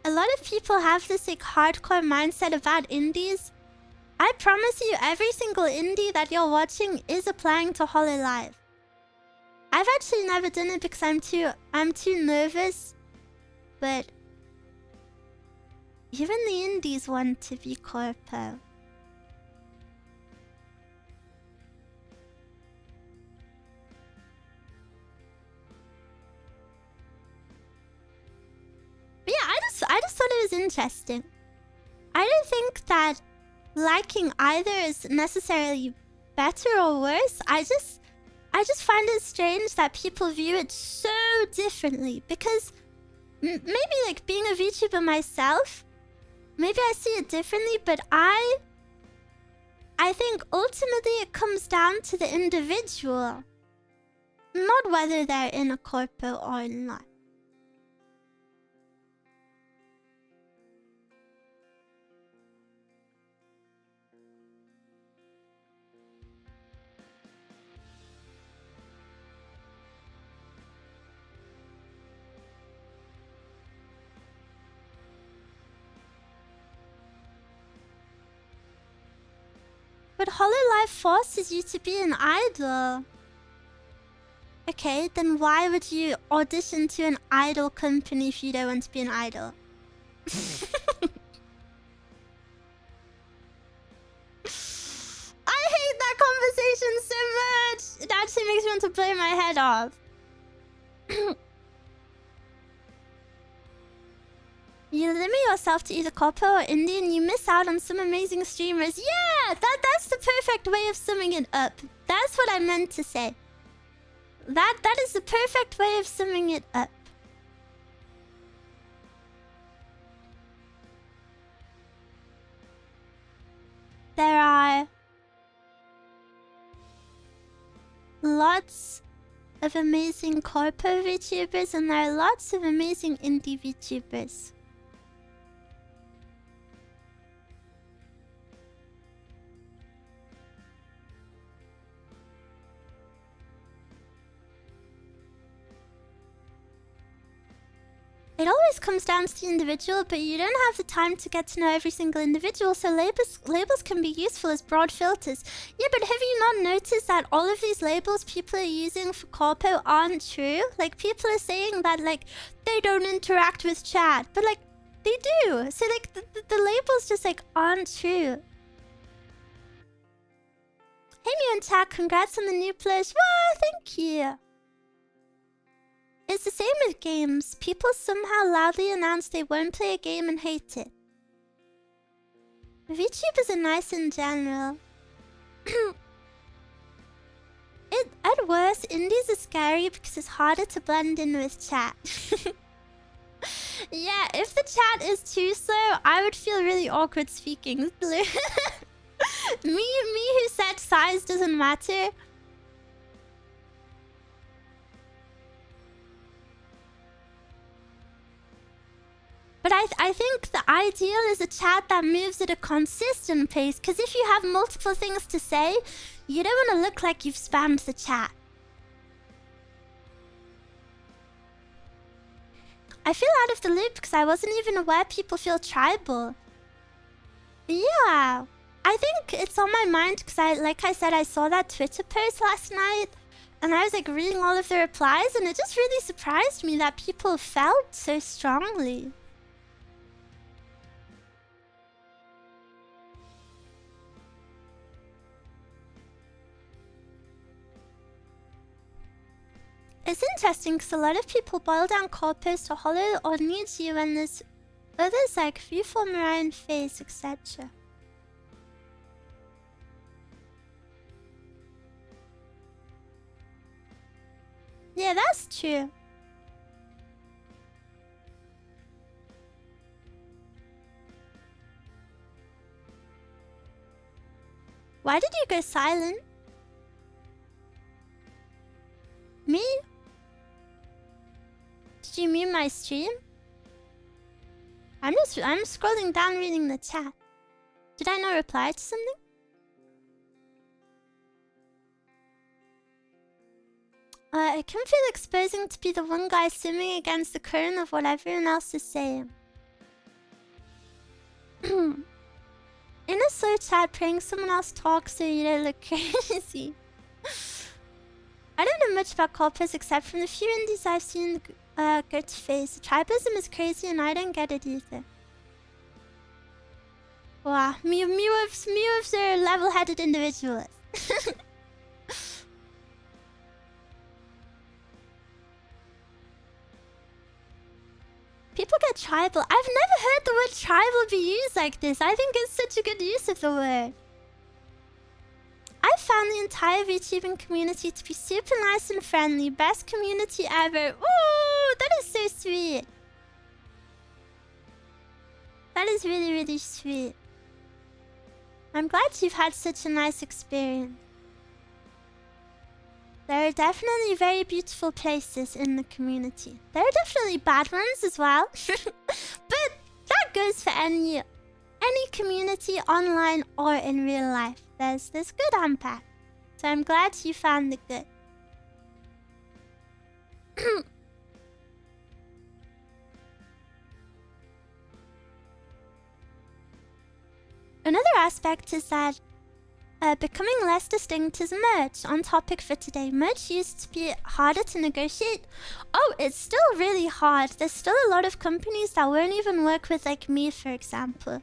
a lot of people have this like hardcore mindset about indies. I promise you, every single indie that you're watching is applying to Hollow Live. I've actually never done it because I'm too nervous. But even the indies want to be Corpo. But yeah, I just thought it was interesting. I don't think that liking either is necessarily better or worse. I I just find it strange that people view it so differently. Because maybe like being a VTuber myself, maybe I see it differently, but I think ultimately it comes down to the individual. Not whether they're in a corpo or not. But Hololive forces you to be an idol. Okay, then why would you audition to an idol company if you don't want to be an idol? I hate that conversation so much! It actually makes me want to blow my head off. You limit yourself to either Corpo or indie and you miss out on some amazing streamers. Yeah! That's the perfect way of summing it up. That's what I meant to say. That is the perfect way of summing it up. There are lots of amazing Corpo VTubers and there are lots of amazing indie VTubers. It always comes down to the individual, but you don't have the time to get to know every single individual, so labels can be useful as broad filters. Yeah, but have you not noticed that all of these labels people are using for Corpo aren't true? Like, people are saying that, like, they don't interact with chat, but, like, they do. So, like, the labels just, like, aren't true. Hey, Muantak, congrats on the new plush. Wow, thank you. It's the same with games. People somehow loudly announce they won't play a game and hate it. VTubers are nice in general. At worst, indies are scary because it's harder to blend in with chat. Yeah, if the chat is too slow, I would feel really awkward speaking. me who said size doesn't matter. But I think the ideal is a chat that moves at a consistent pace. Because if you have multiple things to say, you don't want to look like you've spammed the chat. I feel out of the loop because I wasn't even aware people feel tribal. Yeah. I think it's on my mind because like I said, I saw that Twitter post last night. And I was like reading all of the replies and it just really surprised me that people felt so strongly. It's interesting because a lot of people boil down corpos to hollow or needs you and there's others like view for Mariah face, etc. Yeah, that's true. Why did you go silent? Me? Did you mute my stream? I'm scrolling down reading the chat. Did I not reply to something? It can feel exposing to be the one guy swimming against the current of what everyone else is saying. In a slow chat, praying someone else talk so you don't look crazy. I don't know much about corpos except from the few indies I've seen go to face. Tribalism is crazy and I don't get it either. Wow, Miwas are level-headed individualists. People get tribal. I've never heard the word tribal be used like this. I think it's such a good use of the word. I found the entire VTubing community to be super nice and friendly. Best community ever. Ooh, that is so sweet. That is really, really sweet. I'm glad you've had such a nice experience. There are definitely very beautiful places in the community. There are definitely bad ones as well. But that goes for any community, online or in real life. There's good and bad. So I'm glad you found the good. Another aspect is that becoming less distinct is merch. On topic for today, merch used to be harder to negotiate. Oh, it's still really hard. There's still a lot of companies that won't even work with, like me, for example.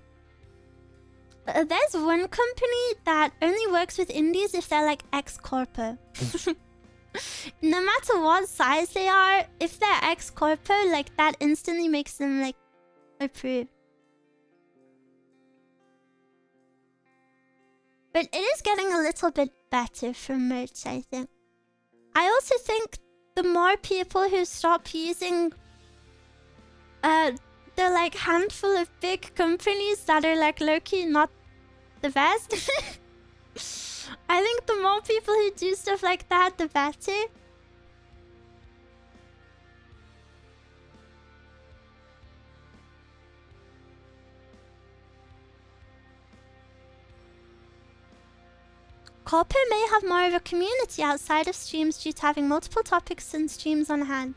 There's one company that only works with indies if they're like ex-corpo. No matter what size they are, if they're ex-corpo, like that instantly makes them like approve. But it is getting a little bit better for merch, I think. I also think the more people who stop using the like handful of big companies that are like low-key not the best. I think the more people who do stuff like that, the better. Corpo may have more of a community outside of streams due to having multiple topics and streams on hand.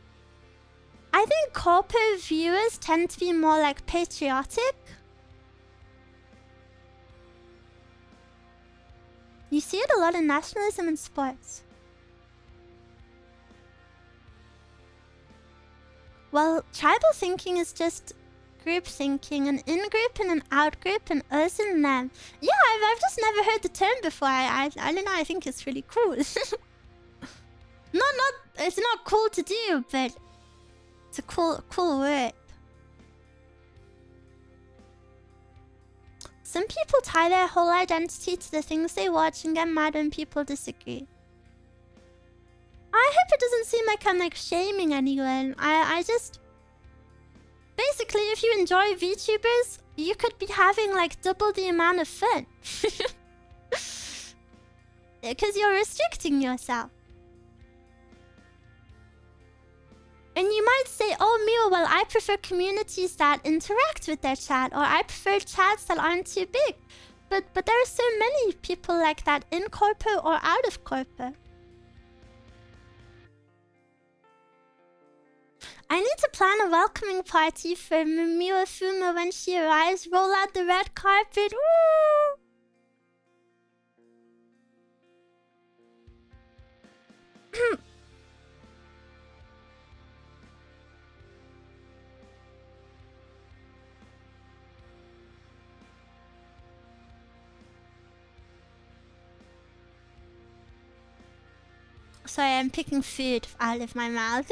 I think Corpo viewers tend to be more like patriotic. You see it a lot in nationalism and sports. Well, tribal thinking is just group thinking, an in-group and an out-group, and us and them. Yeah, I've just never heard the term before. I don't know, I think it's really cool. It's not cool to do, but it's a cool word. Some people tie their whole identity to the things they watch and get mad when people disagree. I hope it doesn't seem like I'm like shaming anyone. I just... Basically, if you enjoy VTubers, you could be having like double the amount of fun. Because you're restricting yourself. And you might say, oh, Miwa, well, I prefer communities that interact with their chat, or I prefer chats that aren't too big. But there are so many people like that in Corpo or out of Corpo. I need to plan a welcoming party for Miwa Fuma when she arrives. Roll out the red carpet. Woo! Sorry, I'm picking food out of my mouth.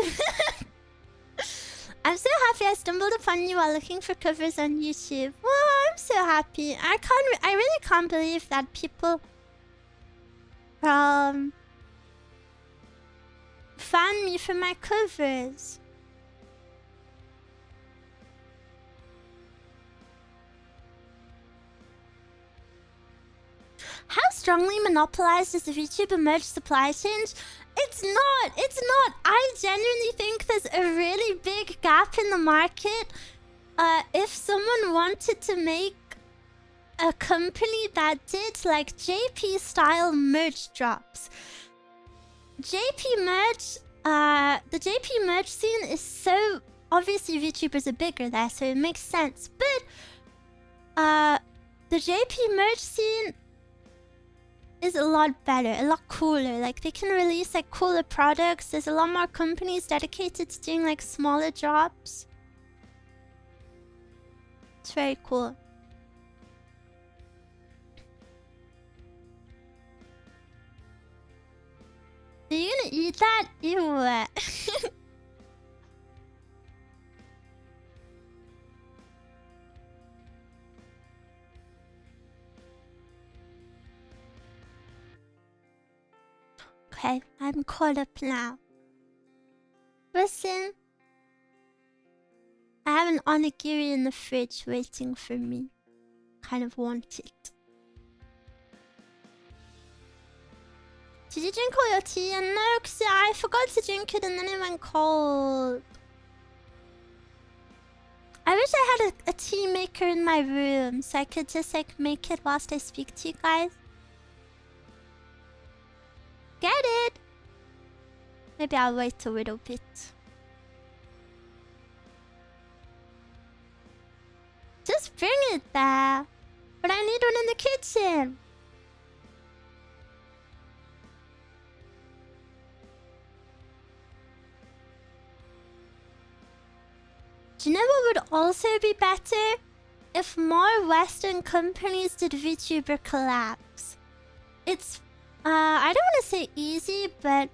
I'm so happy I stumbled upon you while looking for covers on YouTube. Well, I'm so happy. I really can't believe that people found me for my covers. How strongly monopolized is the VTuber merch supply chain? It's not. I genuinely think there's a really big gap in the market. If someone wanted to make a company that did like JP style merch drops. JP merch, the JP merch scene is so... Obviously VTubers are bigger there, so it makes sense. But the JP merch scene is a lot better, a lot cooler. Like they can release like cooler products. There's a lot more companies dedicated to doing like smaller drops. It's very cool. Are you gonna eat that? Ew. I'm caught up now. Listen. I have an onigiri in the fridge waiting for me. Kind of want it. Did you drink all your tea? And no, because I forgot to drink it and then it went cold. I wish I had a tea maker in my room so I could just like make it whilst I speak to you guys. Get it? Maybe I'll wait a little bit. Just bring it there. But I need one in the kitchen. Do you know what would also be better? If more Western companies did VTuber collabs. It's, I don't want to say easy, but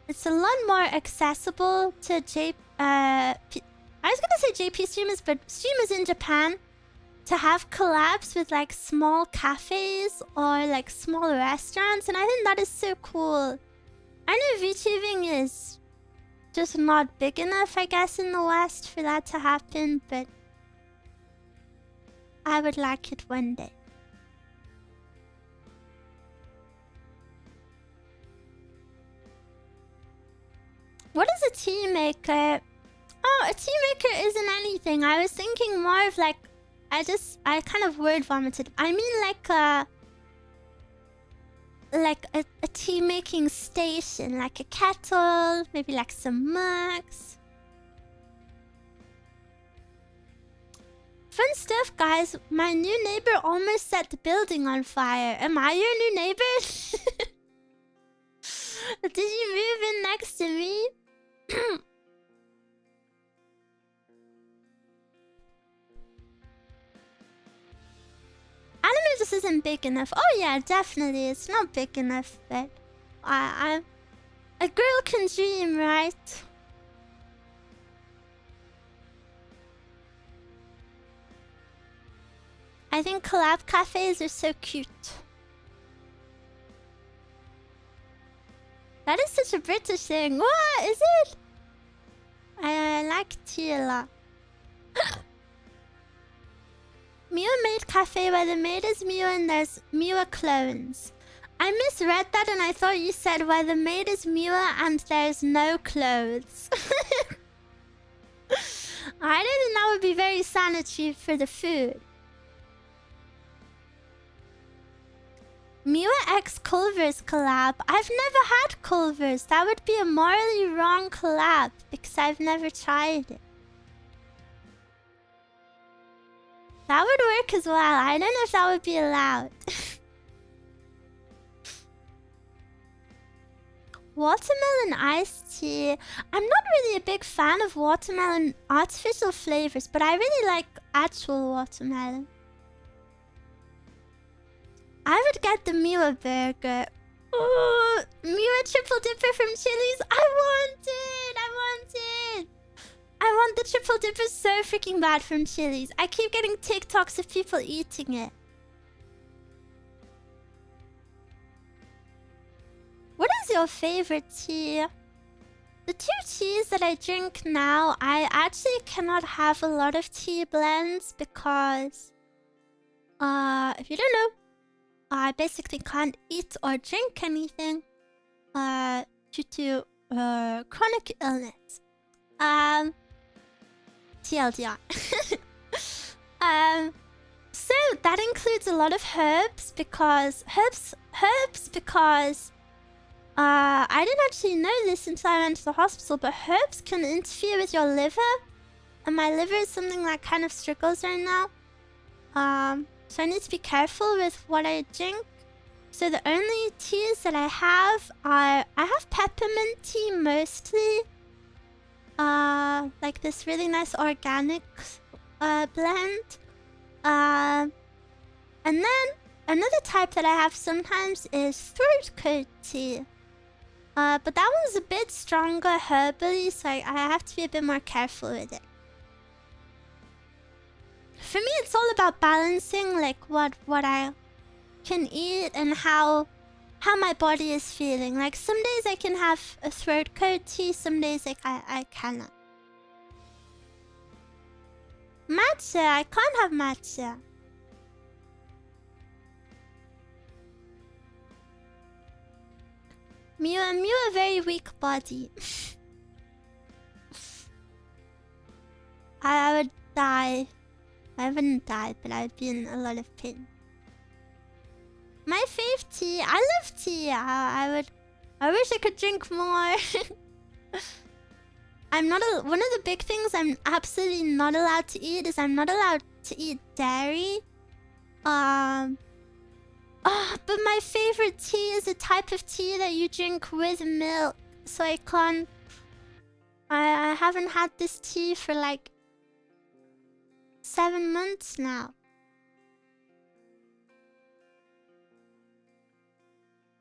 it's a lot more accessible to I was gonna say JP streamers, but streamers in Japan to have collabs with like small cafes or like small restaurants, and I think that is so cool. I know VTubing is just not big enough, I guess, in the West for that to happen, but I would like it one day. What is a tea maker? Oh, a tea maker isn't anything. I was thinking more of like, I kind of word vomited. I mean like a tea making station, like a kettle, maybe like some mugs. Fun stuff, guys. My new neighbor almost set the building on fire. Am I your new neighbor? Did you move in next to me? Anime just isn't big enough. Oh yeah, definitely. It's not big enough, but a girl can dream, right? I think collab cafes are so cute. That is such a British thing. What is it? I like tea a lot. Miwa Maid Cafe, where the maid is Miwa and there's Miwa clones. I misread that and I thought you said where the maid is Miwa and there's no clothes. I didn't think that would be very sanitary for the food. Miwa X Culver's collab. I've never had Culver's. That would be a morally wrong collab because I've never tried it. That would work as well. I don't know if that would be allowed. Watermelon iced tea. I'm not really a big fan of watermelon artificial flavors, but I really like actual watermelon. I would get the Miwa burger. Oh, Miwa triple dipper from Chili's. I want it. I want the triple dipper so freaking bad from Chili's. I keep getting TikToks of people eating it. What is your favorite tea? The two teas that I drink now, I actually cannot have a lot of tea blends because, if you don't know, I basically can't eat or drink anything, due to chronic illness. TLDR. So that includes a lot of herbs because I didn't actually know this until I went to the hospital, but herbs can interfere with your liver, and my liver is something that kind of struggles right now. So I need to be careful with what I drink. So the only teas that I have are, I have peppermint tea mostly. Like this really nice organic blend. And then another type that I have sometimes is throat coat tea. But that one's a bit stronger herbally, so I have to be a bit more careful with it. For me, it's all about balancing like what I can eat and how how my body is feeling. Like some days I can have a throat coat tea, some days like I cannot. Matcha, I can't have matcha. Miwa, very weak body. I would die. I wouldn't die, but I'd be in a lot of pain. My fave tea. I love tea. I wish I could drink more. I'm not one of the big things I'm absolutely not allowed to eat is I'm not allowed to eat dairy. But my favorite tea is a type of tea that you drink with milk. So I can't. I haven't had this tea for like 7 months now.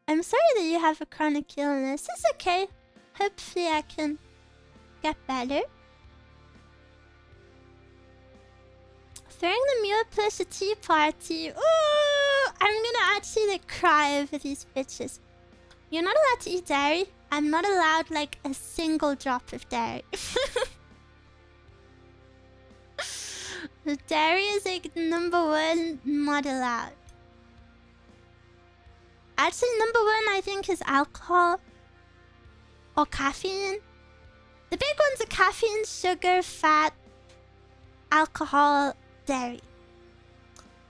I'm sorry that you have a chronic illness. It's okay. Hopefully I can get better. Throwing the Miwa Plushie tea party. Ooh! I'm gonna actually like cry over these bitches. You're not allowed to eat dairy. I'm not allowed like a single drop of dairy. The dairy is like #1 not allowed. Actually, #1 I think is alcohol or caffeine. The big ones are caffeine, sugar, fat, alcohol, dairy.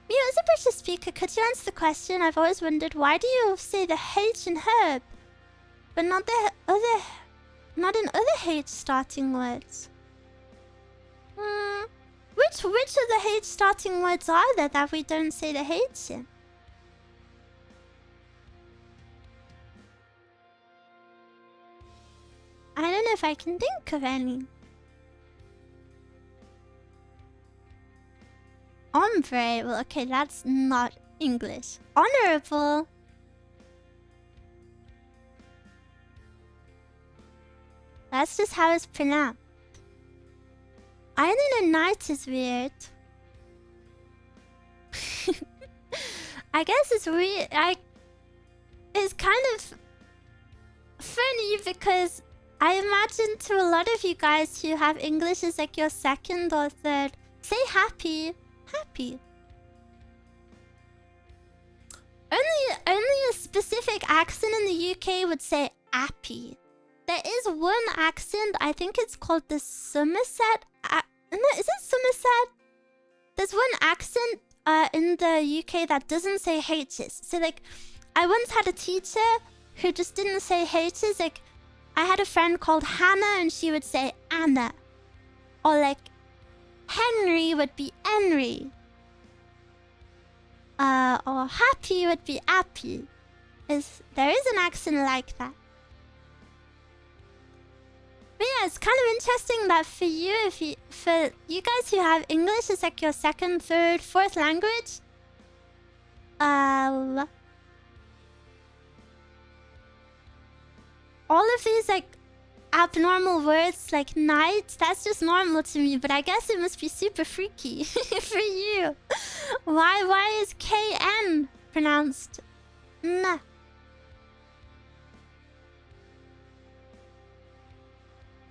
Miwa, as a British speaker, could you answer the question? I've always wondered, why do you say the H in herb, but not in other H starting words? Which of the H starting words are there that we don't say the H in? I don't know if I can think of any. Ombre. Well, okay, that's not English. Honorable. That's just how it's pronounced. I don't know, night is weird. I guess it's weird. It's kind of funny because I imagine to a lot of you guys who have English as like your second or third, say happy. Happy. Only a specific accent in the UK would say appy. There is one accent, I think it's called the Somerset. No, is it Somerset? There's one accent in the UK that doesn't say H's. So like, I once had a teacher who just didn't say H's. Like, I had a friend called Hannah and she would say Anna. Or like, Henry would be Henry. Or happy would be appy. There is an accent like that. But yeah, it's kind of interesting that for you guys who have English as like your second, third, fourth language, all of these like abnormal words like night, that's just normal to me, but I guess it must be super freaky for you. Why is KN pronounced N?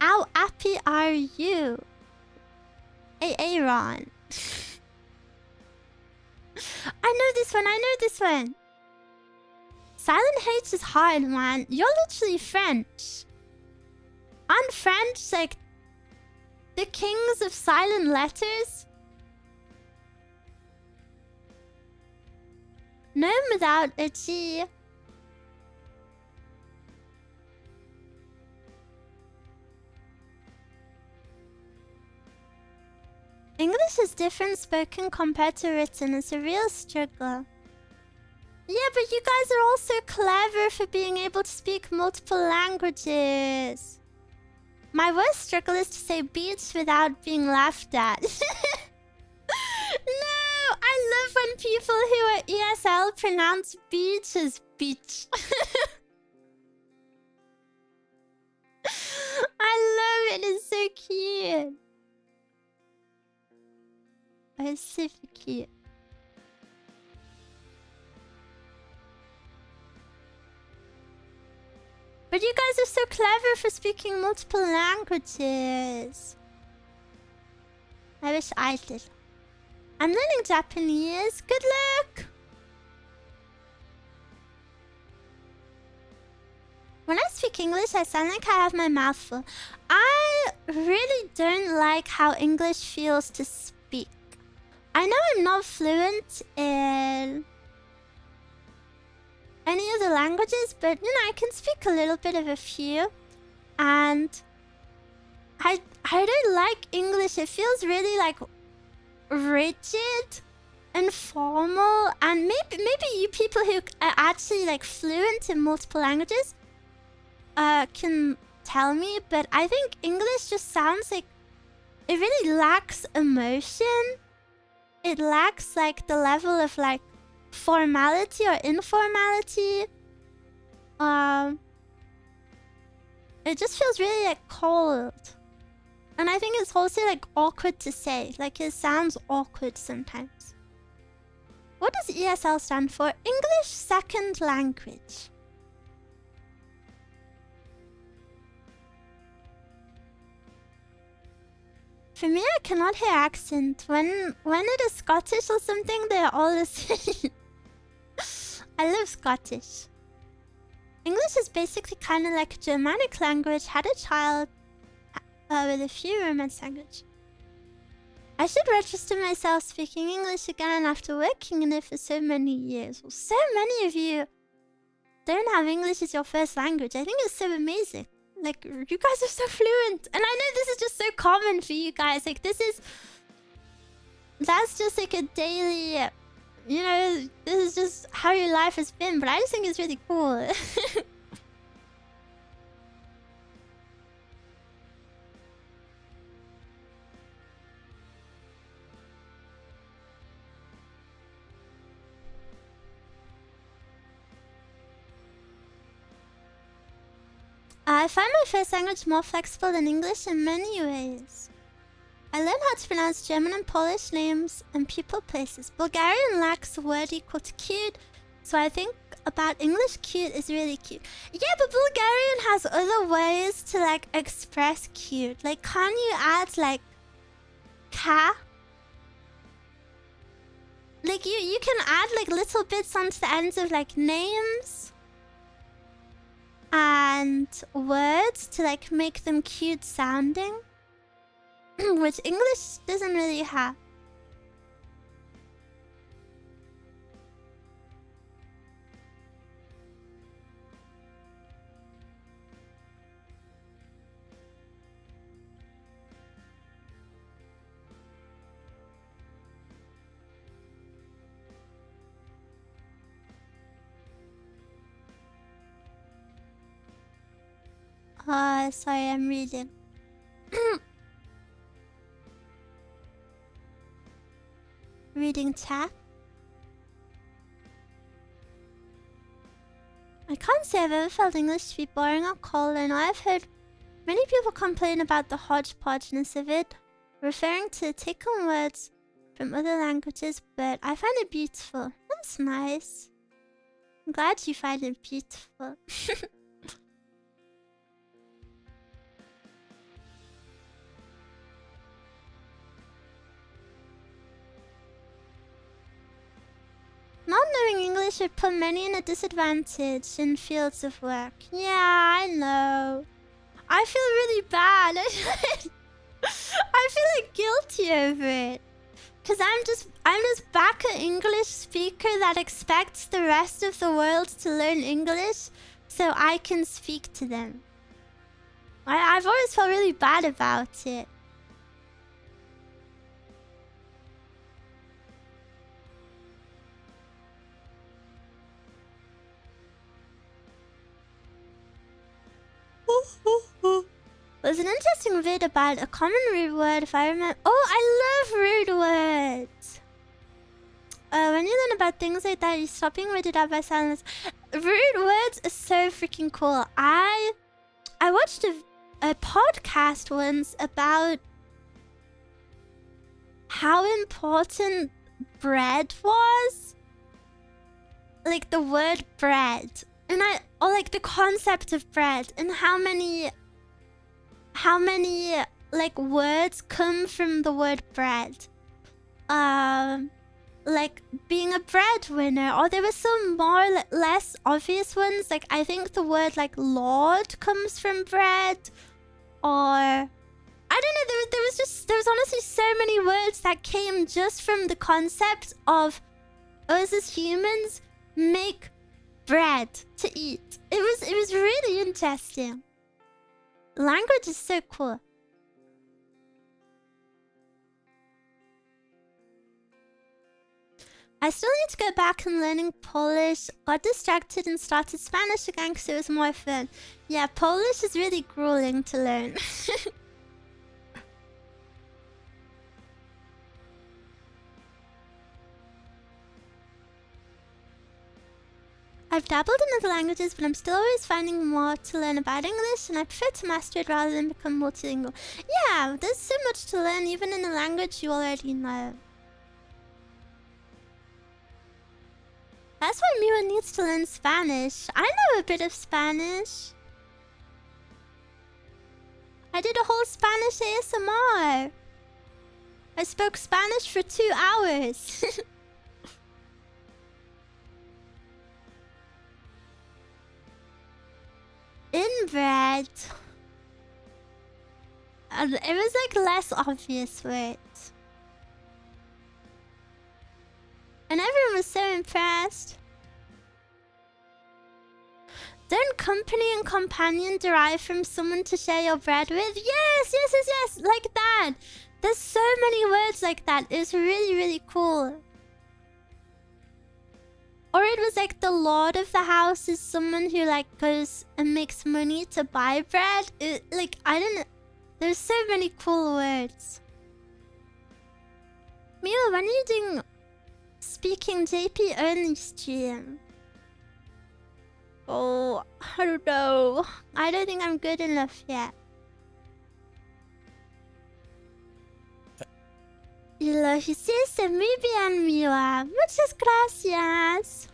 How happy are you? Aaron. I know this one. Silent H is hard, man. You're literally French. Aren't French like the kings of silent letters? No, without a G. English is different spoken compared to written. It's a real struggle. Yeah, but you guys are all so clever for being able to speak multiple languages. My worst struggle is to say beach without being laughed at. No, I love when people who are ESL pronounce beach as beach. I love it. It's so cute. It's super cute. clever for speaking multiple languages. I wish I did. I'm learning Japanese. Good luck! When I speak English, I sound like I have my mouth full. I really don't like how English feels to speak. I know I'm not fluent in any of the languages, but you know, I can speak a little bit of a few. And I don't like English. It feels really like rigid and formal. And maybe you people who are actually like fluent in multiple languages can tell me, but I think English just sounds like it really lacks emotion. It lacks like the level of like formality or informality. It just feels really like cold. And I think it's also like awkward to say. Like it sounds awkward sometimes. What does ESL stand for? English Second Language. For me, I cannot hear accent. When it is Scottish or something, they're all the same. I love Scottish. English is basically kind of like a Germanic language. Had a child with a few Romance language. I should register myself speaking English again after working in it for so many years. Well, so many of you don't have English as your first language. I think it's so amazing. Like, you guys are so fluent. And I know this is just so common for you guys. Like, that's just like a daily, you know, this is just how your life has been. But I just think it's really cool. I find my first language more flexible than English in many ways. I learned how to pronounce German and Polish names and people places. Bulgarian lacks a word equal to cute, so I think about English cute is really cute. Yeah, but Bulgarian has other ways to like express cute. Like, can you add like ka? Like you can add like little bits onto the ends of like names and words to like make them cute sounding, which English doesn't really have. Sorry, I'm reading. Reading chat. I can't say I've ever felt English to be boring or cold. I know I've heard many people complain about the hodgepodgeness of it, referring to taken words from other languages, but I find it beautiful. That's nice. I'm glad you find it beautiful. Not knowing English would put many in a disadvantage in fields of work. Yeah, I know. I feel really bad. I feel like guilty over it. Cause I'm just back an English speaker that expects the rest of the world to learn English so I can speak to them. I've always felt really bad about it. There's an interesting vid about a common rude word, if I remember. Oh, I love rude words. When you learn about things like that, you stop being weirded out by silence. Rude words are so freaking cool. I watched a podcast once about how important bread was. Like the word bread. And or like the concept of bread and how many like words come from the word bread. Like being a breadwinner, or there were some more less obvious ones. Like I think the word like Lord comes from bread, or I don't know. There was honestly so many words that came just from the concept of us as humans make bread to eat. It was really interesting. Language is so cool. I still need to go back and learning Polish. Got distracted and started Spanish again because it was more fun. Yeah, Polish is really grueling to learn. I've dabbled in other languages, but I'm still always finding more to learn about English, and I prefer to master it rather than become multilingual. Yeah, there's so much to learn, even in a language you already know. That's why Miwa needs to learn Spanish. I know a bit of Spanish. I did a whole Spanish ASMR. I spoke Spanish for 2 hours. Inbred. It was like less obvious words. And everyone was so impressed. Don't company and companion derive from someone to share your bread with? Yes! Like that. There's so many words like that. It's really, really cool. Or it was like the lord of the house is someone who like goes and makes money to buy bread. Like, I don't know. There's so many cool words. Miwa, when are you doing speaking JP only stream? Oh, I don't know. I don't think I'm good enough yet. Y lo hiciste muy bien, Miwa. Muchas gracias.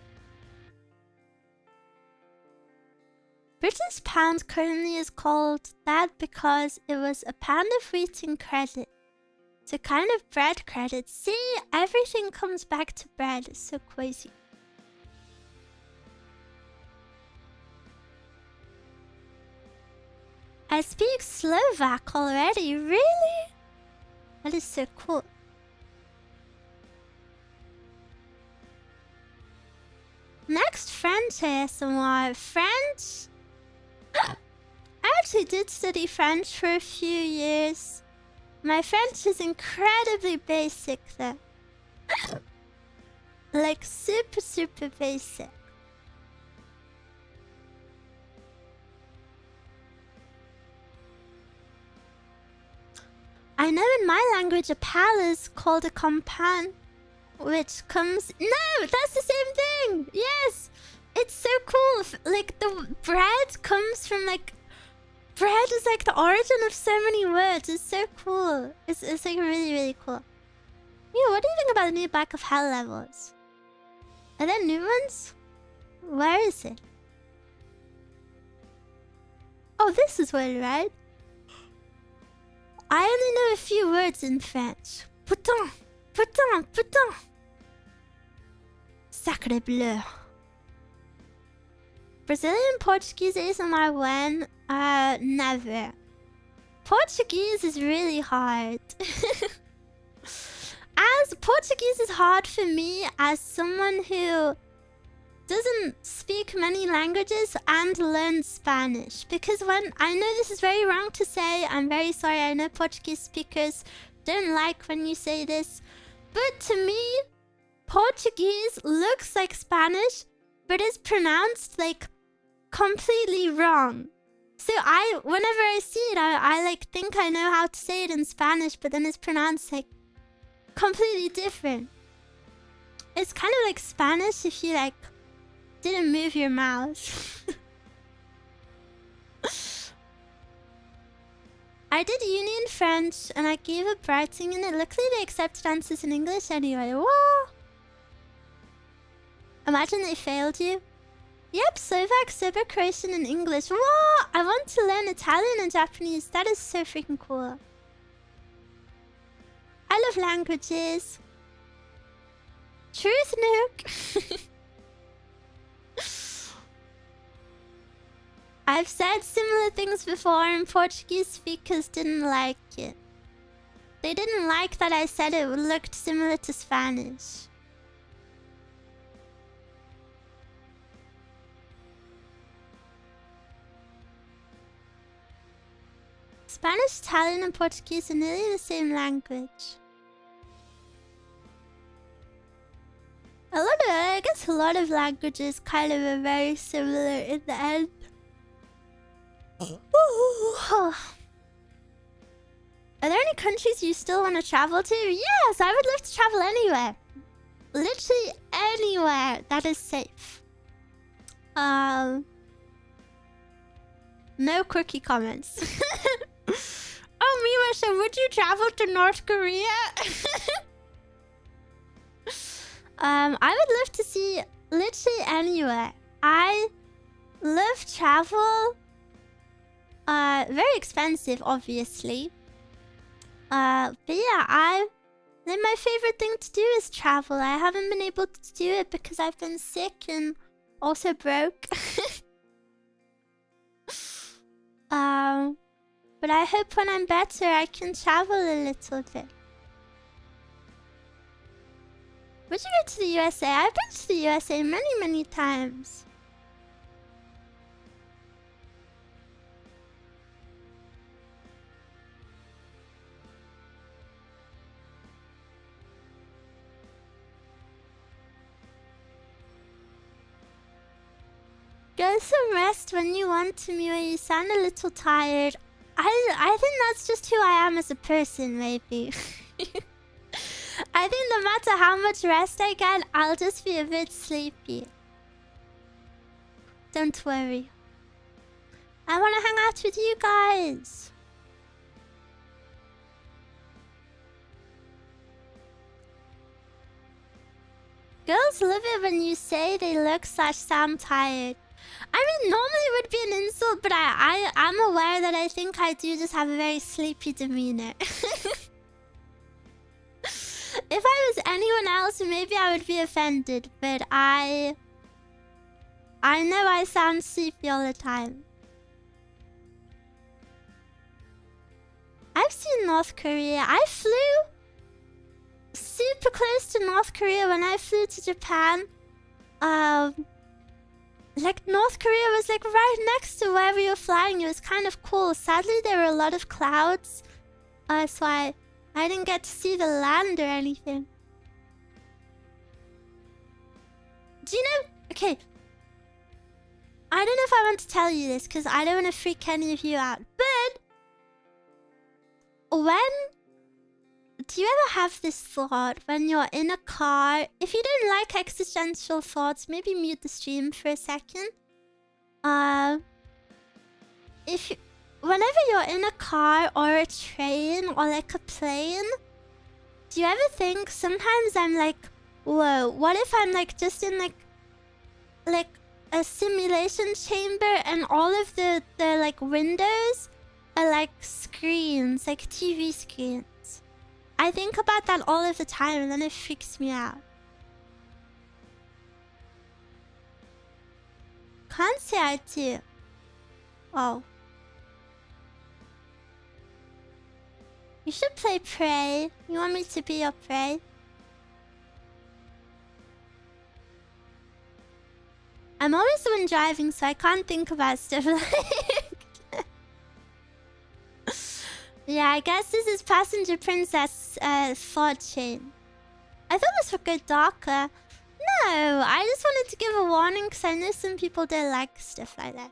British pound currently is called that because it was a pound of wheat in credit. It's a kind of bread credit. See, everything comes back to bread. It's so crazy. I speak Slovak already. Really? That is so cool. Next, French ASMR. French? I actually did study French for a few years. My French is incredibly basic though. Like super, super basic. I know in my language a pal is called a compan, which comes... No, that's the same thing! Yes! It's so cool. Like, the bread comes from, like... Bread is, like, the origin of so many words. It's so cool. It's like, really, really cool. Yeah, what do you think about the new Back of Hell levels? Are there new ones? Where is it? Oh, this is where, right? I only know a few words in French. Putain, putain, putain. Sacre bleu. Brazilian Portuguese ASMR when? Never. Portuguese is really hard. As Portuguese is hard for me as someone who doesn't speak many languages and learns Spanish. Because when... I know this is very wrong to say. I'm very sorry. I know Portuguese speakers don't like when you say this. But to me, Portuguese looks like Spanish, but is pronounced like completely wrong. So whenever I see it, I like think I know how to say it in Spanish, but then it's pronounced like completely different. It's kind of like Spanish if you like didn't move your mouth. I did uni in French and I gave up writing in it. Luckily they accepted answers in English anyway. Whoa! Imagine they failed you. Yep, Slovak, Serbo, Croatian, and English. Whoa! I want to learn Italian and Japanese. That is so freaking cool. I love languages. Truth nuke. I've said similar things before and Portuguese speakers didn't like it. They didn't like that I said it looked similar to Spanish. Spanish, Italian, and Portuguese are nearly the same language. I guess a lot of languages kind of are very similar in the end. Are there any countries you still want to travel to? Yes, I would love to travel anywhere. Literally anywhere that is safe. No quirky comments. Oh, Miwa, so would you travel to North Korea? I would love to see literally anywhere. I love travel. Very expensive, obviously. But yeah, my favorite thing to do is travel. I haven't been able to do it because I've been sick and also broke. But I hope when I'm better, I can travel a little bit. Would you go to the USA? I've been to the USA many, many times. Get some rest when you want to, Miwa. You sound a little tired. I think that's just who I am as a person, maybe. I think no matter how much rest I get, I'll just be a bit sleepy. Don't worry. I want to hang out with you guys. Girls love it when you say they look/sound tired. I mean, normally it would be an insult, but I'm aware that I think I do just have a very sleepy demeanor. If I was anyone else, maybe I would be offended, but I know I sound sleepy all the time. I've seen North Korea. I flew super close to North Korea when I flew to Japan. Like, North Korea was like right next to where we were flying. It was kind of cool. Sadly, there were a lot of clouds. So I didn't get to see the land or anything. Do you know... Okay. I don't know if I want to tell you this, because I don't want to freak any of you out. But... Do you ever have this thought when you're in a car? If you don't like existential thoughts, maybe mute the stream for a second. Whenever you're in a car or a train or like a plane, do you ever think, sometimes I'm like, whoa, what if I'm like just in like a simulation chamber and all of the like windows are like screens, like TV screens? I think about that all of the time and then it freaks me out. Can't say I do. Oh. You should play Prey. You want me to be your prey? I'm always the one driving, so I can't think about stuff like... Yeah, I guess this is Passenger Princess Thought Chain. I thought this would go darker. No, I just wanted to give a warning because I know some people don't like stuff like that.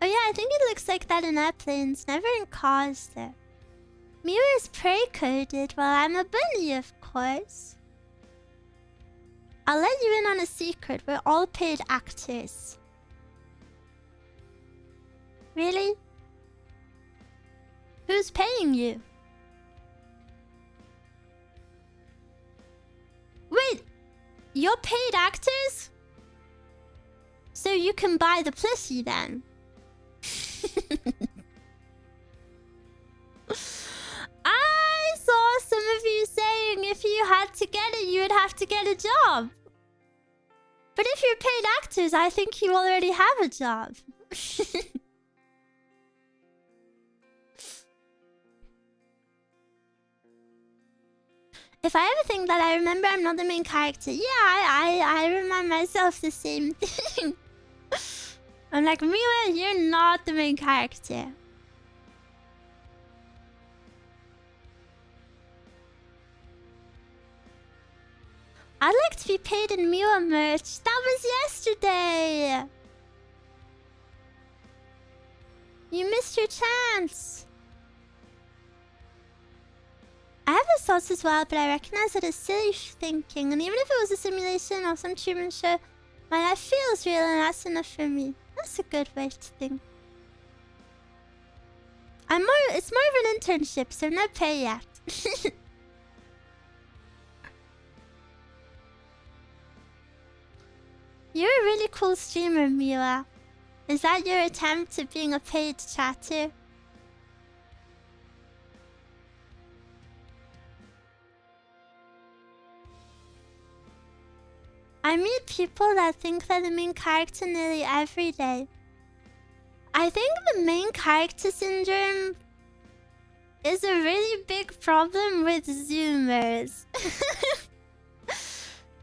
Oh yeah, I think it looks like that in airplanes, never in cars though. Miwa is prey-coded. Well, I'm a bunny, of course. I'll let you in on a secret. We're all paid actors. Really? Who's paying you? Wait! you're paid actors? So you can buy the plushie then. I saw some of you saying if you had to get it, you would have to get a job. But if you're paid actors, I think you already have a job. If I ever think that I remember I'm not the main character, yeah, I remind myself the same thing. I'm like, Miwa, you're not the main character. I'd like to be paid in Miwa merch. That was yesterday. You missed your chance. I have those thoughts as well, but I recognize it as silly thinking. And even if it was a simulation or some treatment show, my life feels real and that's enough for me. That's a good way to think. It's more of an internship, so no pay yet. You're a really cool streamer, Miwa. Is that your attempt at being a paid chatter? I meet people that think they're the main character nearly every day. I think the main character syndrome is a really big problem with Zoomers.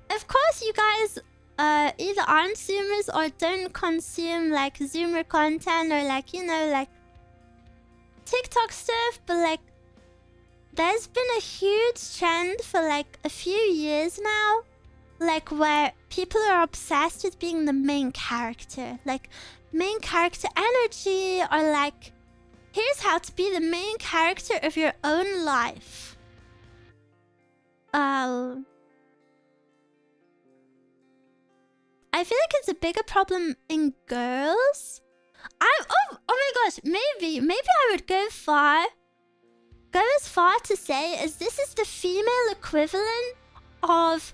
Of course, you guys either aren't Zoomers or don't consume like Zoomer content or like, you know, like TikTok stuff, but like there's been a huge trend for like a few years now, like where people are obsessed with being the main character, like main character energy, or like here's how to be the main character of your own life. I feel like it's a bigger problem in girls. Oh my gosh, maybe I would go as far to say as this is the female equivalent of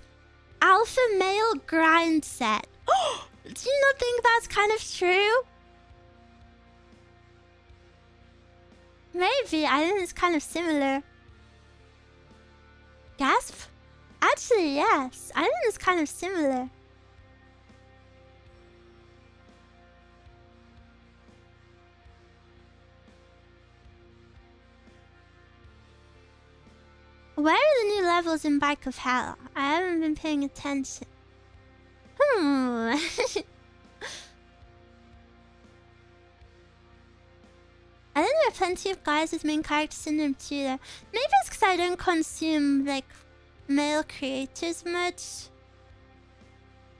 alpha male grind set. Do you not think that's kind of true? Maybe, I think it's kind of similar. Gasp? Actually, yes. I think it's kind of similar. Where are the new levels in Bike of Hell? I haven't been paying attention. I think there are plenty of guys with main character syndrome too there. Maybe it's because I don't consume like male creators much,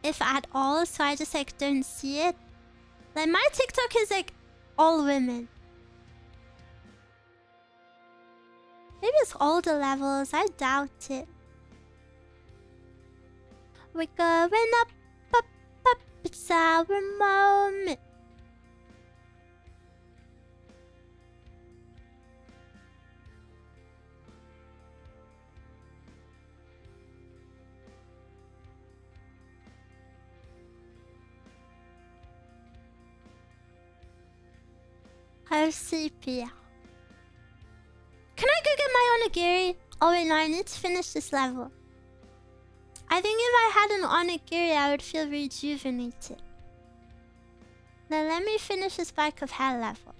if at all, so I just like don't see it. Like my TikTok is like all women. Maybe it's older levels, I doubt it. We're going up, up, up, it's our moment. I'm sleepy. Can I go get my onigiri? Oh wait, no, I need to finish this level. I think if I had an onigiri, I would feel rejuvenated. Now let me finish this Bike of Hell level.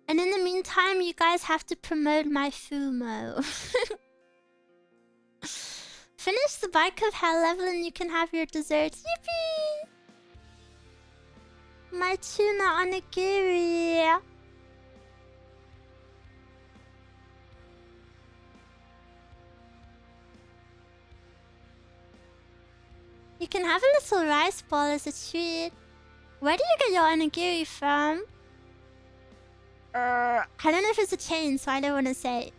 And in the meantime, you guys have to promote my Fumo. Finish the Bike of Hell level and you can have your dessert. Yippee! My tuna onigiri. You can have a little rice ball as a treat. Where do you get your onigiri from? I don't know if it's a chain, so I don't want to say.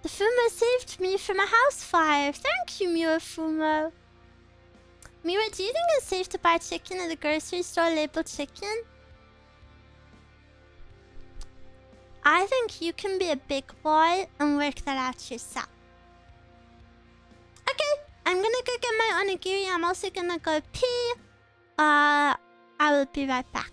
The Fumo saved me from a house fire. Thank you, Miwa Fumo. Miwa, do you think it's safe to buy chicken at the grocery store labeled chicken? I think you can be a big boy and work that out yourself. Okay, I'm gonna go get my onigiri. I'm also gonna go pee. I will be right back.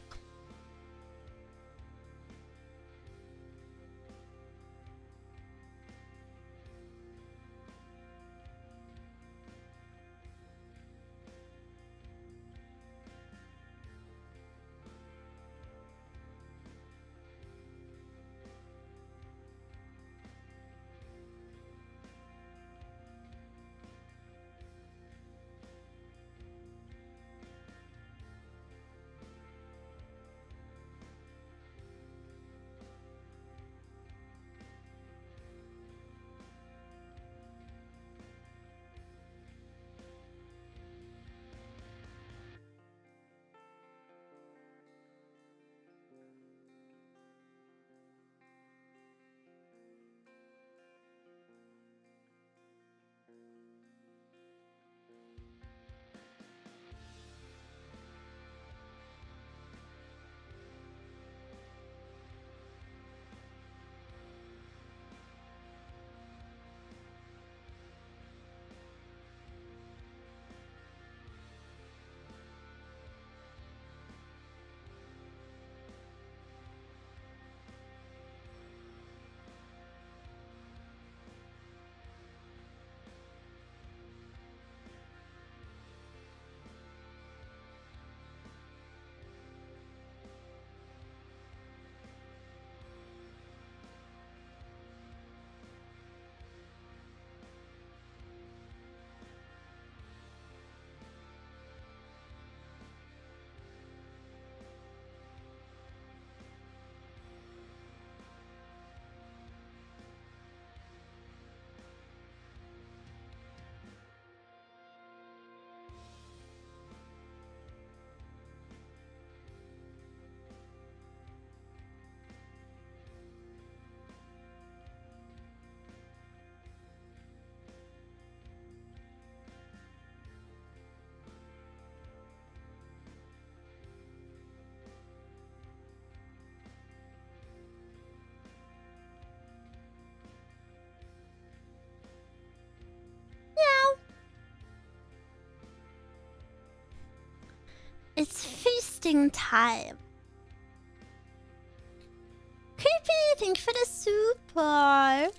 It's feasting time. Creepy, thank you for the super.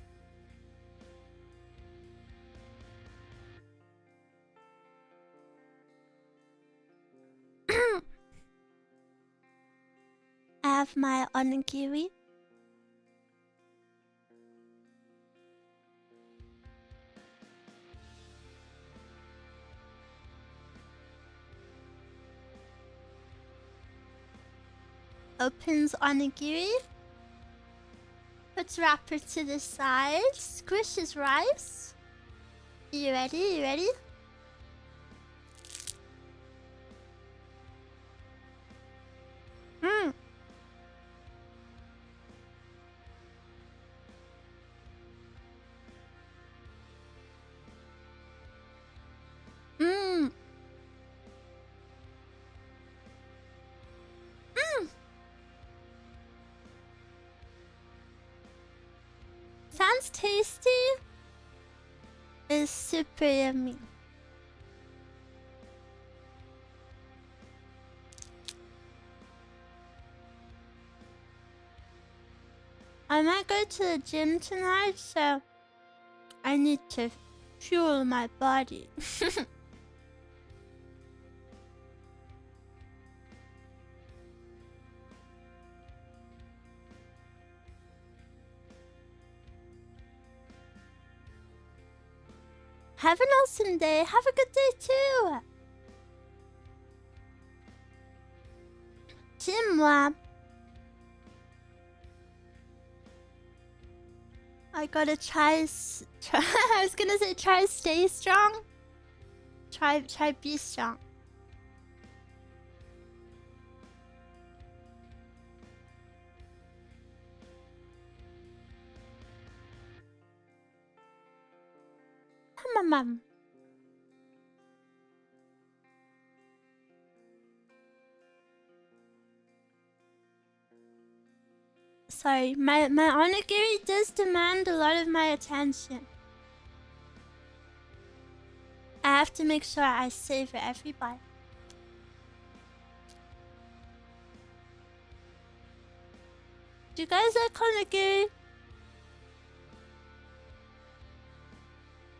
I have my onigiri. Opens onigiri. Puts wrapper to the side. Squishes rice. You ready? You ready? Mmm. Mmm. Mmm. Sounds tasty. It's super yummy. I might go to the gym tonight, so I need to fuel my body. Have an awesome day. Have a good day too. Dis-moi. I gotta try. I was gonna say try stay strong. Try be strong. Sorry, my onigiri does demand a lot of my attention. I have to make sure I savor every bite. Do you guys like onigiri?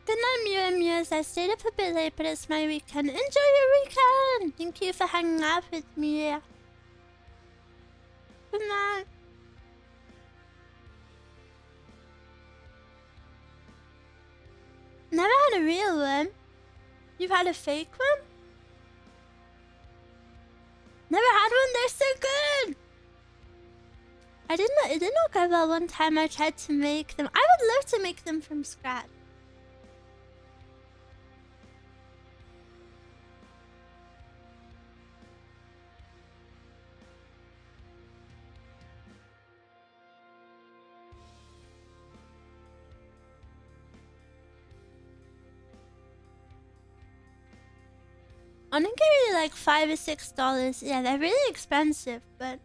Good night, Miwa and Miwas. I stayed up a bit late, but it's my weekend. Enjoy your weekend! Thank you for hanging out with me. Good night. Never had a real one. You've had a fake one? Never had one? They're so good! It didn't look good well one time I tried to make them. I would love to make them from scratch. Onigiri like $5 or $6. Yeah, they're really expensive, but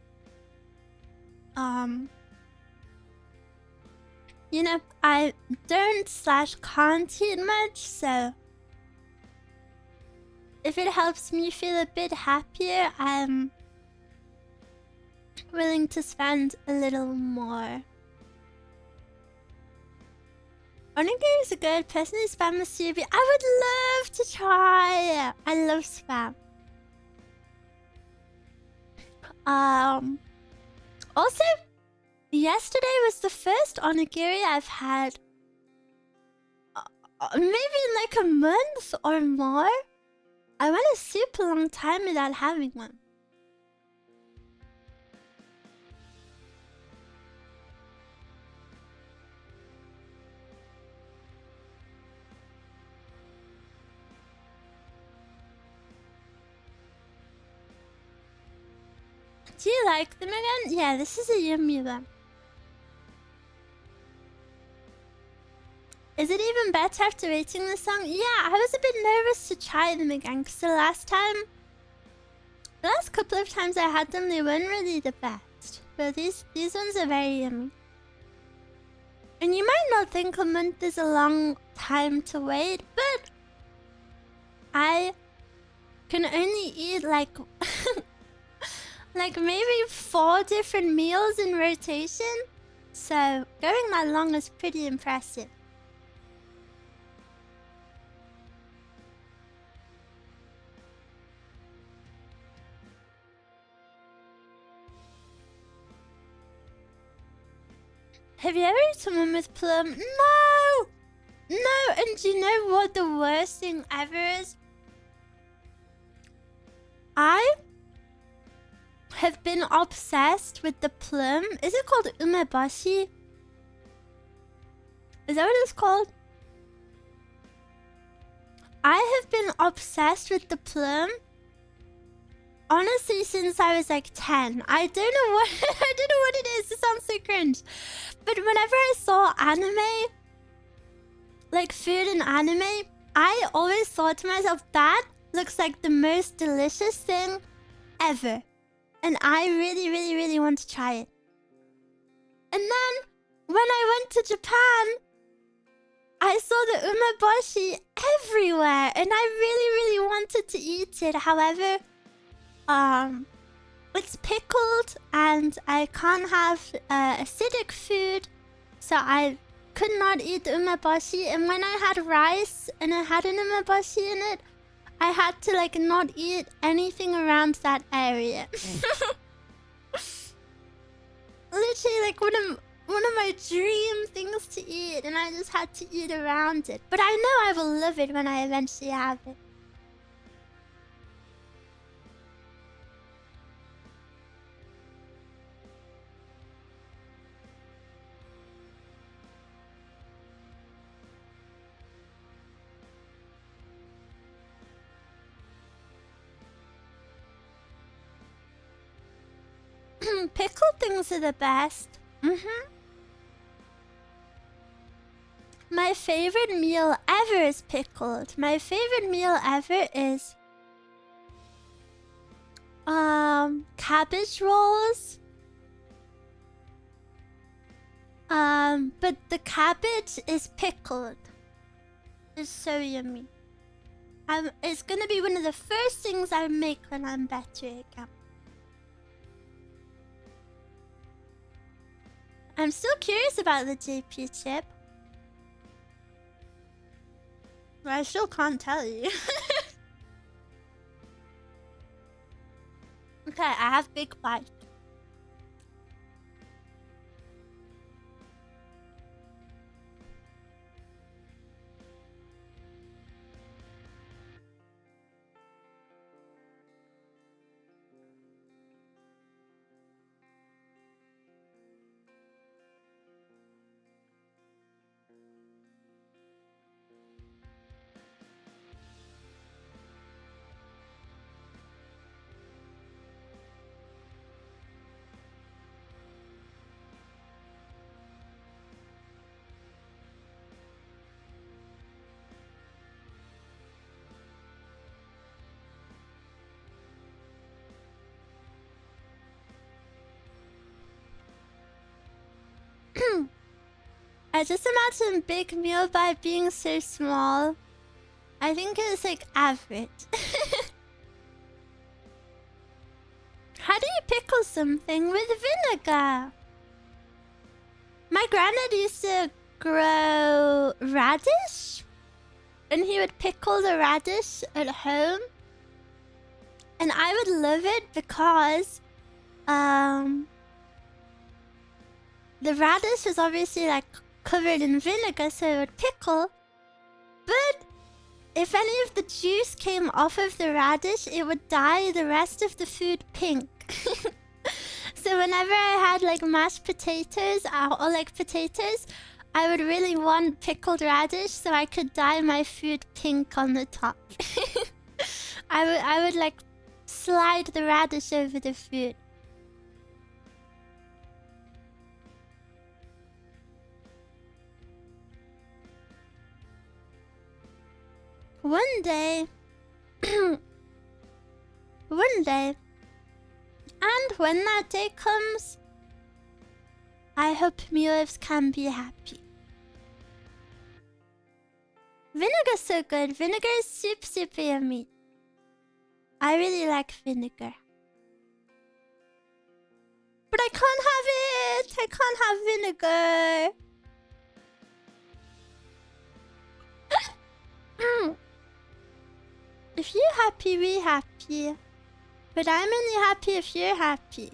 you know, I don't/can't eat much, so if it helps me feel a bit happier, I'm willing to spend a little more. Onigiri is a good. Personally, spam musubi. I would love to try it. I love spam. Also, yesterday was the first onigiri I've had maybe in like a month or more. I went a super long time without having one. Do you like them again? Yeah, this is a yummy one. Is it even better after rating the song? Yeah, I was a bit nervous to try them again because the last couple of times I had them, they weren't really the best. But these ones are very yummy. And you might not think a month is a long time to wait, but I can only eat like like maybe 4 different meals in rotation. So going that long is pretty impressive. Have you ever eaten one with plum? No! No! And do you know what the worst thing ever is? I have been obsessed with the plum. Is it called umeboshi? Is that what it's called? I have been obsessed with the plum, honestly, since I was like 10. I don't know what I don't know what it is. It sounds so cringe. But whenever I saw anime, like food in anime, I always thought to myself, that looks like the most delicious thing ever. And I really, really, really want to try it. And then, when I went to Japan, I saw the umeboshi everywhere. And I really, really wanted to eat it. However, it's pickled and I can't have acidic food. So I could not eat the umeboshi. And when I had rice and I had an umeboshi in it, I had to like not eat anything around that area. Literally like one of my dream things to eat, and I just had to eat around it. But I know I will love it when I eventually have it. Pickled things are the best. My favorite meal ever is pickled. My favorite meal ever is cabbage rolls. But the cabbage is pickled. It's so yummy. It's gonna be one of the first things I make when I'm better again. I'm still curious about the JP chip. I still can't tell you. Okay, I have big bite. I just imagine Big Meal by being so small. I think it's like average. How do you pickle something with vinegar? My granddad used to grow radish, and he would pickle the radish at home. And I would love it because the radish was obviously like covered in vinegar, so it would pickle. But if any of the juice came off of the radish, it would dye the rest of the food pink. So whenever I had like mashed potatoes or like potatoes, I would really want pickled radish so I could dye my food pink on the top. I would like slide the radish over the food. One day, and when that day comes, I hope Miwa can be happy. Vinegar's so good. Vinegar is super yummy. I really like vinegar. But I can't have it! I can't have vinegar! If you're happy, we're happy. But I'm only happy if you're happy.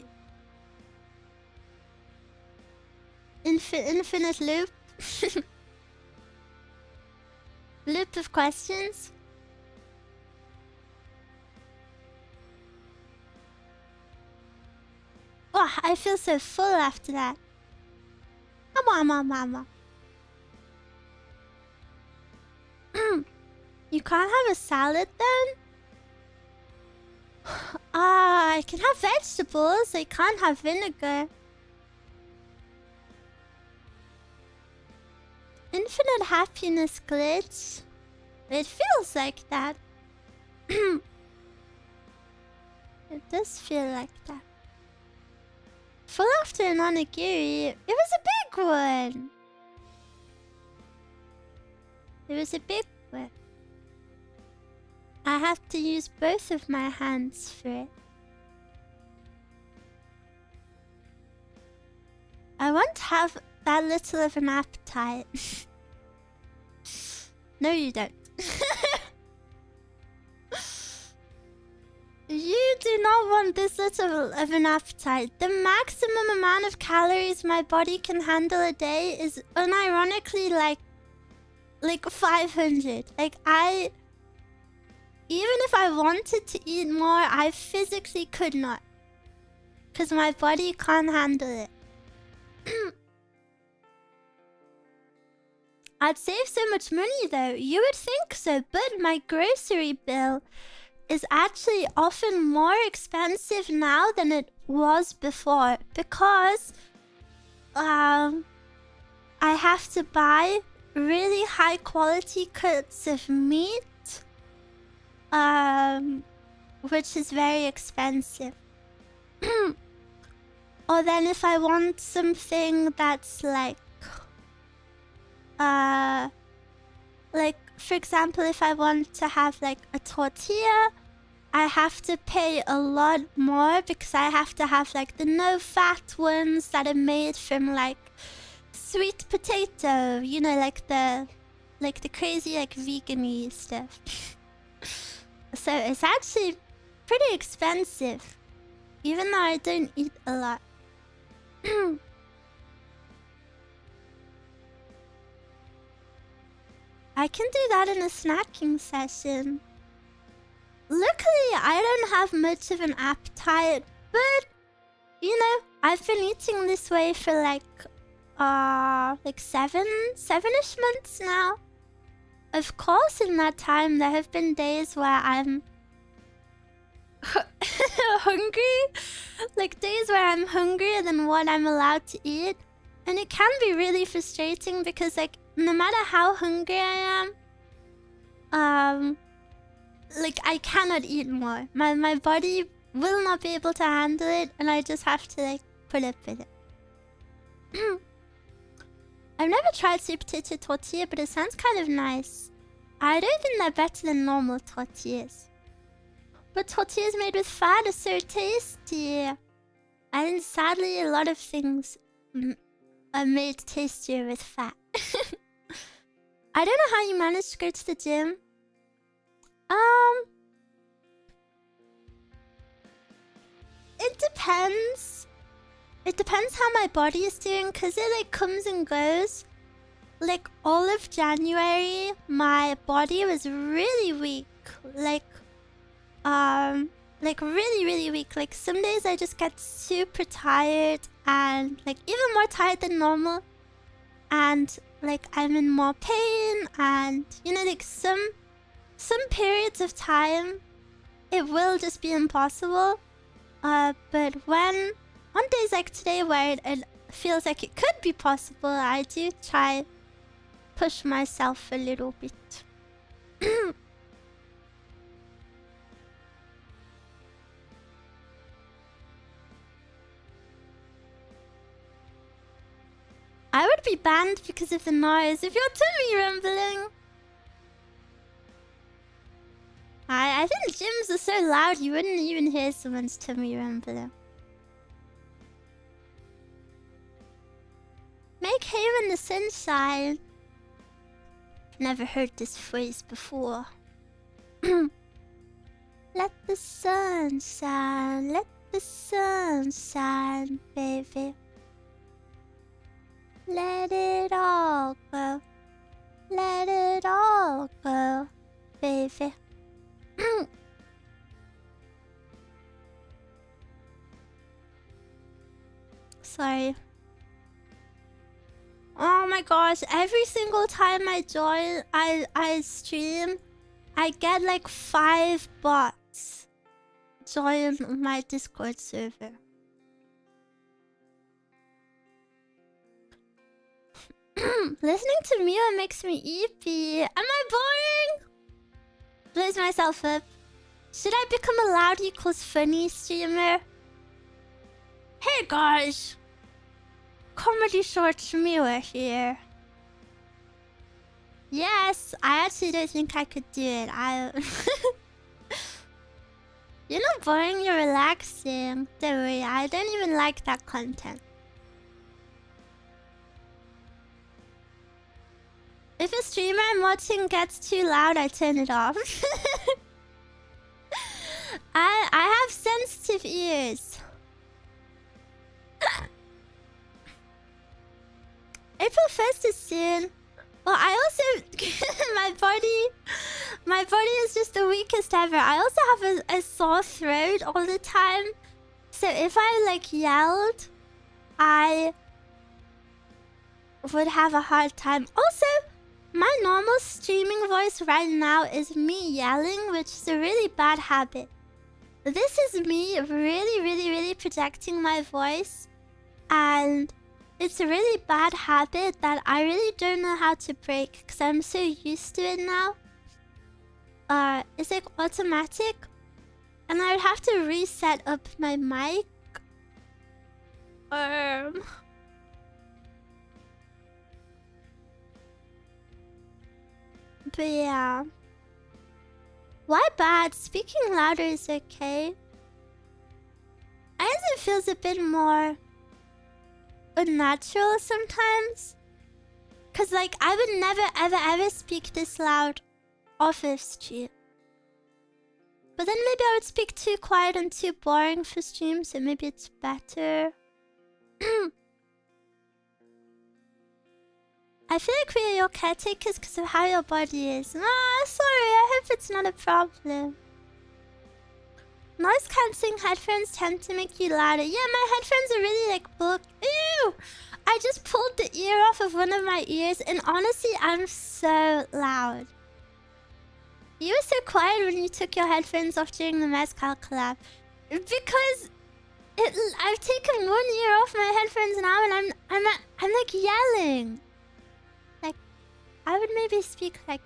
Infinite loop. Loop of questions. Oh, I feel so full after that. Mama. You can't have a salad then? I can have vegetables. I can't have vinegar. Infinite happiness glitch. It feels like that. It does feel like that. Full after an onigiri. It was a big one. It was a big one. I have to use both of my hands for it. I won't have that little of an appetite. No, you don't. You do not want this little of an appetite. The maximum amount of calories my body can handle a day is unironically like 500. Like even if I wanted to eat more, I physically could not. Because my body can't handle it. I'd save so much money though. You would think so, but my grocery bill is actually often more expensive now than it was before. Because I have to buy really high quality cuts of meat, which is very expensive. Or then if I want something that's like for example, if I want to have like a tortilla, I have to pay a lot more because I have to have like the no fat ones that are made from like sweet potato, you know, like the crazy like vegan-y stuff. So it's actually pretty expensive, even though I don't eat a lot. I can do that in a snacking session. Luckily, I don't have much of an appetite, but you know, I've been eating this way for like seven-ish months now. Of course, in that time, there have been days where I'm hungry. Like days where I'm hungrier than what I'm allowed to eat. And it can be really frustrating because like, no matter how hungry I am, like I cannot eat more. My body will not be able to handle it, and I just have to like put up with it. I've never tried sweet potato tortilla, but it sounds kind of nice. I don't think they're better than normal tortillas. But tortillas made with fat are so tasty. And sadly, a lot of things are made tastier with fat. I don't know how you manage to go to the gym. It depends. It depends how my body is doing, because it like comes and goes. Like all of January, my body was really weak. Like really, really weak. Like some days I just get super tired and like even more tired than normal. And like I'm in more pain, and you know, like some periods of time it will just be impossible. But when on days like today where it feels like it could be possible, I do try push myself a little bit. I would be banned because of the noise if your tummy rumbling. I think gyms are so loud you wouldn't even hear someone's tummy rumbling. Make hay in the sunshine. Never heard this phrase before. Let the sun shine, let the sun shine, baby. Let it all go, let it all go, baby. Sorry. Oh my gosh, every single time I join, I stream, I get like 5 bots join my Discord server. Listening to Miwa makes me eepy. Am I boring? Blaze myself up. Should I become a loud equals funny streamer? Hey guys! Comedy Shorts Miwa here. Yes, I actually don't think I could do it. You're not boring, you're relaxing. Don't worry, I don't even like that content. If a streamer I'm watching gets too loud, I turn it off. I have sensitive ears. April 1st is soon. Well, I also... my body is just the weakest ever. I also have a sore throat all the time. So if I like yelled, I would have a hard time. Also, my normal streaming voice right now is me yelling, which is a really bad habit. This is me really projecting my voice. And it's a really bad habit that I really don't know how to break because I'm so used to it now. It's like automatic, and I would have to reset up my mic. But yeah. Why bad? Speaking louder is okay. I guess it feels a bit more unnatural sometimes. Cause like I would never ever speak this loud off of stream. But then maybe I would speak too quiet and too boring for stream, so maybe it's better. I feel like we are your caretakers because of how your body is. Ah, sorry, I hope it's not a problem. Noise cancelling headphones tend to make you louder. Yeah, my headphones are really like Ew! I just pulled the ear off of one of my ears, and honestly, I'm so loud. You were so quiet when you took your headphones off during the Mezcal collab. Because I've taken one ear off my headphones now, and I'm like yelling. Like, I would maybe speak like,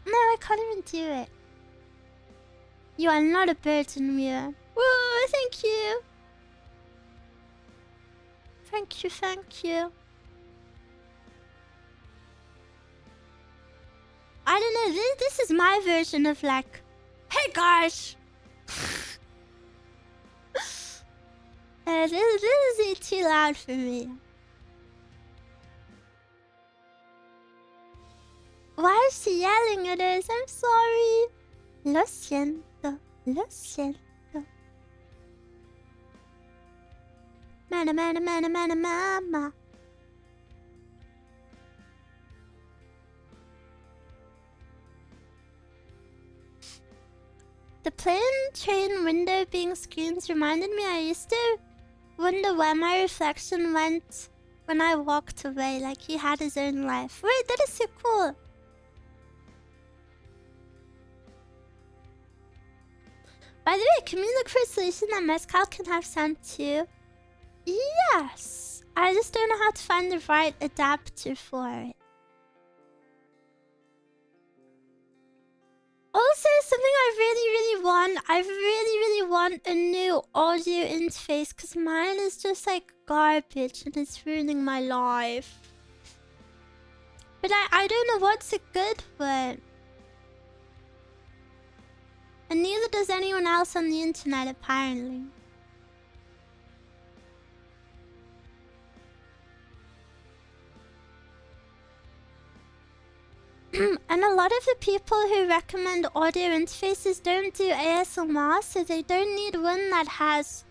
no, I can't even do it. You are not a burden, Miwa. Whoa, thank you. Thank you, thank you. I don't know, this is my version of like, hey guys! This is too loud for me. Why is she yelling at us? I'm sorry. Lo siento, lo siento. Mana, mana, mana, mana, mama. The plane train window being screens reminded me I used to wonder where my reflection went when I walked away, like he had his own life. Wait, that is so cool. By the way, can we look for a solution that Mezcal can have sound too? Yes! I just don't know how to find the right adapter for it. Also, something I really want a new audio interface because mine is just like garbage and it's ruining my life. But I don't know what's a good one. And neither does anyone else on the internet, apparently. And a lot of the people who recommend audio interfaces don't do ASMR, so they don't need one that has...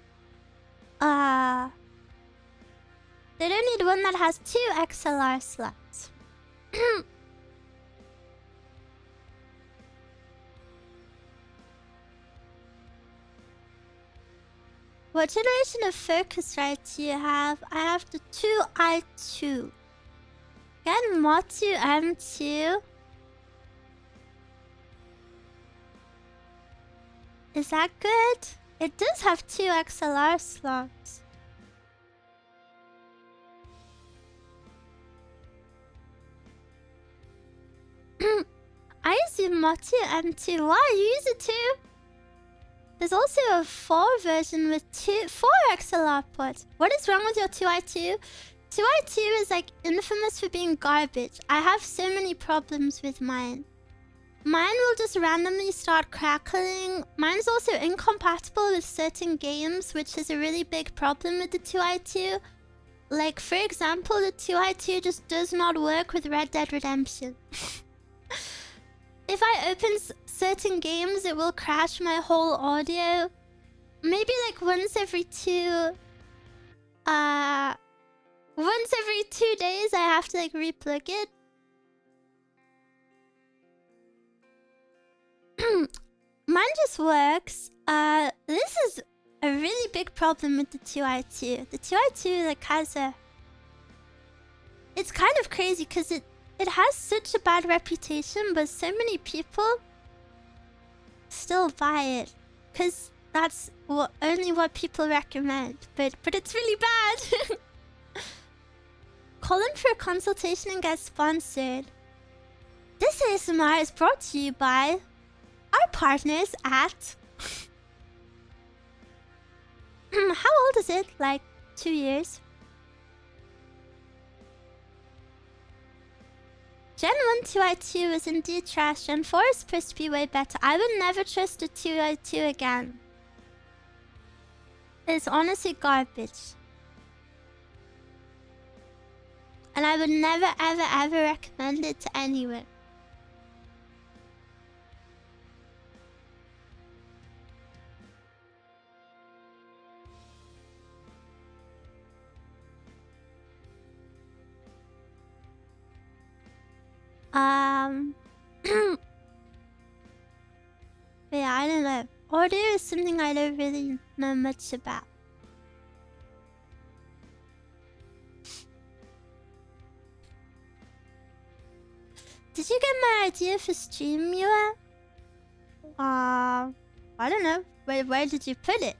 They don't need one that has 2 XLR slots. What generation of Focusrite do you have? I have the 2i2. Get Motu M2. Is that good? It does have 2 XLR slots. I use the Motu M2. Why you use it too? There's also a 4 version with 4 XLR ports. What is wrong with your 2i2? 2i2 is like infamous for being garbage. I have so many problems with mine. Mine will just randomly start crackling. Mine's also incompatible with certain games, which is a really big problem with the 2i2. Like, for example, the 2i2 just does not work with Red Dead Redemption. If I open certain games, it will crash my whole audio. Maybe like once every 2 days I have to like replug it. Mine just works. This is a really big problem with the 2i2. The 2i2 like has a... It's kind of crazy because it has such a bad reputation, but so many people still buy it because that's only what people recommend. But it's really bad. call in for a consultation and get sponsored. This ASMR is brought to you by our partners at... How old is it? Like 2 years? Gen 1 2i2 is indeed trash. Gen 4 is supposed to be way better. I would never trust a 2i2 again. It's honestly garbage. And I would never ever ever recommend it to anyone. Yeah, I don't know. Audio is something I don't really know much about. Did you get my idea for stream, Miwa? I don't know. Where did you put it?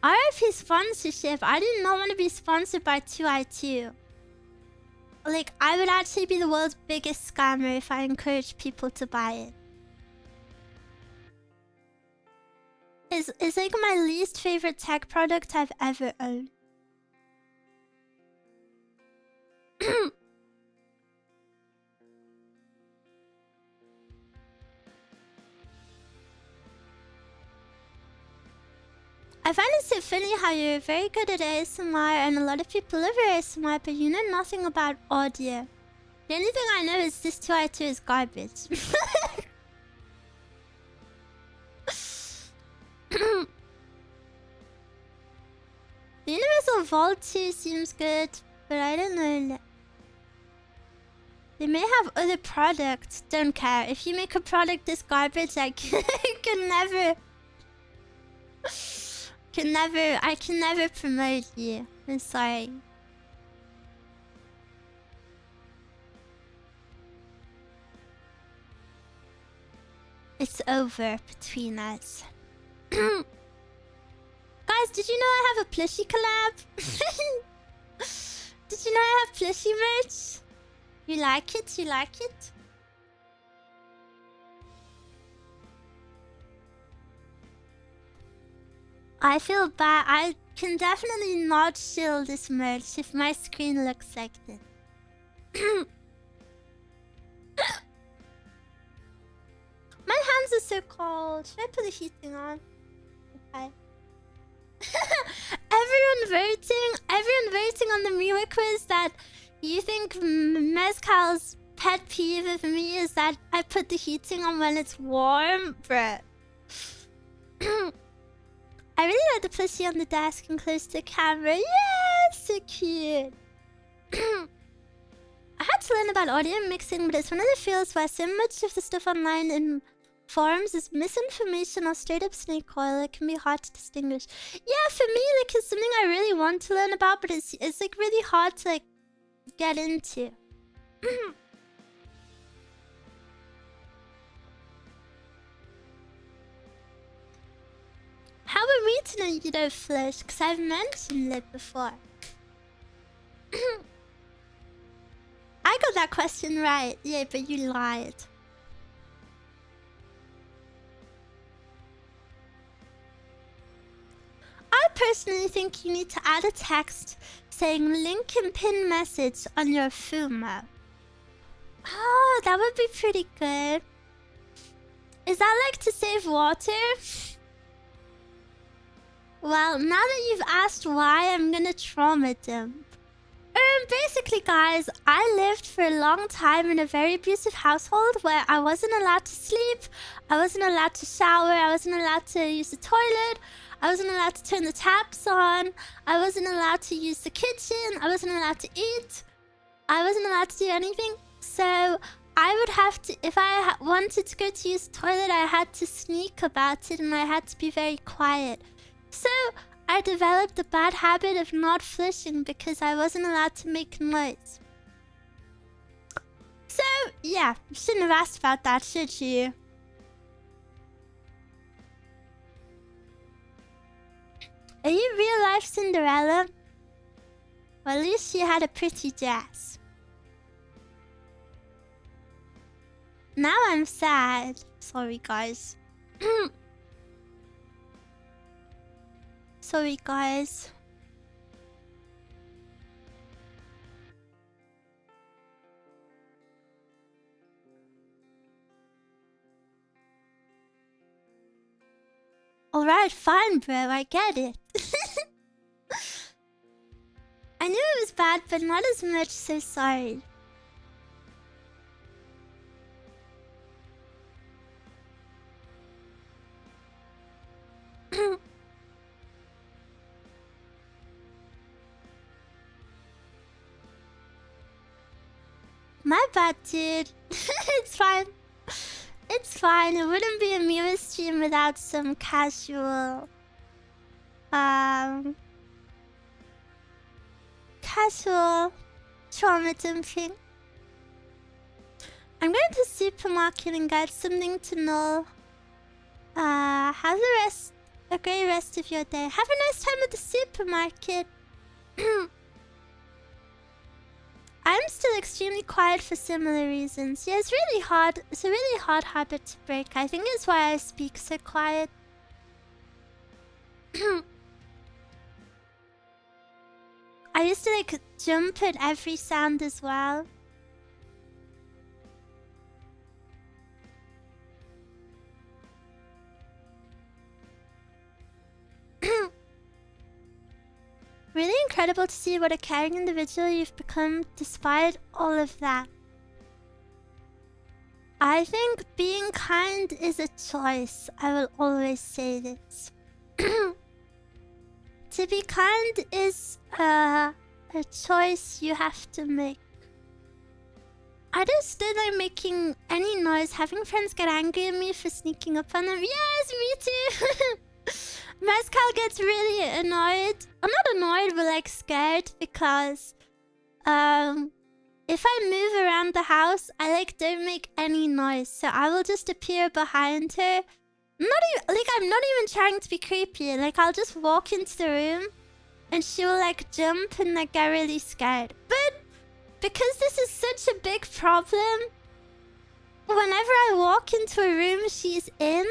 RIP sponsorship. I did not want to be sponsored by 2i2. Like, I would actually be the world's biggest scammer if I encouraged people to buy it. It's like my least favorite tech product I've ever owned. I find it so funny how you're very good at ASMR and a lot of people love your ASMR, but you know nothing about audio. The only thing I know is this 2i2 is garbage. The Universal Vault 2 seems good, but I don't know. They may have other products. Don't care. If you make a product this garbage, I can never... I can never promote you. I'm sorry. It's over between us. Guys, did you know I have a Plushie collab? Did you know I have Plushie merch? You like it? You like it? I feel bad. I can definitely not shield this merch if my screen looks like this. My hands are so cold. Should I put the heating on? Okay. Everyone voting on the Miwa quiz that you think Mezcal's pet peeve of me is that I put the heating on when it's warm? Bruh. I really like the plushie on the desk and close to the camera. Yeah, so cute. I had to learn about audio mixing, but it's one of the fields where so much of the stuff online in forums is misinformation or straight up snake oil. It can be hard to distinguish. Yeah, for me, like, it's something I really want to learn about, but it's like really hard to like get into. How are we to know you don't flush? Because I've mentioned it before. I got that question right. Yeah, but you lied. I personally think you need to add a text saying link and pin message on your Fumo. Oh, that would be pretty good. Is that like to save water? Well, now that you've asked why, I'm gonna trauma dump. Basically, guys, I lived for a long time in a very abusive household where I wasn't allowed to sleep, I wasn't allowed to shower, I wasn't allowed to use the toilet, I wasn't allowed to turn the taps on, I wasn't allowed to use the kitchen, I wasn't allowed to eat, I wasn't allowed to do anything. So I would have to, if I wanted to go to use the toilet, I had to sneak about it and I had to be very quiet. So I developed the bad habit of not flushing because I wasn't allowed to make noise. So, yeah, you shouldn't have asked about that, should you? Are you real life Cinderella? Well, at least she had a pretty dress. Now I'm sad. Sorry, guys. Sorry, guys. Alright, fine, bro. I get it. I knew it was bad, but not as much, so sorry. My bad, dude. It's fine. It's fine. It wouldn't be a Miwa stream without some casual... casual trauma dumping. I'm going to the supermarket and get something to know. Have a great rest of your day. Have a nice time at the supermarket. I'm still extremely quiet for similar reasons. Yeah, it's really hard. It's a really hard habit to break. I think it's why I speak so quiet. I used to like jump at every sound as well. Really incredible to see what a caring individual you've become despite all of that. I think being kind is a choice. I will always say this. To be kind is a choice you have to make. I just didn't like making any noise. Having friends get angry at me for sneaking up on them. Yes, me too. Mescal gets really annoyed. I'm not annoyed, but like scared because if I move around the house, I like don't make any noise. So I will just appear behind her. I'm not even trying to be creepy. Like I'll just walk into the room and she will like jump and like get really scared. But because this is such a big problem, whenever I walk into a room she's in,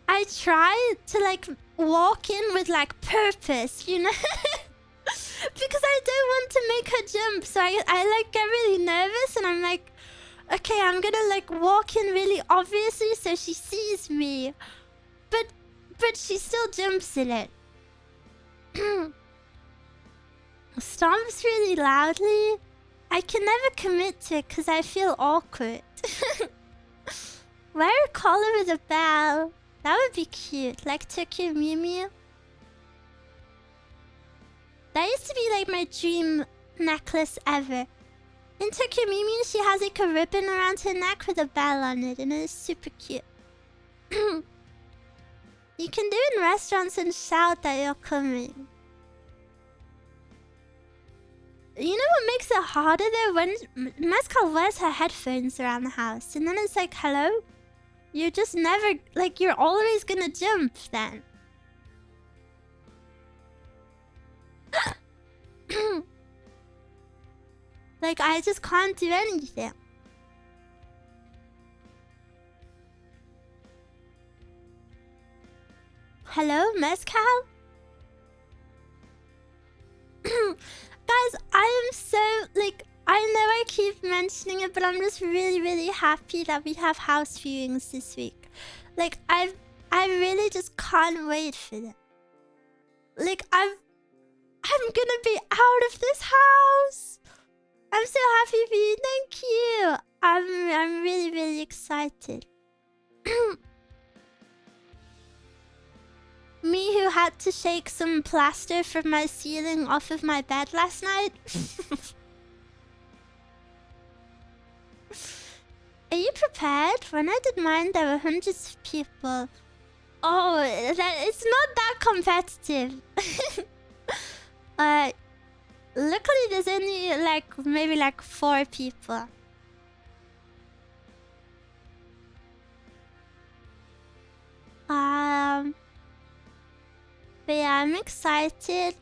I try to like walk in with like purpose, you know? Because I don't want to make her jump. So I like get really nervous and I'm like, okay, I'm gonna like walk in really obviously so she sees me. But she still jumps in it. Stomps really loudly. I can never commit to it because I feel awkward. Wear a collar with a bell. That would be cute. Like Tokyo Mew Mew. That used to be like my dream necklace ever. In Tokyo Mew Mew, she has like a ribbon around her neck with a bell on it, and it is super cute. You can do it in restaurants and shout that you're coming. You know what makes it harder though? When Mescal wears her headphones around the house, and then it's like, hello? You're just never, like, you're always gonna jump then. Like, I just can't do anything. Hello, Mescal? Guys, I am so, like, I know I keep mentioning it, but I'm just really, really happy that we have house viewings this week. Like, I really just can't wait for them. Like, I'm gonna be out of this house. I'm so happy for you. Thank you. I'm really, really excited. Me who had to shake some plaster from my ceiling off of my bed last night. Are you prepared? When I did mine, there were hundreds of people. Oh, it's not that competitive. Luckily, there's only like maybe like 4 people. But yeah, I'm excited.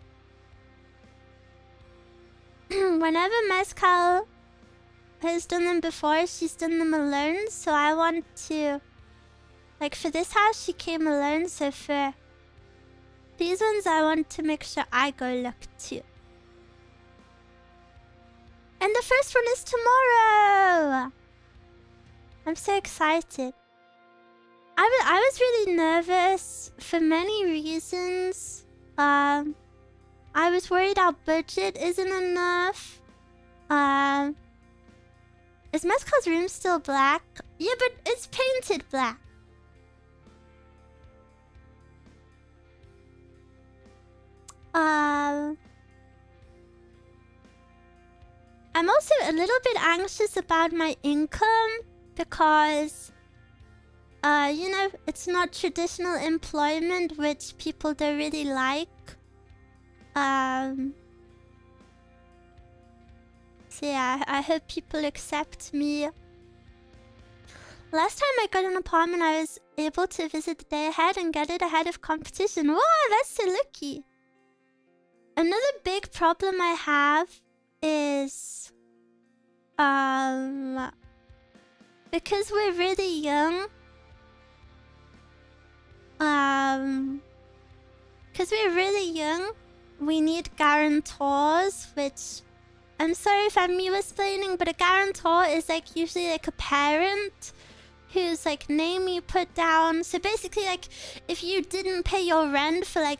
whenever Mezcal has done them before, she's done them alone. So I want to... Like, for this house, she came alone. So for these ones, I want to make sure I go look too. And the first one is tomorrow! I'm so excited. I was really nervous for many reasons. I was worried our budget isn't enough. Is Mezcal's room still black? Yeah, but it's painted black. I'm also a little bit anxious about my income because, you know, it's not traditional employment, which people don't really like. So yeah, I hope people accept me. Last time I got an apartment, I was able to visit the day ahead and get it ahead of competition. Wow, that's so lucky. Another big problem I have is... because we're really young... we need guarantors, which... I'm sorry if I'm Miwa-splaining, but a guarantor is like usually like a parent whose like name you put down. So basically, like, if you didn't pay your rent for like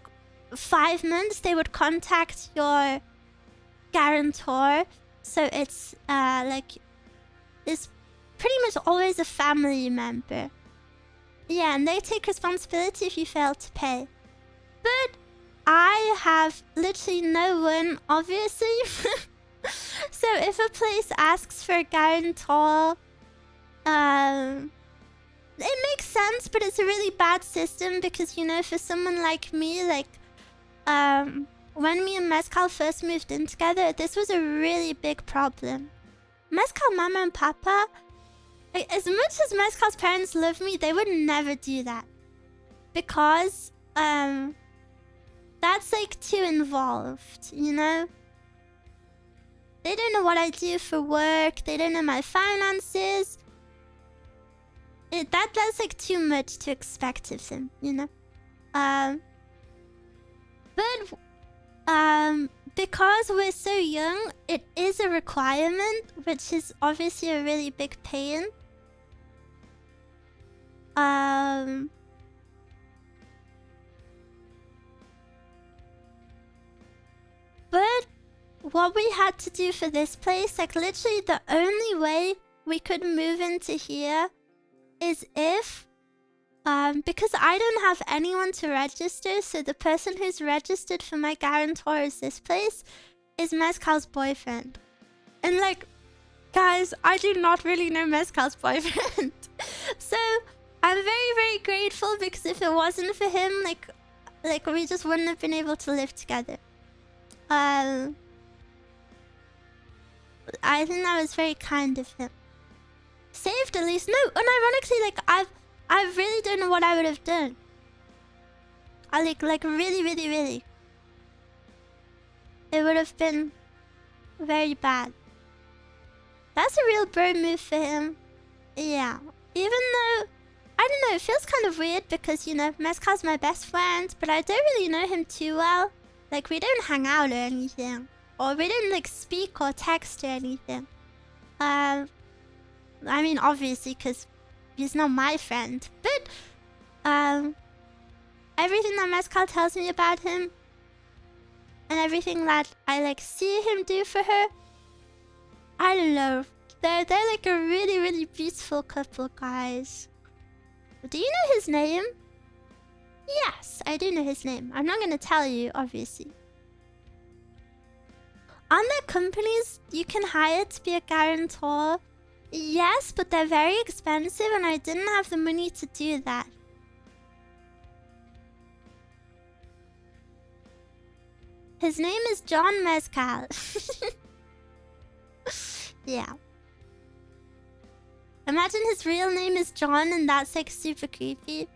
5 months, they would contact your guarantor. So it's like, it's pretty much always a family member. Yeah, and they take responsibility if you fail to pay. But I have literally no one, obviously. So if a place asks for a guarantor, it makes sense, but it's a really bad system because, you know, for someone like me, like, when me and Mezcal first moved in together, this was a really big problem. Mezcal Mama and Papa, like, as much as Mezcal's parents love me, they would never do that. Because, that's like too involved, you know? They don't know what I do for work. They don't know my finances. That's like too much to expect of them, you know? Because we're so young, it is a requirement, which is obviously a really big pain. But what we had to do for this place, like literally the only way we could move into here is if, because I don't have anyone to register, so the person who's registered for my guarantor is this place, is Mezcal's boyfriend. And like, guys, I do not really know Mezcal's boyfriend. So I'm very, very grateful because if it wasn't for him, like we just wouldn't have been able to live together. I think that was very kind of him. Saved at least. No, unironically, like I really don't know what I would have done. I like really. It would have been very bad. That's a real bird move for him. Yeah. Even though, I don't know, it feels kind of weird because, you know, Mezcal's my best friend, but I don't really know him too well. Like, we don't hang out or anything. Or we didn't like speak or text or anything. I mean, obviously, because he's not my friend. But everything that Mezcal tells me about him, and everything that I like see him do for her, I don't know. They're like a really, really beautiful couple, guys. Do you know his name? Yes, I do know his name. I'm not gonna tell you, obviously. Aren't there companies you can hire to be a guarantor? Yes, but they're very expensive and I didn't have the money to do that. His name is John Mezcal. Yeah. Imagine his real name is John and that's like super creepy.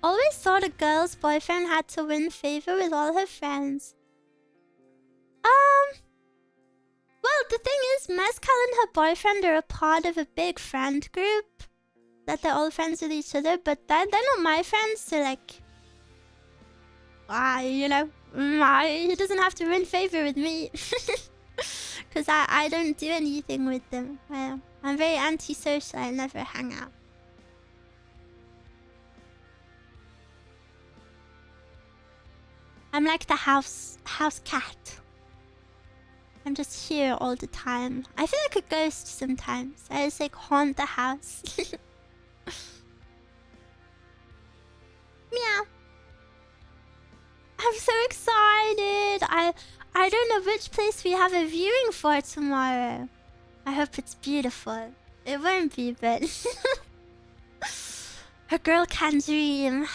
Always thought a girl's boyfriend had to win favor with all her friends. Well, the thing is, Mezcal and her boyfriend are a part of a big friend group. That they're all friends with each other, but they're not my friends, so like... you know, he doesn't have to win favor with me. Because I don't do anything with them. Well, I'm very antisocial, I never hang out. I'm like the house cat. I'm just here all the time. I feel like a ghost sometimes. I just like haunt the house. Meow. I'm so excited. I don't know which place we have a viewing for tomorrow. I hope it's beautiful. It won't be, but... A girl can dream.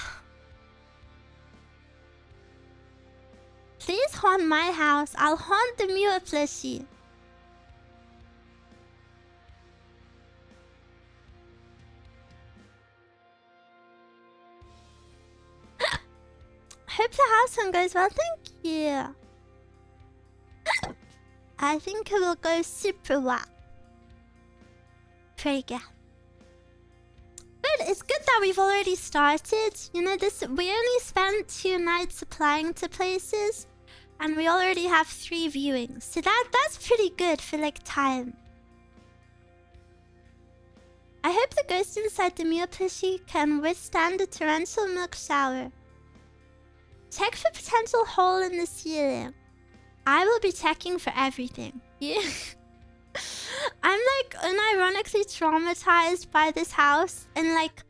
Please haunt my house. I'll haunt the Miwa plushie. Hope the house hunt goes well. Thank you. I think it will go super well. Pretty good. But it's good that we've already started. You know, we only spent 2 nights applying to places. And we already have 3 viewings. So that's pretty good for like time. I hope the ghost inside the Miwa plushie can withstand a torrential milk shower. Check for potential hole in the ceiling. I will be checking for everything. Yeah. I'm like unironically traumatized by this house, and like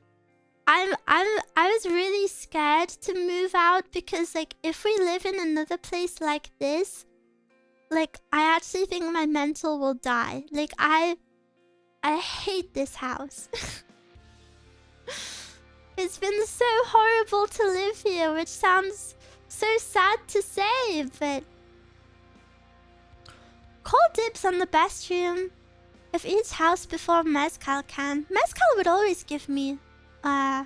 I was really scared to move out because like if we live in another place like this, like I actually think my mental will die. Like I hate this house. It's been so horrible to live here, which sounds so sad to say, but... Call dibs on the best room of each house before Mezcal can. Mezcal would always give me, the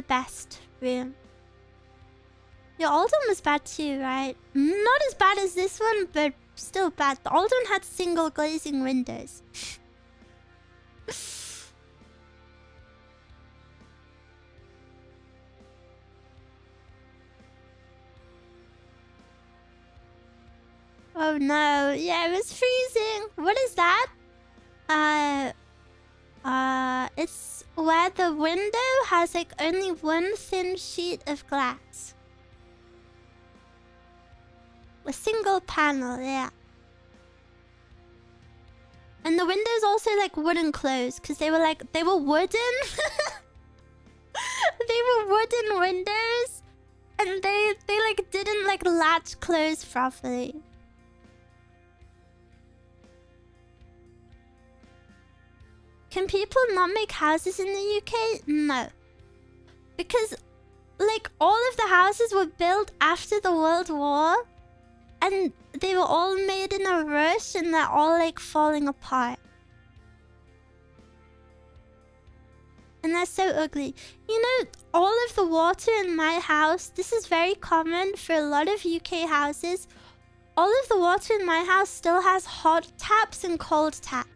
best room. Your old one was bad too, right? Not as bad as this one, but still bad. The old one had single glazing windows. Oh no, yeah, it was freezing. What is that? It's where the window has like only one thin sheet of glass. A single panel, yeah. And the windows also like wouldn't close because they were wooden. They were wooden windows, and they like didn't like latch close properly. Can people not make houses in the UK? No. Because, like, all of the houses were built after the World War. And they were all made in a rush and they're all, like, falling apart. And they're so ugly. You know, all of the water in my house, this is very common for a lot of UK houses. All of the water in my house still has hot taps and cold taps.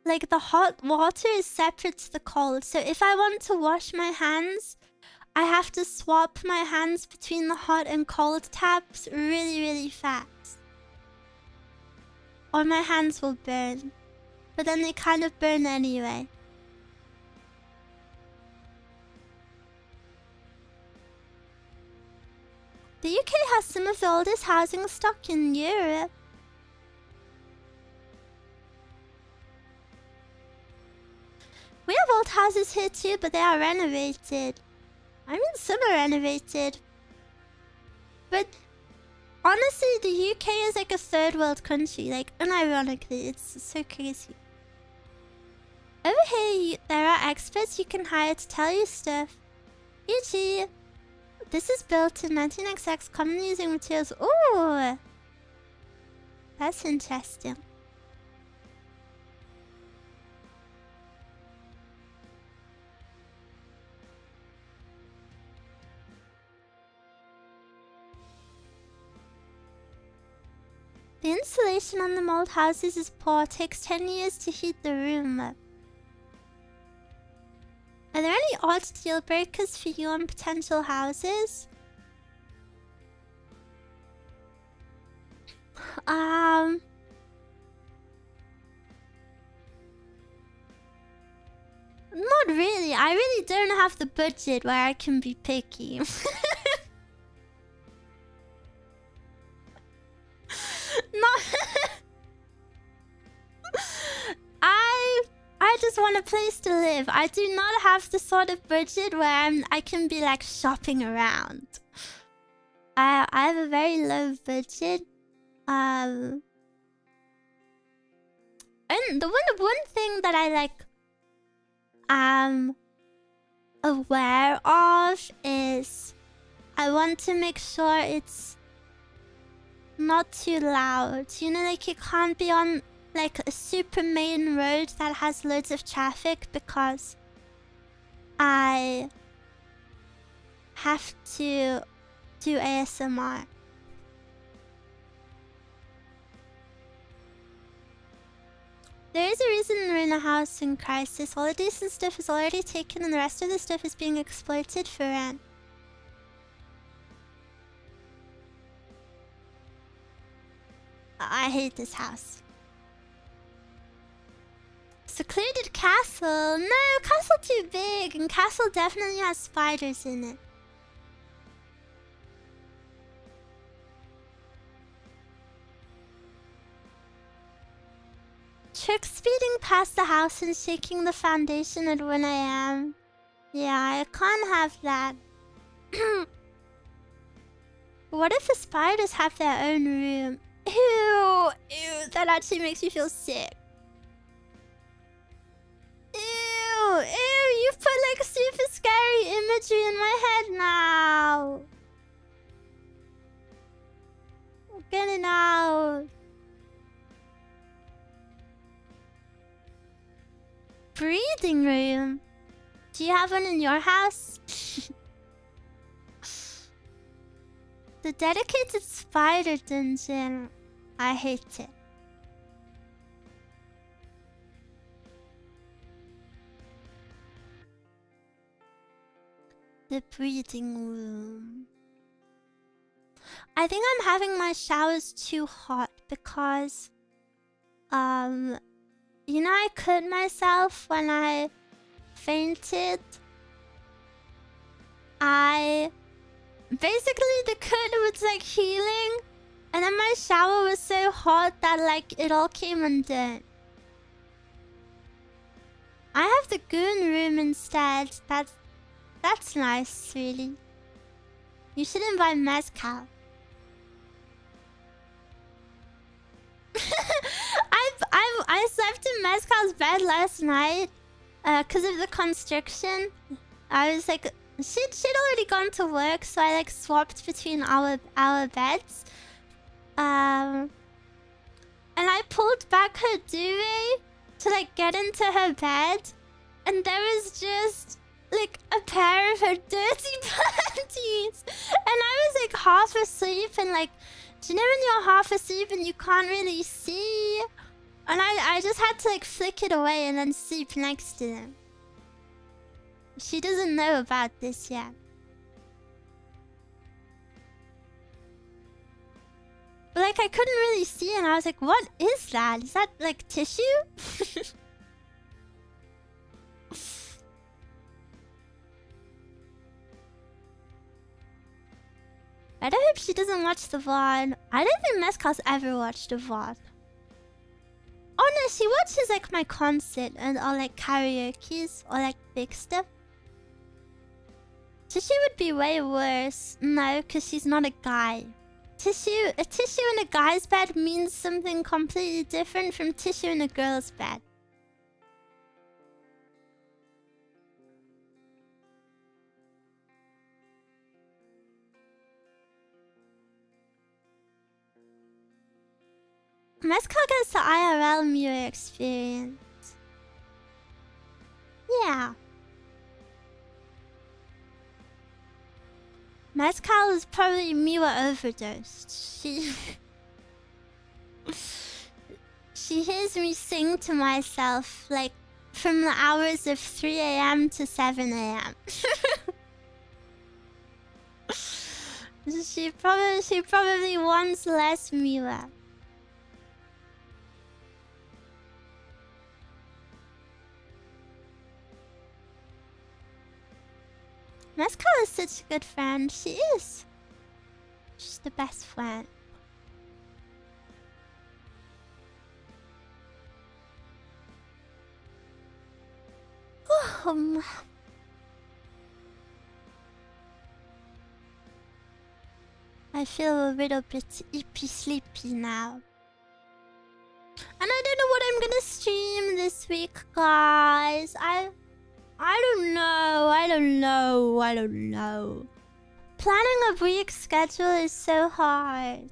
Like, the hot water is separate to the cold. So if I want to wash my hands, I have to swap my hands between the hot and cold taps really, really fast. Or my hands will burn. But then they kind of burn anyway. The UK has some of the oldest housing stock in Europe. We have old houses here too, but they are renovated. I mean, some are renovated. But honestly, the UK is like a third world country. Like, unironically, it's so crazy. Over here, there are experts you can hire to tell you stuff. E.g., this is built in 19XX, commonly using materials. Ooh! That's interesting. The insulation on the mold houses is poor. Takes 10 years to heat the room up. Are there any odd deal breakers for you on potential houses? Not really. I really don't have the budget where I can be picky. Not I just want a place to live. I do not have the sort of budget where I can be like shopping around. I have a very low budget. And the one thing that I like aware of is I want to make sure it's not too loud. You know, like you can't be on like a super main road that has loads of traffic because I have to do ASMR. There is a reason we're in a house in crisis. All the decent stuff is already taken and the rest of the stuff is being exploited for rent. I hate this house. Secluded castle? No, castle too big, and castle definitely has spiders in it. Trick speeding past the house and shaking the foundation at 1 AM. Yeah, I can't have that. What if the spiders have their own room? Ew, ew, that actually makes me feel sick. Ew, ew, you put like super scary imagery in my head now. Get it out. Breathing room. Do you have one in your house? The dedicated spider dungeon. I hate it. The breathing room. I think I'm having my showers too hot because you know, I cut myself when I fainted. Basically the cut was like healing, and then my shower was so hot that like it all came undone. I have the goon room instead. That's nice, really. You should invite mezcal. I slept in Mezcal's bed last night because of the constriction. I was like, she'd already gone to work, so I like swapped between our beds. And I pulled back her duvet to like get into her bed, and there was just like a pair of her dirty panties, and I was like half asleep, and like, do you know when you're half asleep and you can't really see? And I just had to like flick it away and then sleep next to them. She doesn't know about this yet. But like I couldn't really see, and I was like, what is that? Is that like tissue? I don't hope she doesn't watch the VOD. I don't think Mezcal's ever watched a VOD. Oh no, she watches like my concert and all like karaoke's or like big stuff. Tissue would be way worse. No, because she's not a guy. A tissue in a guy's bed means something completely different from tissue in a girl's bed. Mezcal gets the IRL Miwa experience. Yeah. Mezcal is probably Miwa overdosed. She hears me sing to myself, like, from the hours of 3 a.m. to 7 a.m. She probably wants less Miwa. Mescal is such a good friend. She is. She's the best friend. I feel a little bit sleepy now. And I don't know what I'm gonna stream this week, guys. I don't know. Planning a week schedule is so hard.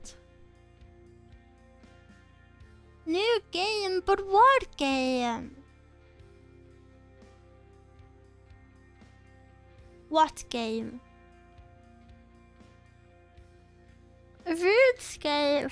New game, but what game? What game? RuneScape.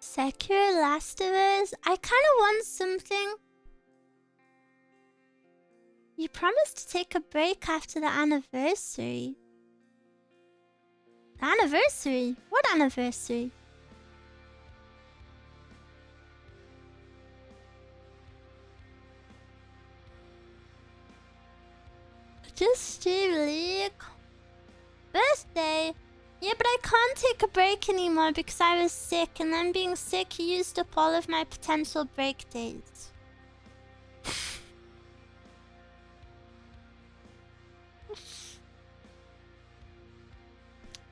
Secure Last of Us? I kinda want something. You promised to take a break after the anniversary. The anniversary? What anniversary? Just Stream League. Birthday? Yeah, but I can't take a break anymore because I was sick, and then being sick used up all of my potential break days.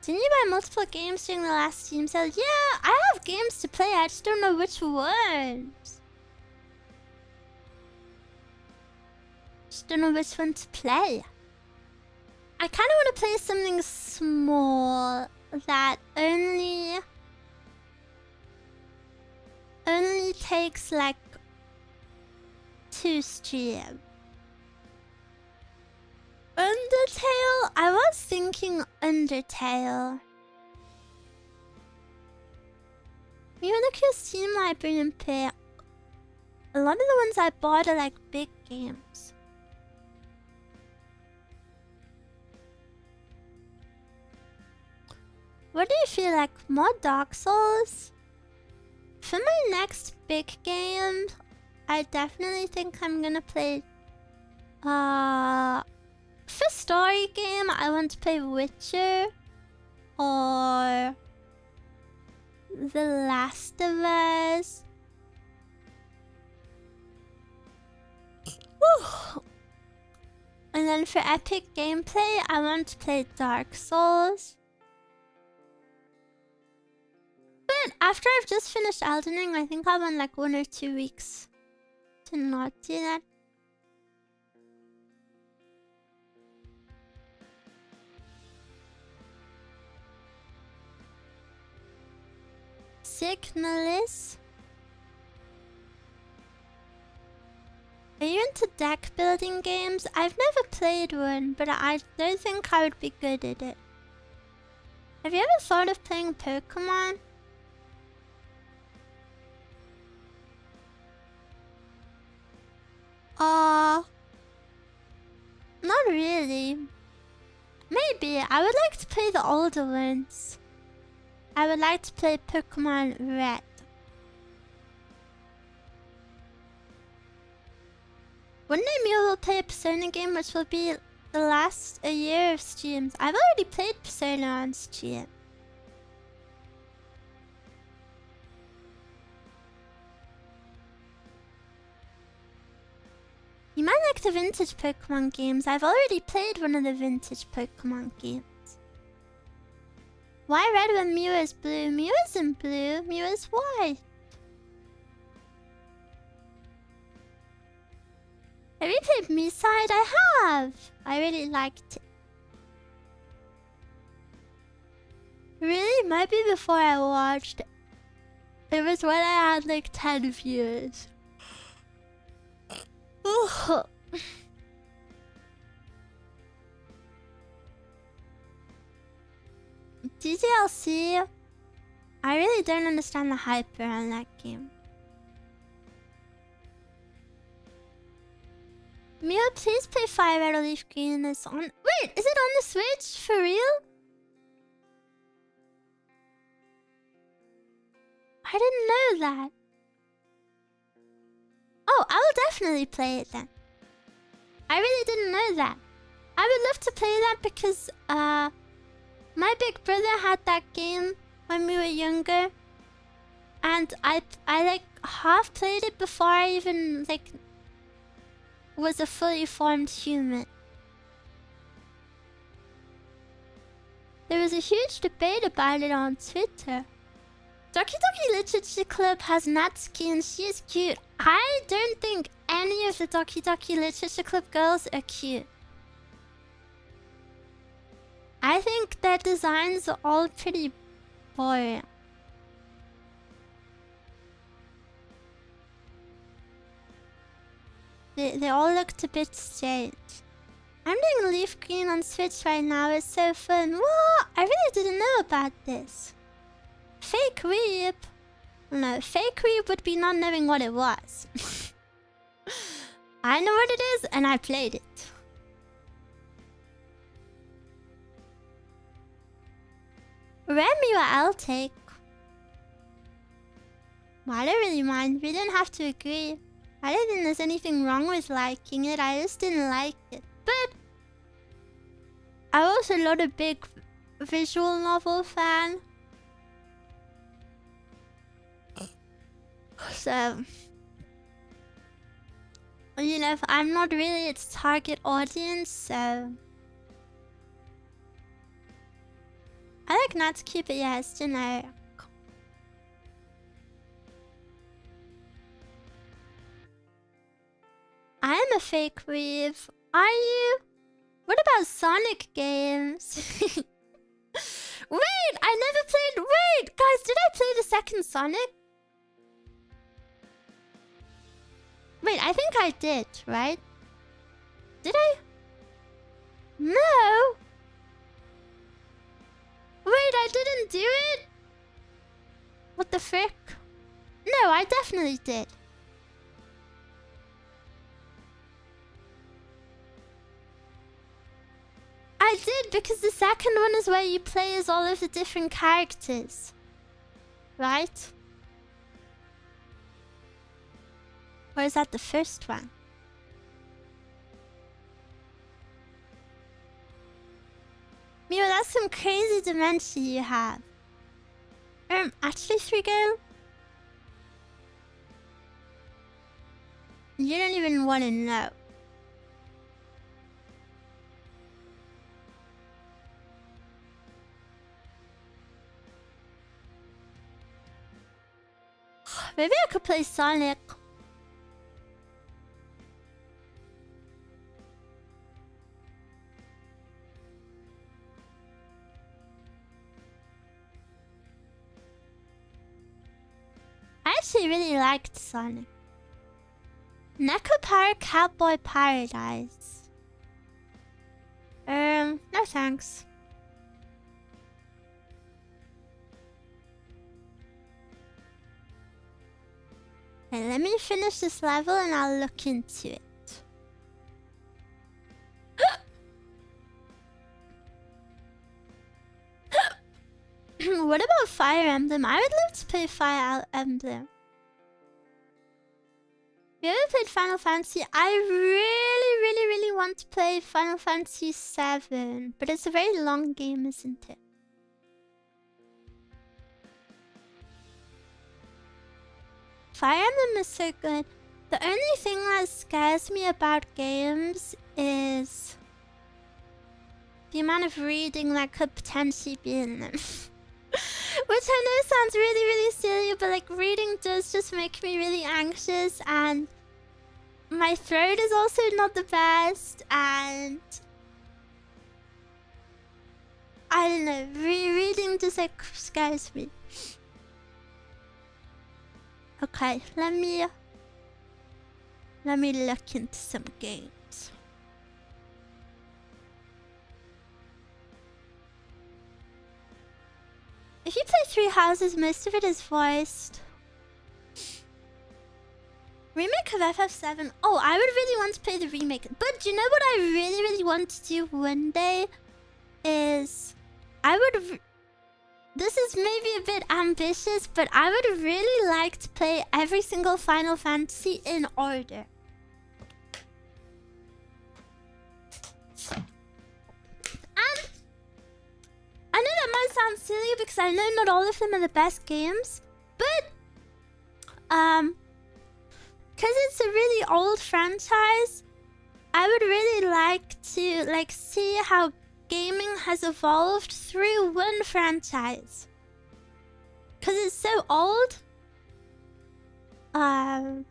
Didn't you buy multiple games during the last Steam sale? Yeah, I have games to play, I just don't know which ones. Just don't know which one to play. I kind of want to play something small that only takes like 2 streams. Undertale? I was thinking Undertale. You look at your Steam library and play. A lot of the ones I bought are like big games. What do you feel like? More Dark Souls? For my next big game, I definitely think I'm gonna play... For story game, I want to play Witcher or The Last of Us. Woo. And then for epic gameplay, I want to play Dark Souls. But after I've just finished Elden Ring, I think I want like 1 or 2 weeks to not do that. Signalis? Are you into deck building games? I've never played one, but I don't think I would be good at it. Have you ever thought of playing Pokemon? Not really. Maybe. I would like to play the older ones. I would like to play Pokemon Red. One day Miwa will play a Persona game, which will be the last a year of streams. I've already played Persona on stream. You might like the vintage Pokemon games. I've already played one of the vintage Pokemon games. Why red when Miwa is blue? Miwa isn't blue, Miwa is white. Have you played Me-Side? I have! I really liked it. Really? Might be before I watched it. It was when I had like 10 viewers. Ugh. DDLC, I really don't understand the hype around that game. Miwa, please play Fire Red or Leaf Green. It's on. Wait, is it on the Switch? For real? I didn't know that. Oh, I will definitely play it then. I really didn't know that. I would love to play that because my big brother had that game when we were younger, and I like half played it before I even like was a fully formed human. There was a huge debate about it on Twitter. Doki Doki Literature Club has Natsuki and she is cute. I don't think any of the Doki Doki Literature Club girls are cute. I think their designs are all pretty boring. They all looked a bit strange. I'm doing Leaf Green on Switch right now. It's so fun. What? I really didn't know about this. Fake weep? No, fake weep would be not knowing what it was. I know what it is and I played it. Remy, I'll take. Well, I don't really mind. We didn't have to agree. I don't think there's anything wrong with liking it. I just didn't like it. But I'm also not a big visual novel fan. So, you know, I'm not really its target audience, so... I like Natsuki, but yeah, it's generic. I'm a fake weeb. Are you? What about Sonic games? Wait, I never played... Wait, guys, did I play the second Sonic? Wait, I think I did, right? Did I? No! Wait, I didn't do it? What the frick? No, I definitely did. I did, because the second one is where you play as all of the different characters. Right? Or is that the first one? Miwa, that's some crazy dementia you have. Actually, 3Go? You don't even want to know. Maybe I could play Sonic. I actually really liked Sonic. Neko Cowboy Paradise. No thanks. Okay, let me finish this level and I'll look into it. What about Fire Emblem? I would love to play Fire Emblem. You ever played Final Fantasy? I really want to play Final Fantasy 7, but it's a very long game, isn't it? Fire Emblem is so good. The only thing that scares me about games is the amount of reading that could potentially be in them. Which I know sounds really silly, but like reading does just make me really anxious, and my throat is also not the best, and I don't know, reading just like scares me. Okay, let me look into some games. If you play Three Houses, most of it is voiced. Remake of FF7. Oh, I would really want to play the remake. But you know what I really, really want to do one day? Is... This is maybe a bit ambitious, but I would really like to play every single Final Fantasy in order. And I know that might sound silly because I know not all of them are the best games, but because it's a really old franchise, I would really like to see how gaming has evolved through one franchise. Because it's so old. I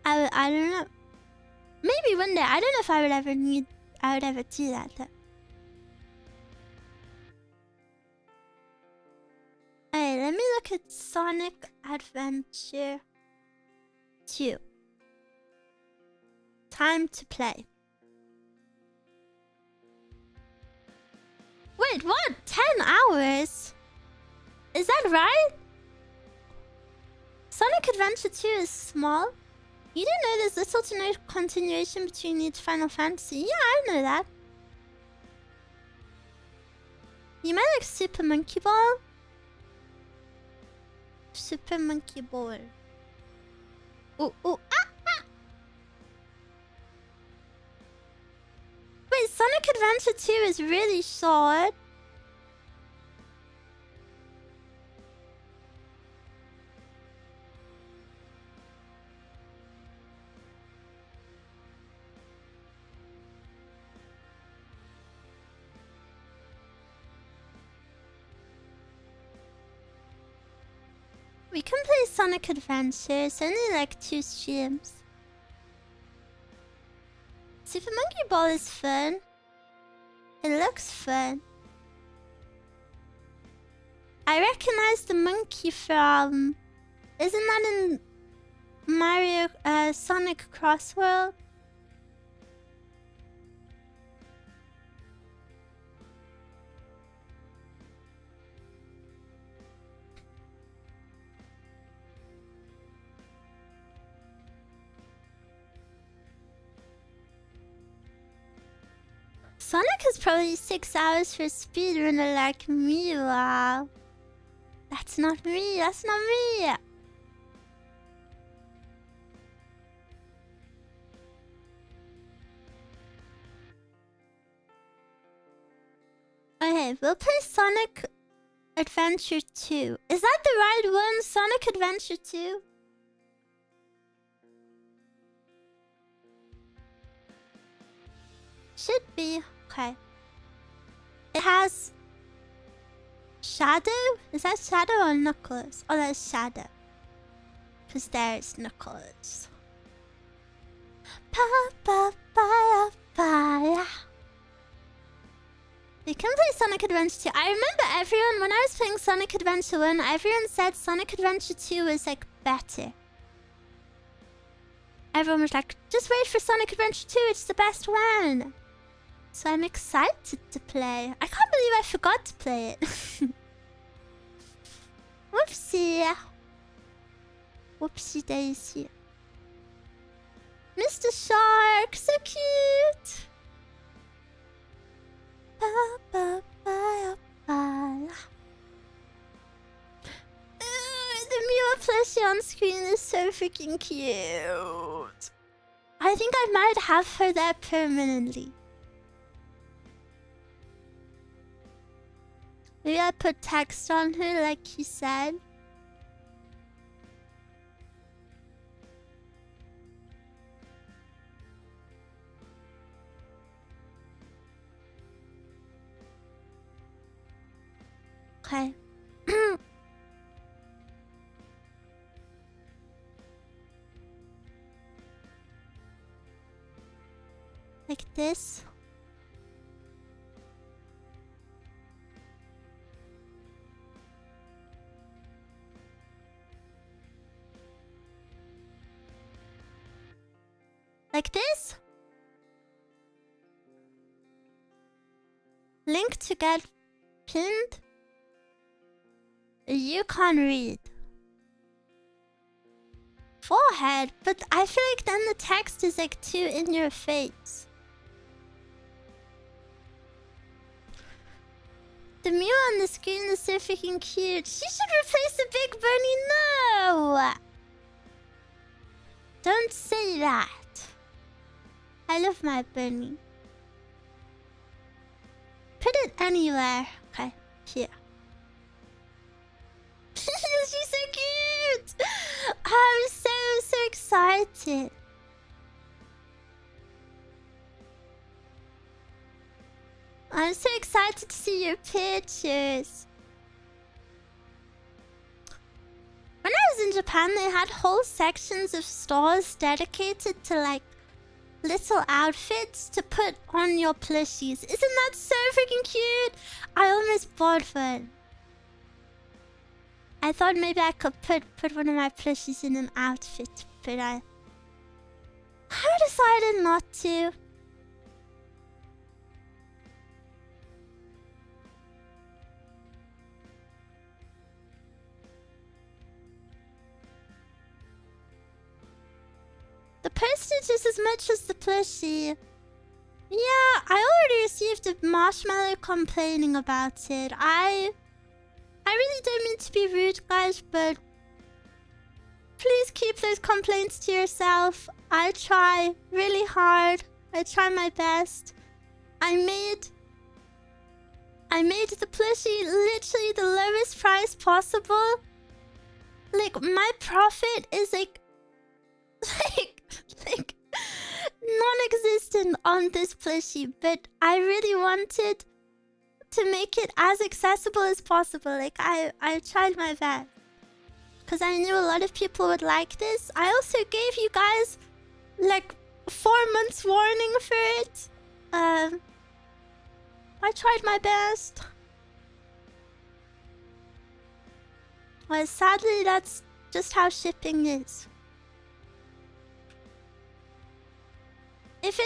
don't know. Maybe one day. I don't know if I would ever do that though. Alright, let me look at Sonic Adventure 2. Time to play. Wait, what? 10 hours? Is that right? Sonic Adventure 2 is small? You didn't know there's little to no continuation between each Final Fantasy? Yeah, I know that. You might like Super Monkey Ball? Super Monkey Ball. Ooh, ooh, ah, ah! Wait, Sonic Adventure 2 is really short. We can play Sonic Adventure. It's only like 2 streams. Super Monkey Ball is fun. It looks fun. I recognize the monkey from... Isn't that in Mario Sonic Crossworld? Sonic is probably 6 hours for a speedrunner like Miwa. That's not me, that's not me! Okay, we'll play Sonic Adventure 2. Is that the right one? Sonic Adventure 2? Should be. Okay. It has... Shadow? Is that Shadow or Knuckles? Oh, that's Shadow. Because there's Knuckles. Pa-pa-pa-pa-pa. You can play Sonic Adventure 2. I remember everyone, when I was playing Sonic Adventure 1, everyone said Sonic Adventure 2 was like better. Everyone was like, just wait for Sonic Adventure 2, it's the best one. So I'm excited to play. I can't believe I forgot to play it. Whoopsie. Whoopsie daisy. Mr. Shark, so cute. Ba, ba, ba, ba. The Miwa plushie on screen is so freaking cute. I think I might have her there permanently. Maybe I put text on her like he said. Okay. Like this. Like this. Link to get pinned. You can't read. Forehead, but I feel like then the text is like too in your face. The Miwa on the screen is so freaking cute. She should replace the big bunny. No! Don't say that. I love my bunny. Put it anywhere. Okay, here. She's so cute! I'm so excited. I'm so excited to see your pictures. When I was in Japan, they had whole sections of stores dedicated to like little outfits to put on your plushies. Isn't that so freaking cute? I almost bought one. I thought maybe I could put one of my plushies in an outfit, but I decided not to. The postage is as much as the plushie. Yeah, I already received a marshmallow complaining about it. I really don't mean to be rude, guys, but please keep those complaints to yourself. I try really hard. I try my best. I made the plushie literally the lowest price possible. Like, my profit is like non-existent on this plushie, but I really wanted to make it as accessible as possible. Like, I tried my best because I knew a lot of people would like this. I also gave you guys like 4 months warning for it. I tried my best. Well, sadly, that's just how shipping is. If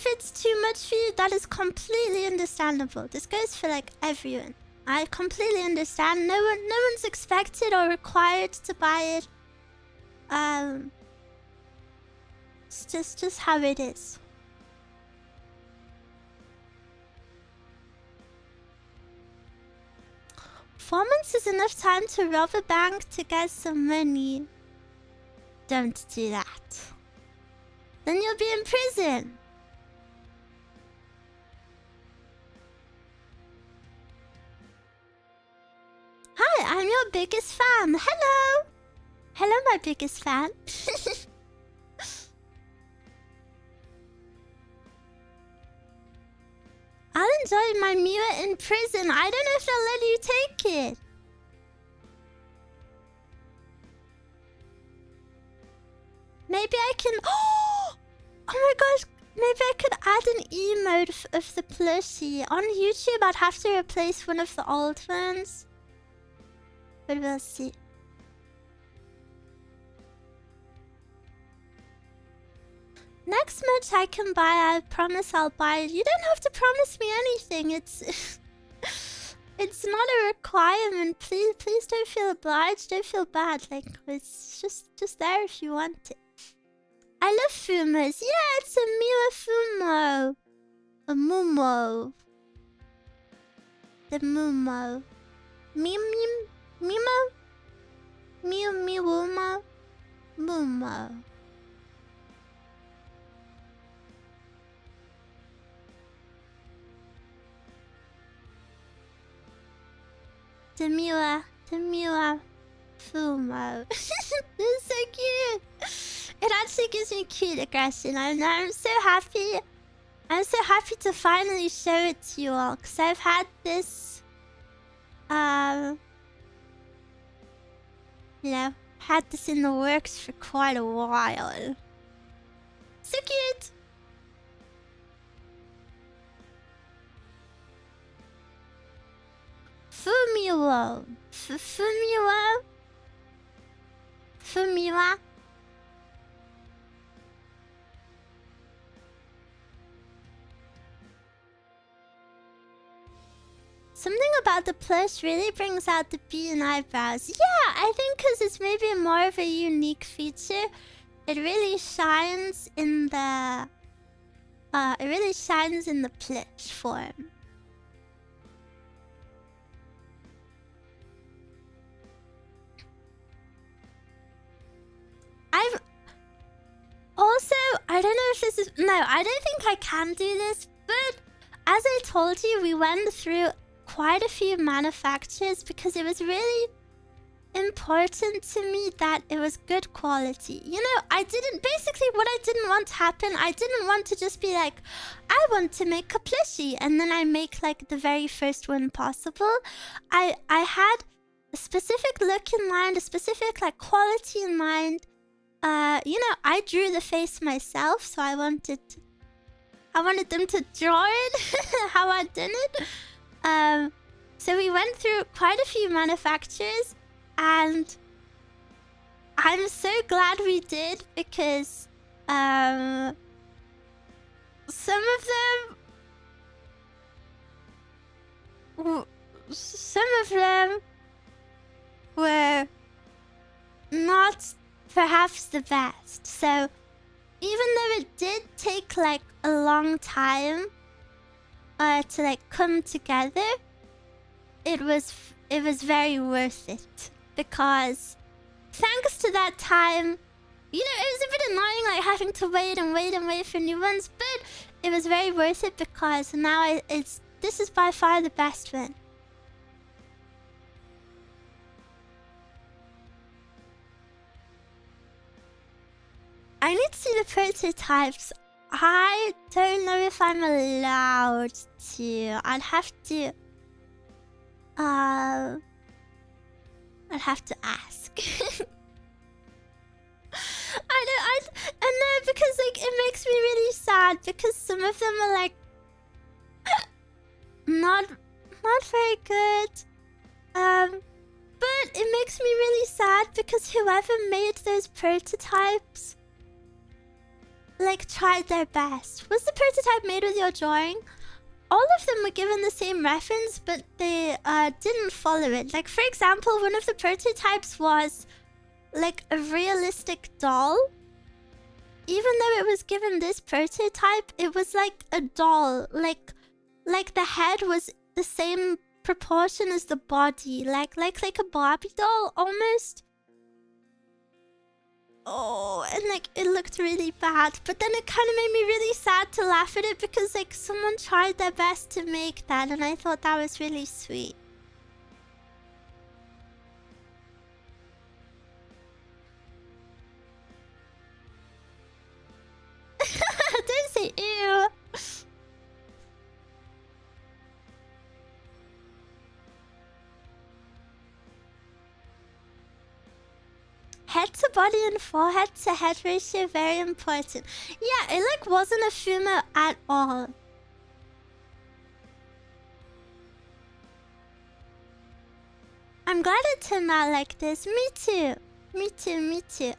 it's too much for you, that is completely understandable. This goes for like everyone. I completely understand. No one's expected or required to buy it. It's just how it is. Four months is enough time to rob a bank to get some money. Don't do that. Then you'll be in prison. Hi, I'm your biggest fan. Hello. Hello, my biggest fan. I'll enjoy my Miwa in prison. I don't know if they'll let you take it. Maybe I can... Oh my gosh. Maybe I could add an emote of the plushie. On YouTube, I'd have to replace one of the old ones. But we'll see. Next merch I can buy, I promise I'll buy it. You don't have to promise me anything. It's... It's not a requirement. Please don't feel obliged. Don't feel bad. Like, it's just there if you want it. I love fumos. Yeah, it's a Miwa fumo. A mumo. The mumo. Mimo? Miwuma? Mumo. The Miwa fumo. This is so cute. It actually gives me cute aggression. I'm so happy. I'm so happy to finally show it to you all, because I've had this, you know, had this in the works for quite a while. So cute. Fumiwa. Fumiwa. Fumiwa. Something about the plush really brings out the bean eyebrows. Yeah, I think because it's maybe more of a unique feature. It really shines in the... it really shines in the plush form. I've... Also, I don't know if this is... No, I don't think I can do this, but as I told you, we went through quite a few manufacturers because it was really important to me that it was good quality. You know, I didn't... Basically, what I didn't want to happen, I didn't want to just be like, I want to make a plushie, and then I make, like, the very first one possible. I had a specific look in mind, a specific, like, quality in mind. You know, I drew the face myself, so I wanted them to draw it how I did it. So we went through quite a few manufacturers, and I'm so glad we did because some of them were not perhaps the best. So even though it did take like a long time to like come together, it was very worth it because thanks to that time, you know, it was a bit annoying like having to wait and wait and wait for new ones, but it was very worth it because now this is by far the best one. I need to see the prototypes. I don't know if I'm allowed to. I'd have to ask. I know because like it makes me really sad because some of them are like not very good. But it makes me really sad because whoever made those prototypes like tried their best. Was the prototype made with your drawing? All of them were given the same reference, but they didn't follow it. Like, for example, one of the prototypes was like a realistic doll. Even though it was given this prototype, it was like a doll. Like the head was the same proportion as the body. Like a Barbie doll, almost. Oh, and like it looked really bad, but then it kind of made me really sad to laugh at it because like someone tried their best to make that, and I thought that was really sweet. Don't say ew. Head to body and forehead to head ratio, very important. Yeah, it like wasn't a fumo at all. I'm glad it turned out like this. Me too. Me too, me too.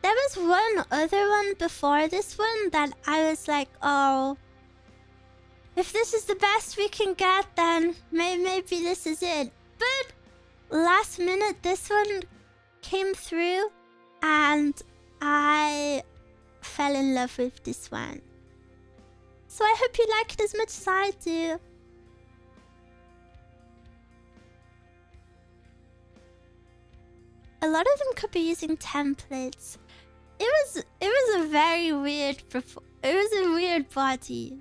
There was one other one before this one that I was like, oh, if this is the best we can get, then maybe this is it. But last minute, this one came through and I fell in love with this one. So I hope you like it as much as I do. A lot of them could be using templates. It was a very weird it was a weird body.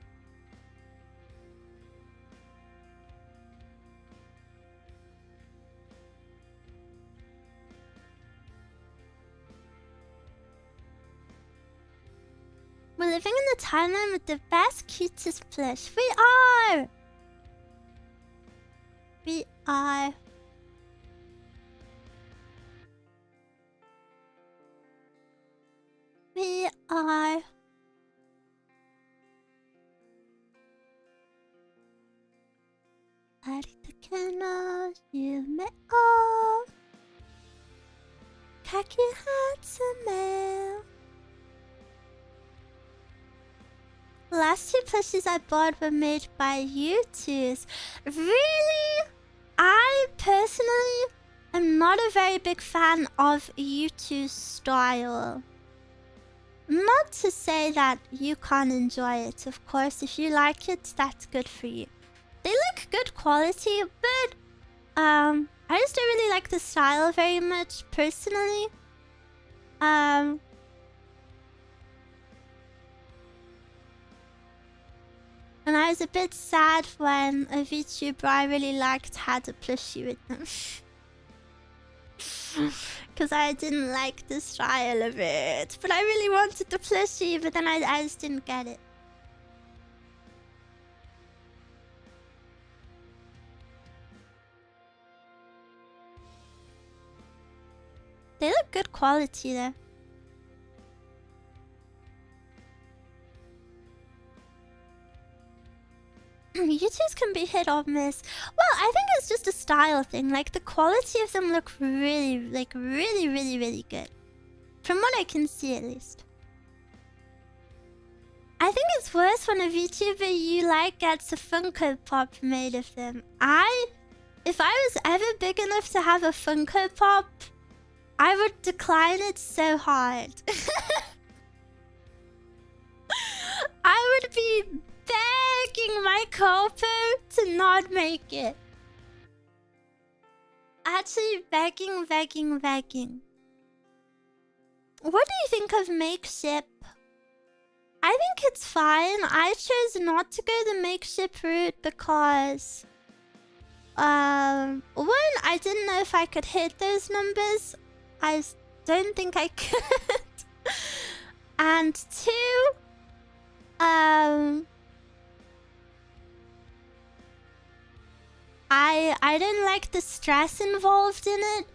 We're living in the timeline with the best, cutest plush. We are! We are. We are. Arita yume o Kaki hatsume. The last 2 plushies I bought were made by you twos. Really? I personally am not a very big fan of you two's style. Not to say that you can't enjoy it, of course. If you like it, that's good for you. They look good quality, but I just don't really like the style very much, personally. And I was a bit sad when a VTuber I really liked had a plushie with them. Because I didn't like the style of it. But I really wanted the plushie, but then I just didn't get it. They look good quality though. YouTubes can be hit or miss. Well, I think it's just a style thing. Like, the quality of them look really, really good. From what I can see, at least. I think it's worse when a VTuber you like gets a Funko Pop made of them. If I was ever big enough to have a Funko Pop, I would decline it so hard. I would be begging my Corpo to not make it. Actually, begging. What do you think of Makeship? I think it's fine. I chose not to go the Makeship route because... one, I didn't know if I could hit those numbers. I don't think I could. And 2... I didn't like the stress involved in it.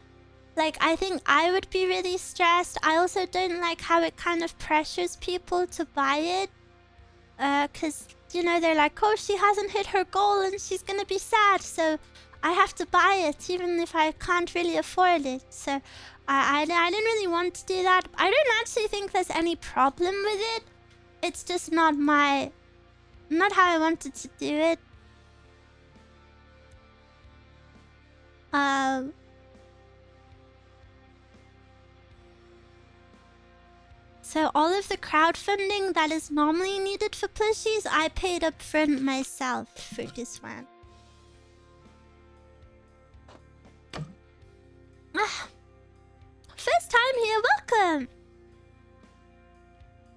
Like, I think I would be really stressed. I also don't like how it kind of pressures people to buy it. Cause, you know, they're like, oh, she hasn't hit her goal and she's gonna be sad. So I have to buy it even if I can't really afford it. So I didn't really want to do that. I don't actually think there's any problem with it. It's just not how I wanted to do it. So all of the crowdfunding that is normally needed for plushies, I paid up front myself for this one. First time here, welcome!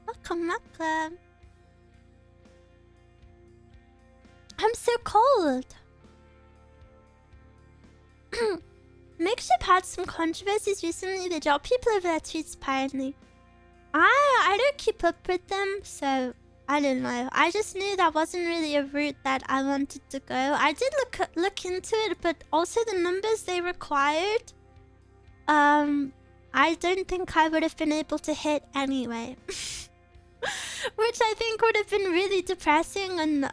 Welcome. I'm so cold. Makeship had some controversies recently. They dropped people over their tweets apparently. I don't keep up with them, so I don't know. I just knew that wasn't really a route that I wanted to go. I did look into it, but also the numbers they required, I don't think I would have been able to hit anyway. Which I think would have been really depressing, and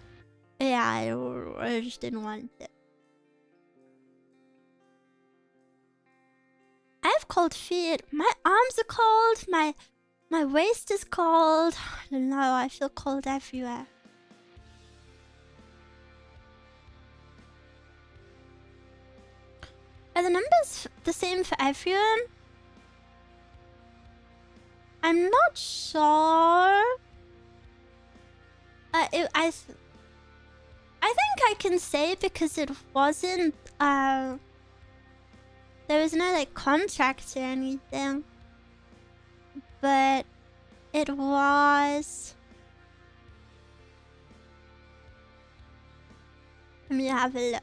yeah, I just didn't want it. I have cold feet. My arms are cold. My waist is cold. I don't know. I feel cold everywhere. Are the numbers the same for everyone? I'm not sure. I think I can say because it wasn't. There was no like contract or anything. But it was... Let me have a look.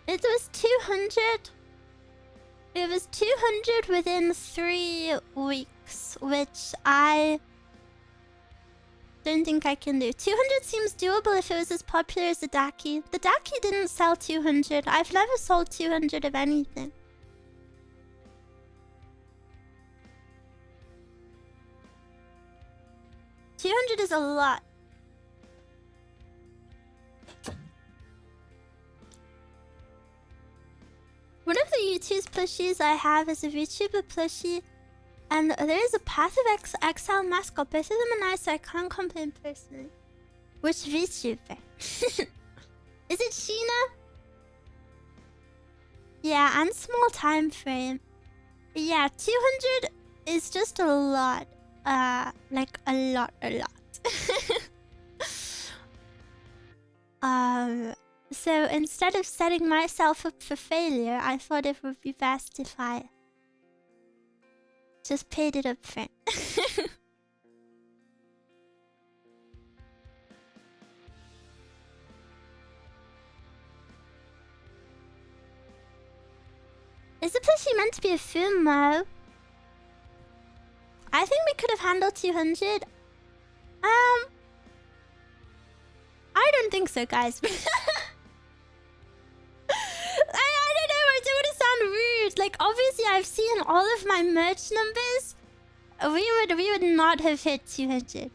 It was 200. It was 200 within 3 weeks, which I don't think I can do. 200 seems doable if it was as popular as the Daki. The Daki didn't sell 200. I've never sold 200 of anything. $200 is a lot. two plushies I have is a VTuber plushie, and there is a Path of Exile mascot. Both of them are nice, so I can't complain personally. Which VTuber? Is it Sheena? Yeah, and small time frame. Yeah, 200 is just a lot. Like a lot. So instead of setting myself up for failure, I thought it would be best if I just paid it up front. Is the plushie meant to be a Fumo? I think we could have handled 200. I don't think so, guys. I don't know, I don't want to sound rude. Like, obviously, I've seen all of my merch numbers. We would not have hit 200.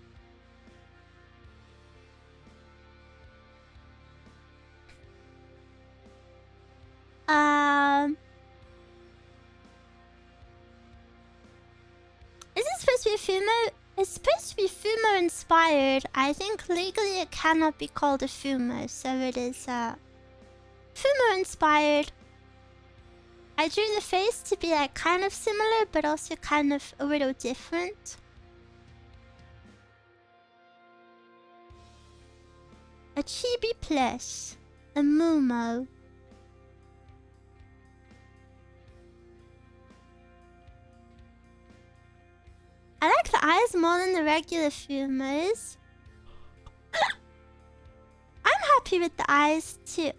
Is it supposed to be a Fumo? It's supposed to be Fumo inspired. I think legally it cannot be called a Fumo, so it is Fumo inspired. I drew the face to be like kind of similar, but also kind of a little different. A chibi plush. A Mumo. I like the eyes more than the regular Fumos. I'm happy with the eyes too.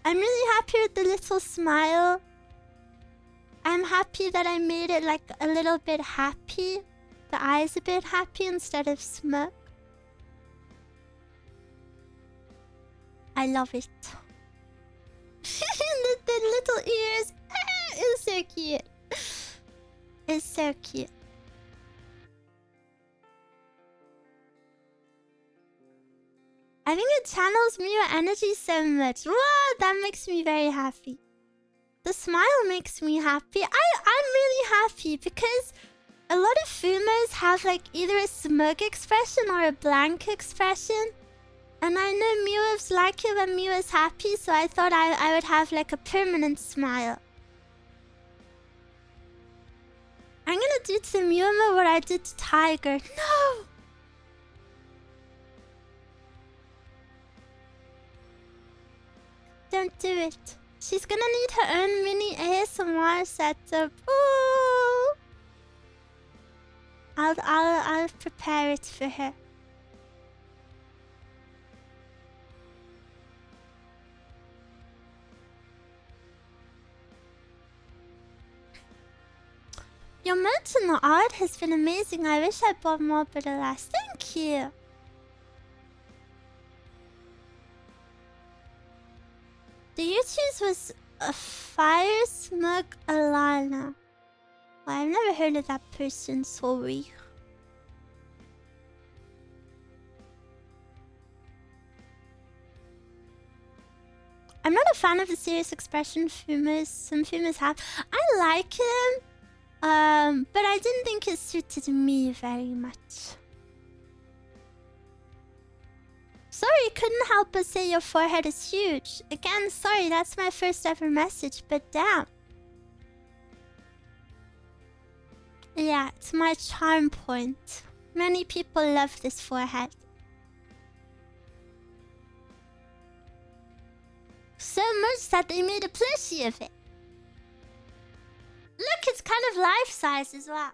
I'm really happy with the little smile. I'm happy that I made it like a little bit happy. The eyes a bit happy instead of smirk. I love it. the little ears. It's so cute. It's so cute. I think it channels Miwa energy so much. Whoa, that makes me very happy. The smile makes me happy. I'm really happy because a lot of Fumos have like either a smug expression or a blank expression. And I know Miwa's like it when Miwa's happy, so I thought I would have like a permanent smile. I'm gonna do to Miwa what I did to Tiger. No! Don't do it. She's gonna need her own mini ASMR setup. Ooh! I'll prepare it for her. Your merch and the art has been amazing. I wish I bought more, but alas, thank you. The YouTube's was a Fire Smug Alana. Well, I've never heard of that person, sorry. I'm not a fan of the serious expression Fumos some Fumos have. I like him. But I didn't think it suited me very much. Sorry, couldn't help but say your forehead is huge. Again, sorry, that's my first ever message, but damn. Yeah, it's my charm point. Many people love this forehead. So much that they made a plushie of it. Look, it's kind of life-size as well.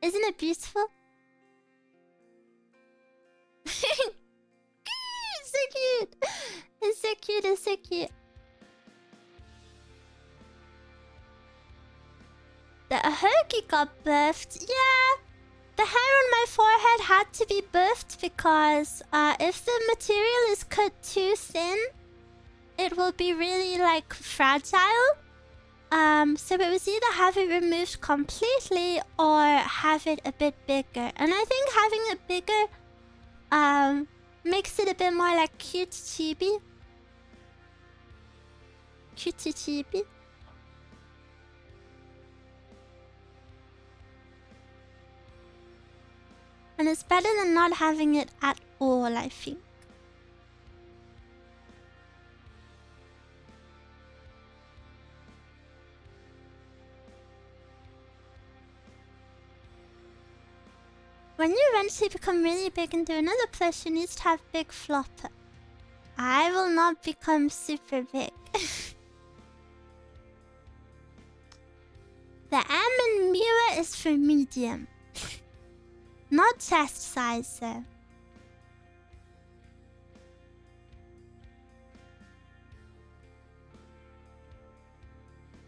Isn't it beautiful? It's so cute. It's so cute, it's so cute. The Ahoki got buffed. Yeah. The hair on my forehead had to be buffed because if the material is cut too thin, it will be really like fragile. So it was either have it removed completely or have it a bit bigger. And I think having it bigger makes it a bit more like cute chibi. Cutie chibi. And it's better than not having it at all, I think. When you eventually become really big and do another plush, you need to have big flopper. I will not become super big. The M in Miwa is for medium. Not chest size, though.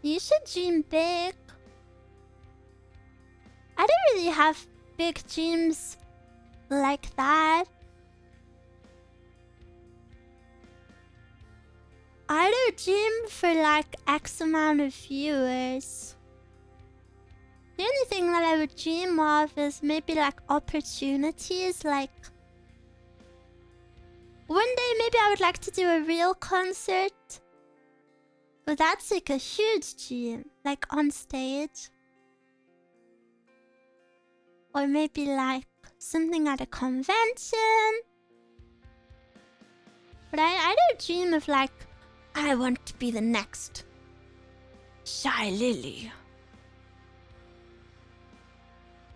You should dream big. I don't really have big dreams like that. I don't dream for like X amount of viewers. The only thing that I would dream of is maybe like opportunities, like one day maybe I would like to do a real concert. But that's like a huge dream, like on stage. Or maybe like something at a convention. But I don't dream of like, I want to be the next Shy Lily.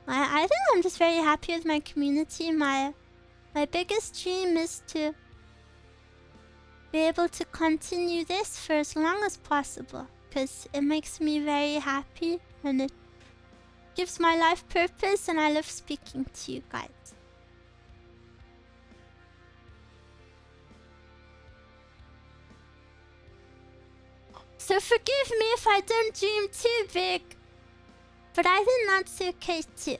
I think I'm just very happy with my community. My biggest dream is to be able to continue this for as long as possible. Because it makes me very happy and it gives my life purpose, and I love speaking to you guys. So forgive me if I don't dream too big. But I think that's okay too.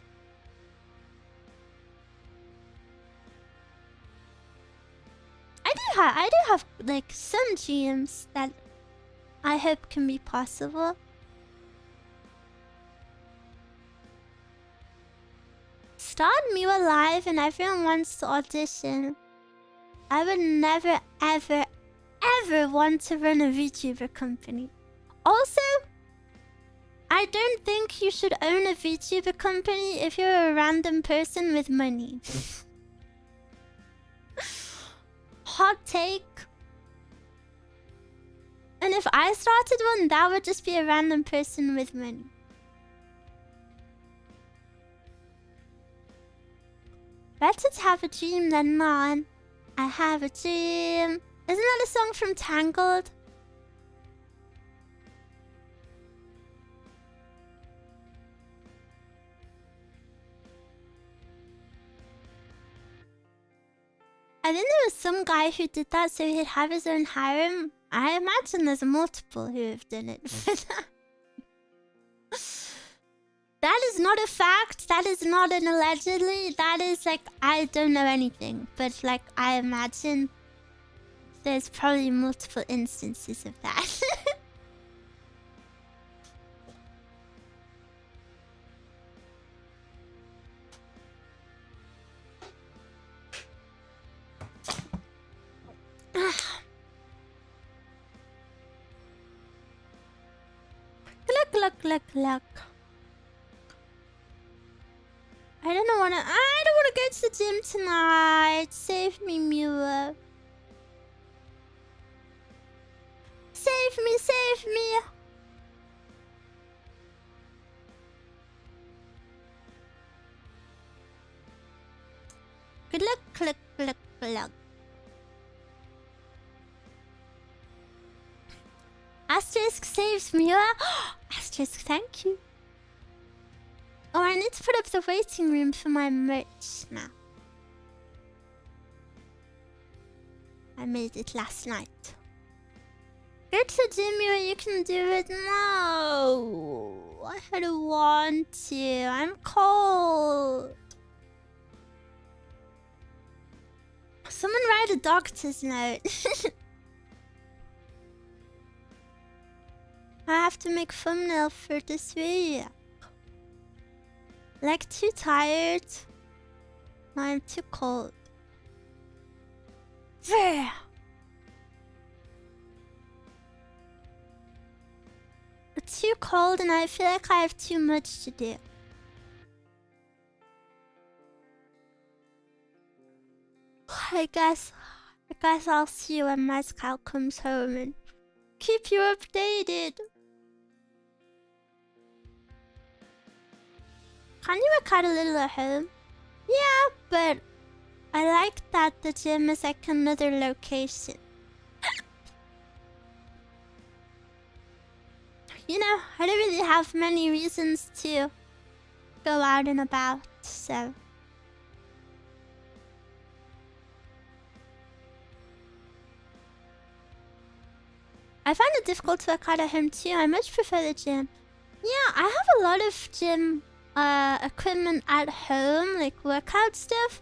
I do have like some dreams that I hope can be possible. Start Miwa live and everyone wants to audition. I would never ever want to run a VTuber company. Also, I don't think you should own a VTuber company if you're a random person with money. Hot take. And if I started one, that would just be a random person with money. Better to have a dream than none. I have a dream. Isn't that a song from Tangled? I think there was some guy who did that so he'd have his own harem. I imagine there's multiple who have done it. That is not a fact. That is not an allegedly. That is like, I don't know anything. But like, I imagine there's probably multiple instances of that. Look. I don't want to go to the gym tonight. Save me, Miwa. Save me. Good luck. Asterisk saves Miwa. Asterisk, thank you. Oh, I need to put up the waiting room for my merch now. I made it last night. Go to the gym where you can do it now. I don't want to. I'm cold. Someone write a doctor's note. I have to make thumbnail for this video. Like, too tired. I'm too cold. There. too cold and I feel like I have too much to do. I guess I'll see you when Mezcal comes home and keep you updated. Can you work out a little at home? Yeah, but I like that the gym is like another location. You know, I don't really have many reasons to go out and about, so... I find it difficult to work out at home too. I much prefer the gym. Yeah, I have a lot of gym equipment at home, like workout stuff.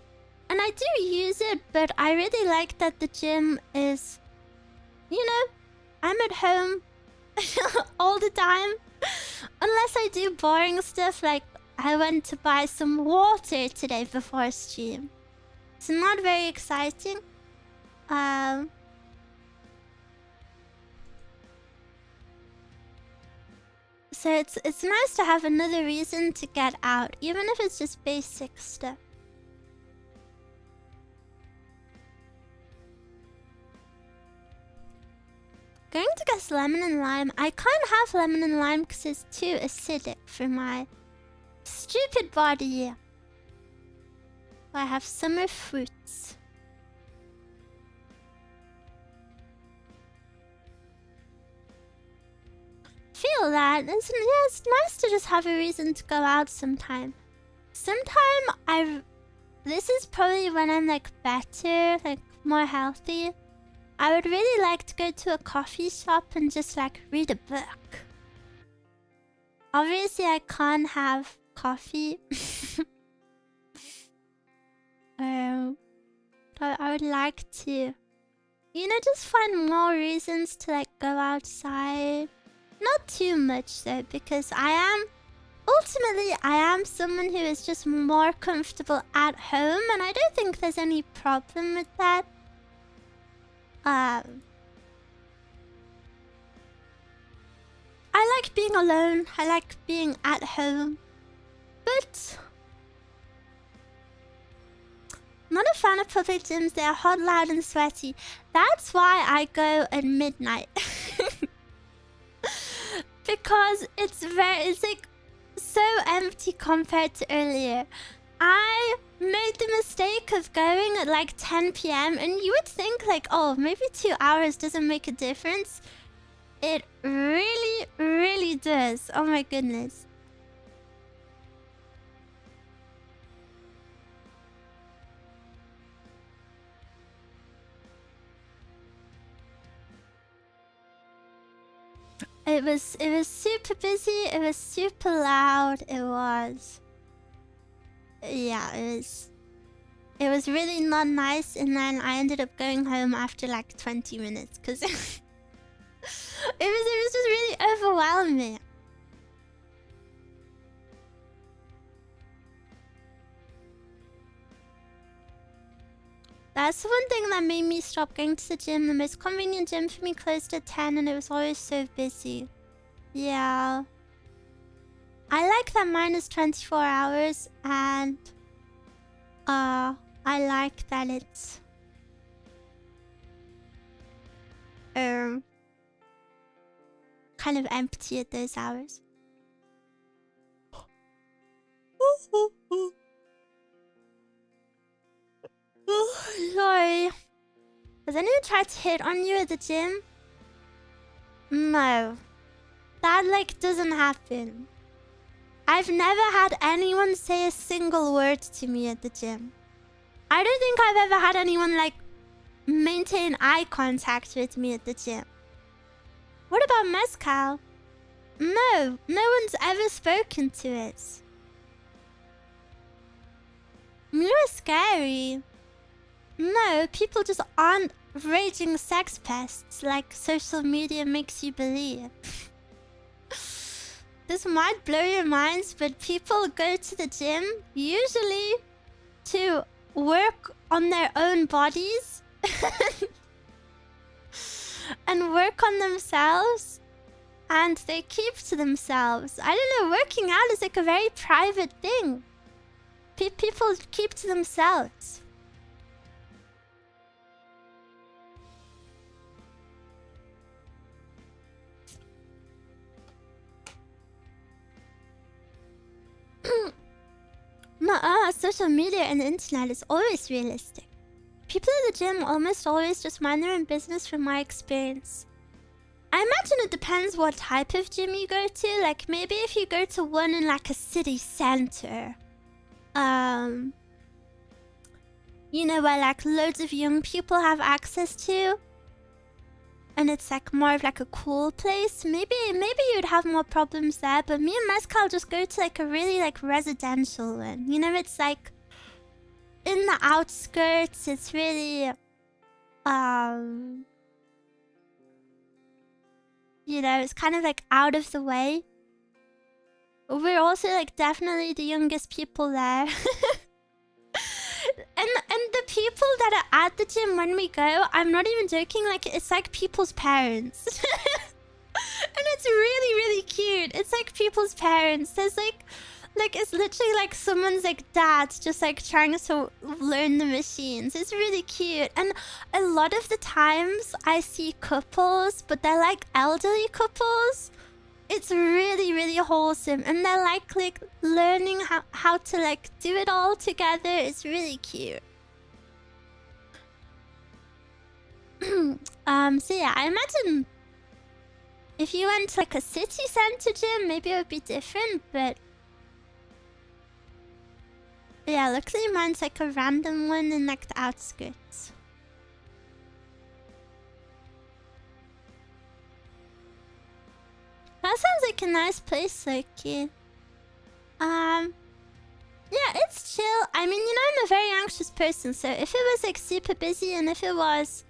And I do use it, but I really like that the gym is... You know, I'm at home all the time. Unless I do boring stuff, like I went to buy some water today before stream. It's not very exciting. So it's nice to have another reason to get out, even if it's just basic stuff. Going to guess lemon and lime. I can't have lemon and lime because it's too acidic for my stupid body. I have summer fruits. Feel that. It's nice to just have a reason to go out sometime. This is probably when I'm like better, like more healthy. I would really like to go to a coffee shop and just like read a book. Obviously I can't have coffee. But I would like to, you know, just find more reasons to like go outside. Not too much though, because ultimately I am someone who is just more comfortable at home, and I don't think there's any problem with that. I like being alone, I like being at home, but I'm not a fan of public gyms. They are hot, loud and sweaty. That's why I go at midnight. Because it's like so empty compared to earlier. I made the mistake of going at like 10 PM, and you would think like, oh, maybe 2 hours doesn't make a difference. It really, really does. Oh my goodness. It was super busy, it was super loud, it was... Yeah, it was really not nice, and then I ended up going home after like 20 minutes, because it was just really overwhelming. That's the one thing that made me stop going to the gym. The most convenient gym for me closed at 10 and it was always so busy. Yeah. I like that mine is 24 hours and... I like that it's... kind of empty at those hours. Sorry. Has anyone tried to hit on you at the gym? No. That like doesn't happen. I've never had anyone say a single word to me at the gym. I don't think I've ever had anyone like maintain eye contact with me at the gym. What about mezcal? No one's ever spoken to us. You're scary. No, people just aren't raging sex pests like social media makes you believe. This might blow your minds, but people go to the gym usually to work on their own bodies and work on themselves And they keep to themselves. I don't know, working out is like a very private thing. People keep to themselves. No, social media and the internet is always realistic. People at the gym almost always just mind their own business from my experience. I imagine it depends what type of gym you go to. Like, maybe if you go to one in like a city center. You know, where like loads of young people have access to. And it's like more of like a cool place. Maybe you'd have more problems there. But me and Mezcal just go to like a really like residential one. You know, it's like in the outskirts. It's really you know, it's kind of like out of the way. We're also like definitely the youngest people there. And the people that are at the gym when we go, I'm not even joking, like it's like people's parents. And it's really, really cute. It's like people's parents. There's like it's literally like someone's like dad just like trying to learn the machines. It's really cute. And a lot of the times I see couples, but they're like elderly couples. It's really, really wholesome. And they're like learning how to like do it all together. It's really cute. So yeah, I imagine if you went to like a city center gym, maybe it would be different, but yeah, luckily mine's like a random one in like the outskirts. That sounds like a nice place, Loki. Yeah, it's chill. I mean, you know, I'm a very anxious person, so if it was like super busy and if it was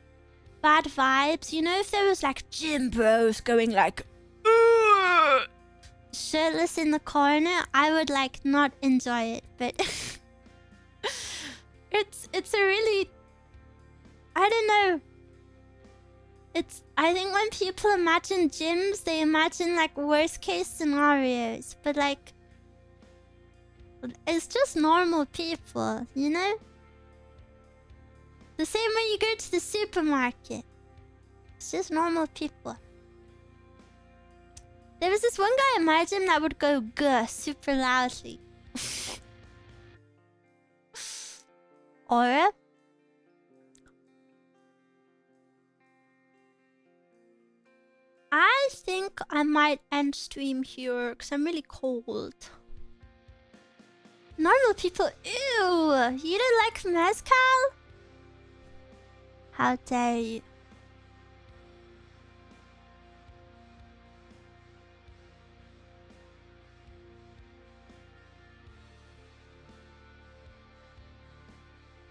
bad vibes, you know, if there was like gym bros going like shirtless in the corner, I would like not enjoy it, but it's a really, I don't know. I think when people imagine gyms, they imagine like worst case scenarios, but like it's just normal people, you know? The same way you go to the supermarket. It's just normal people. There was this one guy at my gym that would go "guh" super loudly. Or I think I might end stream here because I'm really cold. Normal people, ew! You don't like mezcal? How dare you?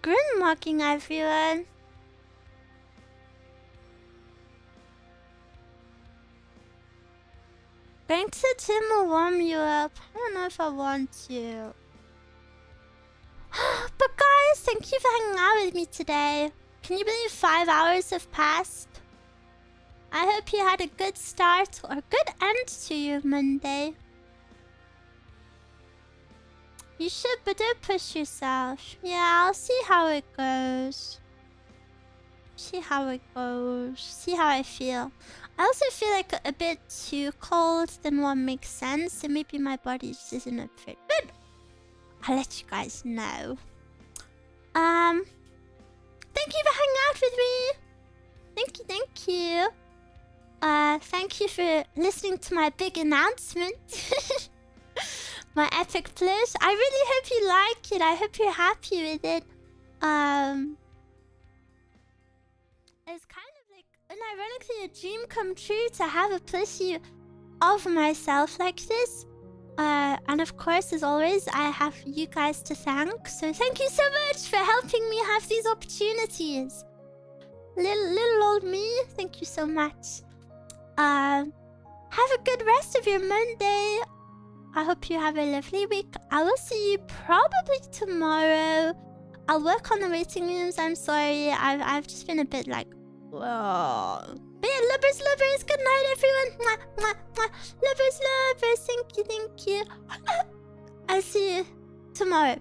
Grin mocking everyone. Going to the gym will warm you up. I don't know if I want to. But guys, thank you for hanging out with me today. Can you believe 5 hours have passed? I hope you had a good start or good end to your Monday. You should, but don't push yourself. Yeah, I'll see how it goes. See how it goes. See how I feel. I also feel like a bit too cold than what makes sense. So maybe my body just isn't up for it. But I'll let you guys know. Thank you for hanging out with me. Thank you. Thank you for listening to my big announcement. My epic plush. I really hope you like it. I hope you're happy with it. It's kind of like ironically a dream come true to have a plushie of myself like this. And of course, as always, I have you guys to thank. So thank you so much for helping me have these opportunities. Little old me, thank you so much. Have a good rest of your Monday. I hope you have a lovely week. I will see you probably tomorrow. I'll work on the waiting rooms. I'm sorry. I've just been a bit like, whoa. But yeah, Lovers, lovers. Good night, everyone. Mwah, mwah, mwah. Lovers, lovers. Thank you, thank you. I'll see you tomorrow.